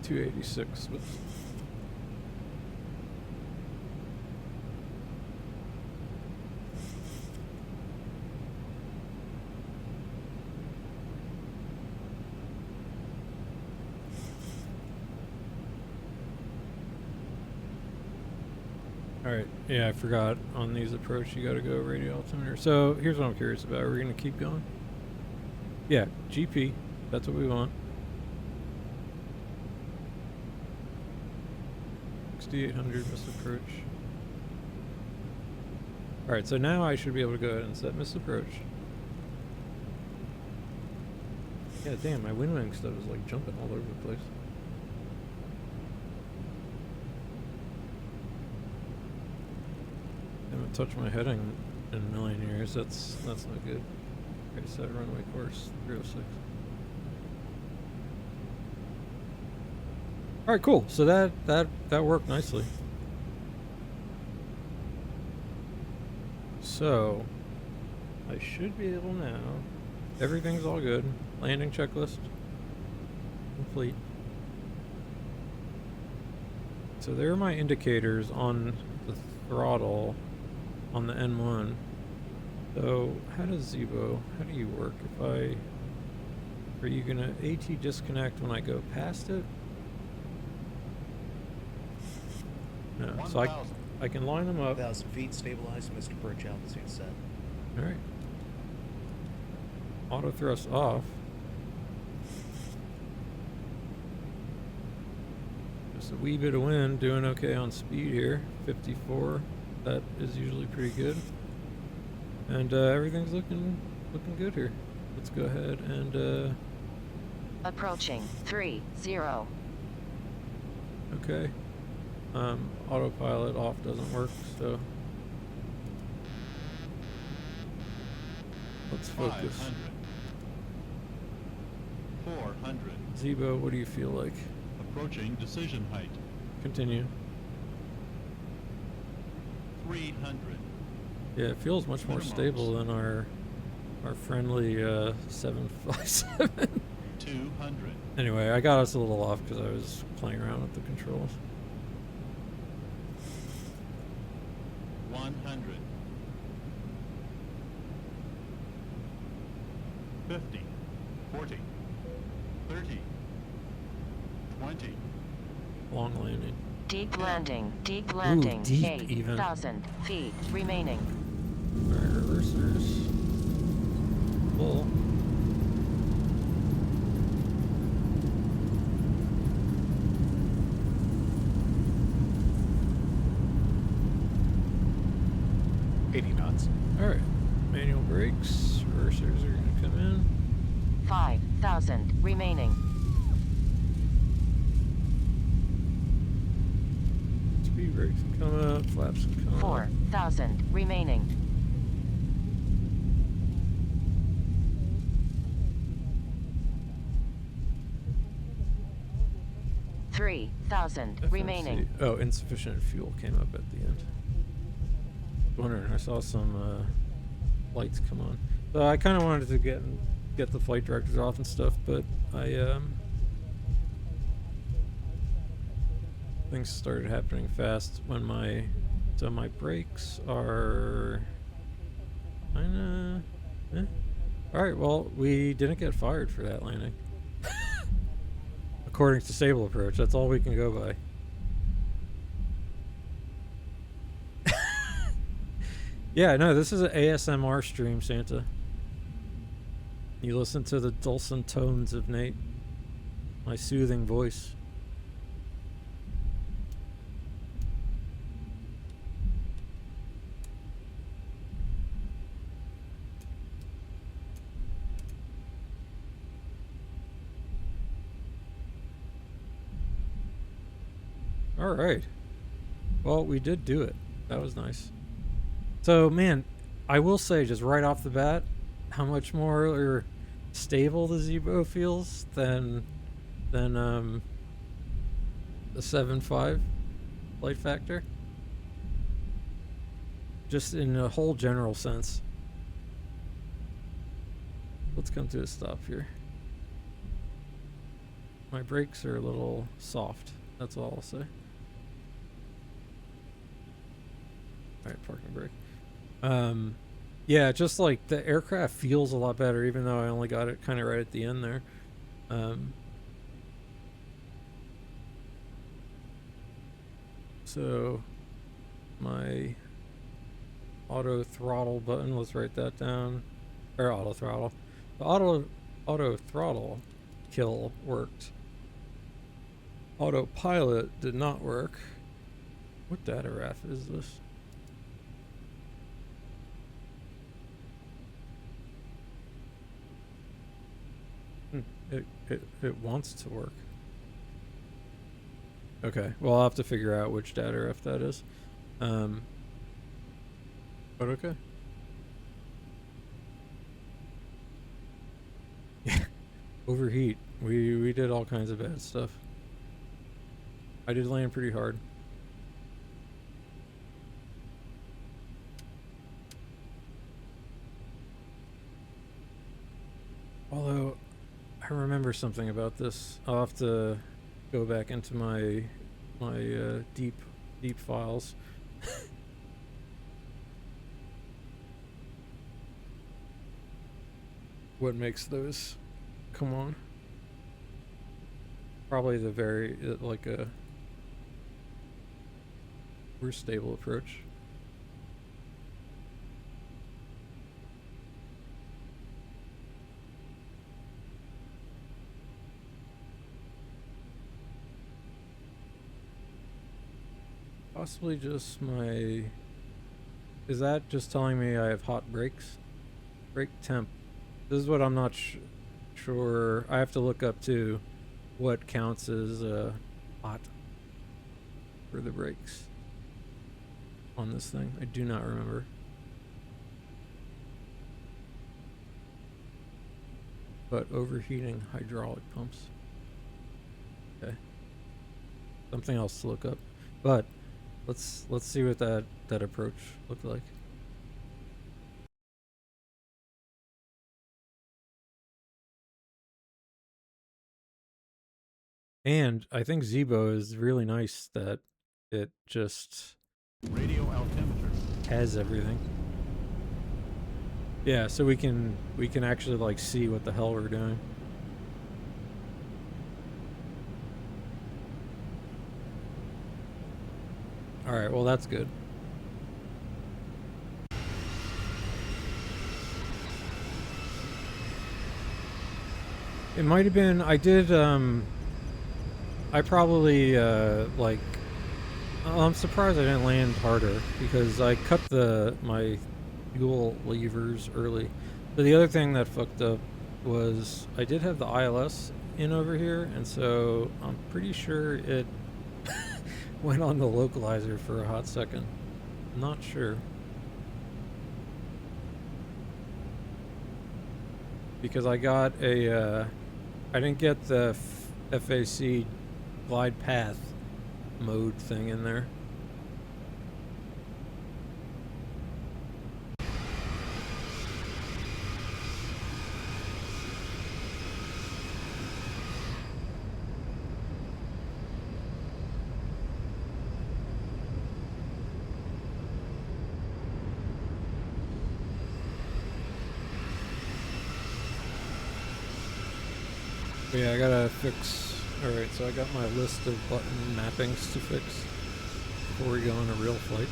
286. Whoops. Alright, yeah, I forgot. On these approach, you gotta go radio altimeter. So, here's what I'm curious about. Are we gonna keep going? Yeah, GP. That's what we want. 6800 miss approach. Alright, so now I should be able to go ahead and set miss approach. Yeah, damn, my wind wing stuff is like jumping all over the place. Haven't touched my heading in a million years. That's not good. Okay, set runway course 306. All right, cool. So that worked nicely. So I should be able now. Everything's all good. Landing checklist complete. So there are my indicators on the throttle on the N1. So how does Zibo, how do you work? Are you gonna AT disconnect when I go past it? No, so I can line them up. 1,000 feet, stabilized, missed approach altitude set. All right. Auto thrust off. Just a wee bit of wind, doing okay on speed here. 54. That is usually pretty good. And everything's looking good here. Let's go ahead and Approaching 30. okay. Autopilot off doesn't work, so let's focus. 500. 400. Zibo, what do you feel like? Approaching decision height. Continue. 300. Yeah, it feels much more stable than our friendly 757. 200. Anyway, I got us a little off because I was playing around with the controls. 100. 50. 40. 30. 20. Long landing. Deep landing. Deep landing. deep even. 8,000 feet remaining. Alright, reversers. Full. Alright. Manual brakes. Reversers are going to come in. 5,000 remaining. Speed brakes can come up. Flaps can come up. 4,000 remaining. $3,000 FMC. remaining. Oh, insufficient fuel came up at the end. Wondering, I saw some lights come on. So I kind of wanted to get the flight directors off and stuff, but things started happening fast when my brakes are kinda Alright, well, we didn't get fired for that landing. According to Stable Approach, that's all we can go by. Yeah, no, this is an ASMR stream, Santa. You listen to the dulcet tones of Nate. My soothing voice. Alright. Well, we did do it. That was nice. So, man, I will say just right off the bat how much more stable the Zibo feels than the 7.5 flight factor. Just in a whole general sense. Let's come to a stop here. My brakes are a little soft. That's all I'll say. Alright, parking brake. Yeah, just like the aircraft feels a lot better, even though I only got it kind of right at the end there. So my auto throttle button. Let's write that down. Or auto throttle. The auto throttle kill worked. Autopilot did not work. What data ref is this? It wants to work. Okay, well I'll have to figure out which data ref that is. But okay. Overheat. We did all kinds of bad stuff. I did land pretty hard. Although I remember something about this. I'll have to go back into my deep files. What makes those come on? Probably the very like a more stable approach. Possibly just my... Is that just telling me I have hot brakes? Brake temp. This is what I'm not sure. I have to look up to what counts as hot for the brakes on this thing. I do not remember. But overheating hydraulic pumps. Okay. Something else to look up. But let's see what that approach looked like. And I think Zibo is really nice that it just Radio altimeter. has everything. Yeah, so we can actually like see what the hell we're doing. All right, well that's good. It might have been I did I probably like I'm surprised I didn't land harder because I cut my fuel levers early. But the other thing that fucked up was I did have the ILS in over here, and so I'm pretty sure it went on the localizer for a hot second. Not sure. Because I got a I didn't get the FAC glide path mode thing in there. Yeah, I gotta fix. Alright, so I got my list of button mappings to fix before we go on a real flight.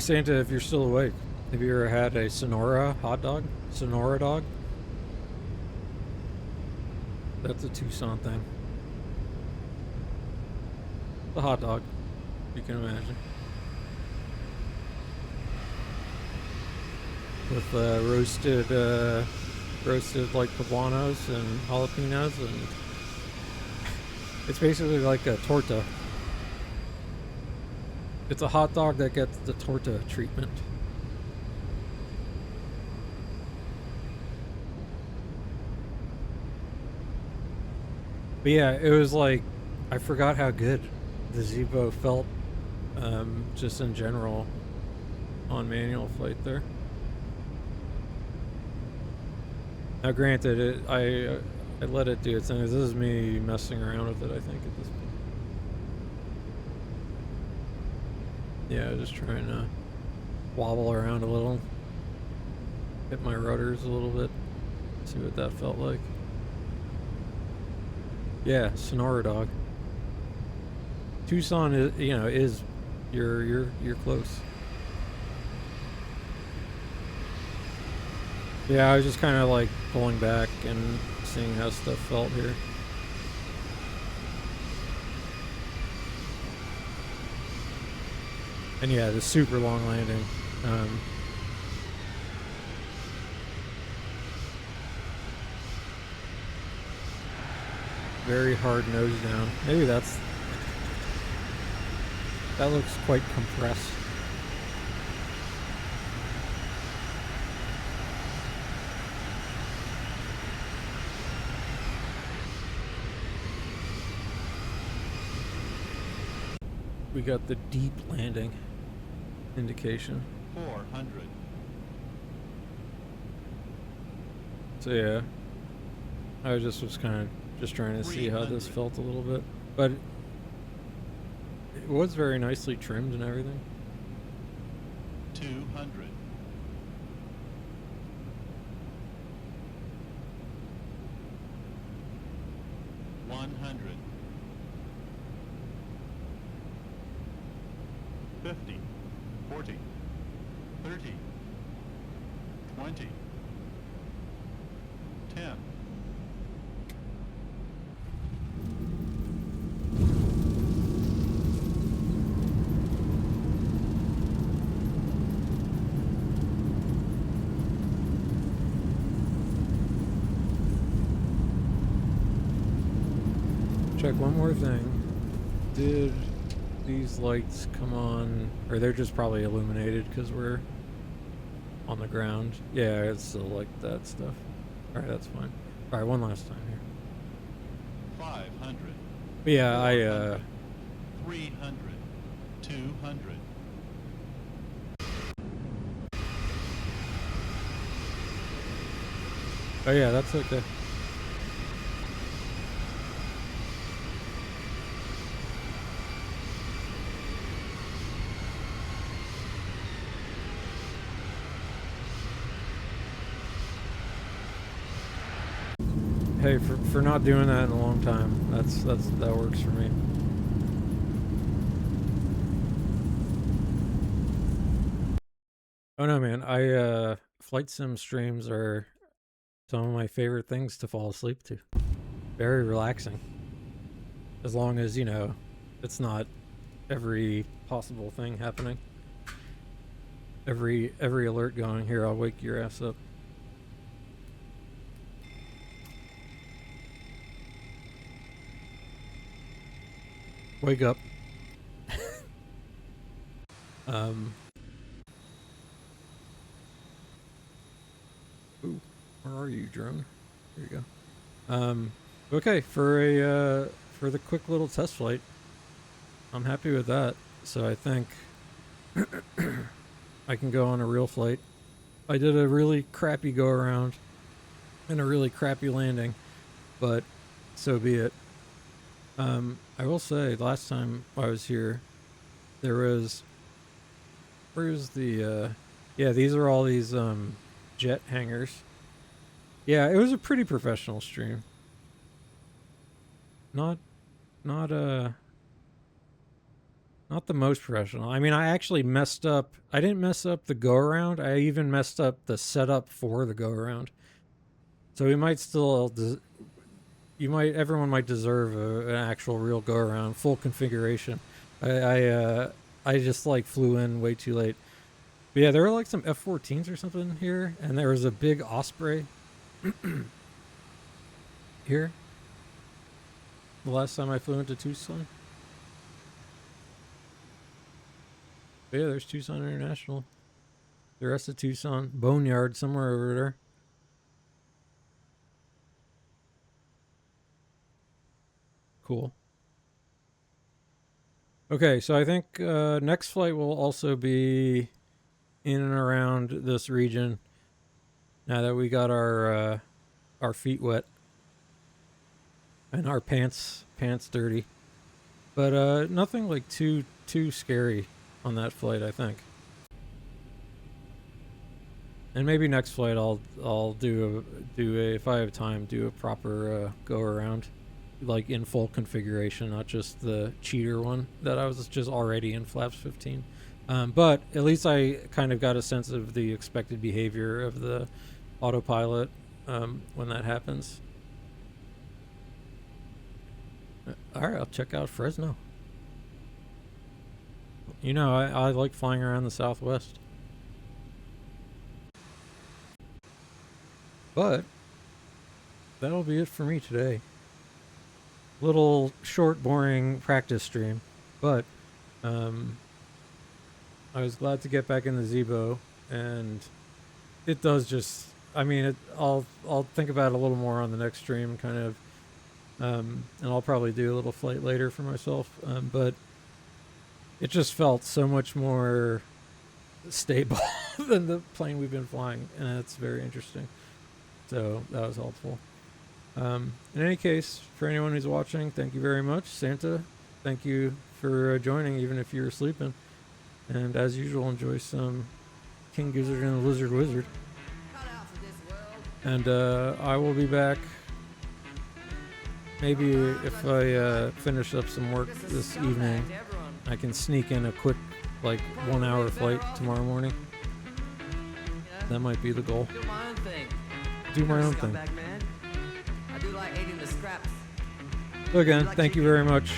Santa, if you're still awake, have you ever had a Sonora hot dog? Sonora dog? That's a Tucson thing. The hot dog, you can imagine. With roasted like poblanos and jalapenos, and it's basically like a torta. It's a hot dog that gets the torta treatment. But yeah, it was like, I forgot how good the Zibo felt, just in general, on manual flight there. Now granted, I let it do its thing. This is me messing around with it, I think, at this point. Yeah, just trying to wobble around a little. Hit my rudders a little bit. See what that felt like. Yeah, Sonora dog. Tucson is, is you're close. Yeah, I was just kind of like pulling back and seeing how stuff felt here. And yeah, the super long landing. Very hard nose down. Maybe that looks quite compressed. We got the deep landing indication. 400. So yeah, I was kind of just trying to see how this felt a little bit, but it was very nicely trimmed and everything. 200. 100. 50. 40. 30. 20. 10. Check one more thing. Did these lights come on, or they're just probably illuminated because we're on the ground? Yeah, it's still like that stuff. Alright, that's fine. Alright, one last time here. 500. But yeah, 400, 300. 200. Oh yeah, that's okay. Hey, for not doing that in a long time, that works for me. Oh no, man, flight sim streams are some of my favorite things to fall asleep to. Very relaxing. As long as, it's not every possible thing happening. Every alert going, here, I'll wake your ass up. Wake up. Ooh, where are you, drone? There you go. Okay, for the quick little test flight, I'm happy with that. So I think I can go on a real flight. I did a really crappy go around and a really crappy landing, but so be it. I will say, last time I was here, there was, where's the, yeah, these are all these, jet hangars. Yeah, it was a pretty professional stream. Not the most professional. I mean, I actually messed up. I didn't mess up the go around. I even messed up the setup for the go around. So we might still, everyone might deserve an actual real go around, full configuration. I just like flew in way too late. But yeah, there were like some F-14s or something here, and there was a big Osprey here. The last time I flew into Tucson. But yeah, there's Tucson International. The rest of Tucson, Boneyard somewhere over there. Cool. Okay, so I think next flight will also be in and around this region. Now that we got our feet wet and our pants dirty, but nothing like too scary. on that flight, I think. And maybe next flight I'll do a if I have time, do a proper go around, like in full configuration, not just the cheater one that I was just already in flaps 15. But at least I kind of got a sense of the expected behavior of the autopilot when that happens. All right, I'll check out Fresno. You know, I like flying around the Southwest. But that'll be it for me today. Little short, boring practice stream, but I was glad to get back in the Zibo, and it does just, I mean, I'll think about it a little more on the next stream, kind of, and I'll probably do a little flight later for myself, but it just felt so much more stable than the plane we've been flying, and it's very interesting. So that was helpful. In any case, for anyone who's watching, thank you very much. Santa, thank you for joining, even if you were sleeping. And as usual, enjoy some King Gizzard and the Lizard Wizard. And I will be back maybe if I finish up some work this evening. I can sneak in a quick, like, 1 hour flight tomorrow morning. That might be the goal. Do my own thing. I do like eating the scraps. So again, thank you very much.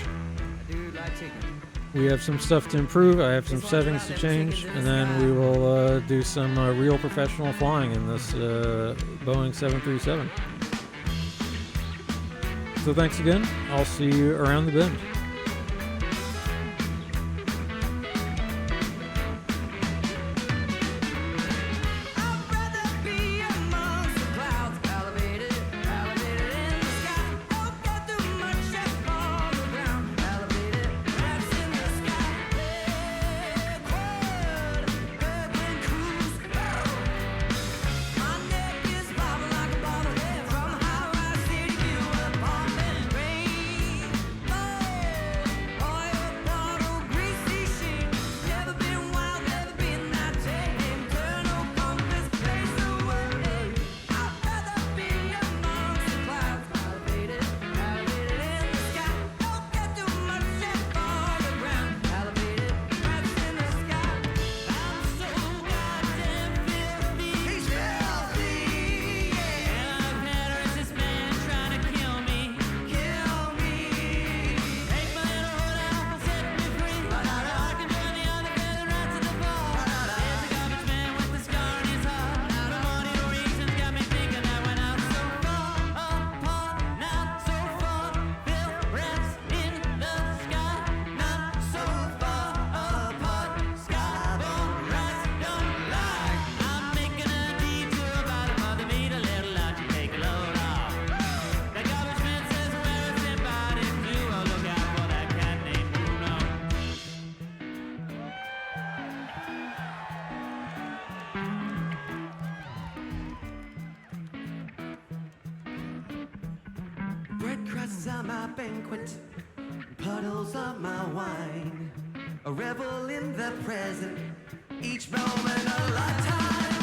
I do like chicken. We have some stuff to improve. I have some settings to change, and then we will do some real professional flying in this Boeing 737. So thanks again. I'll see you around the bend. Bread crusts are my banquet, puddles of my wine. A revel in the present, each moment a lifetime.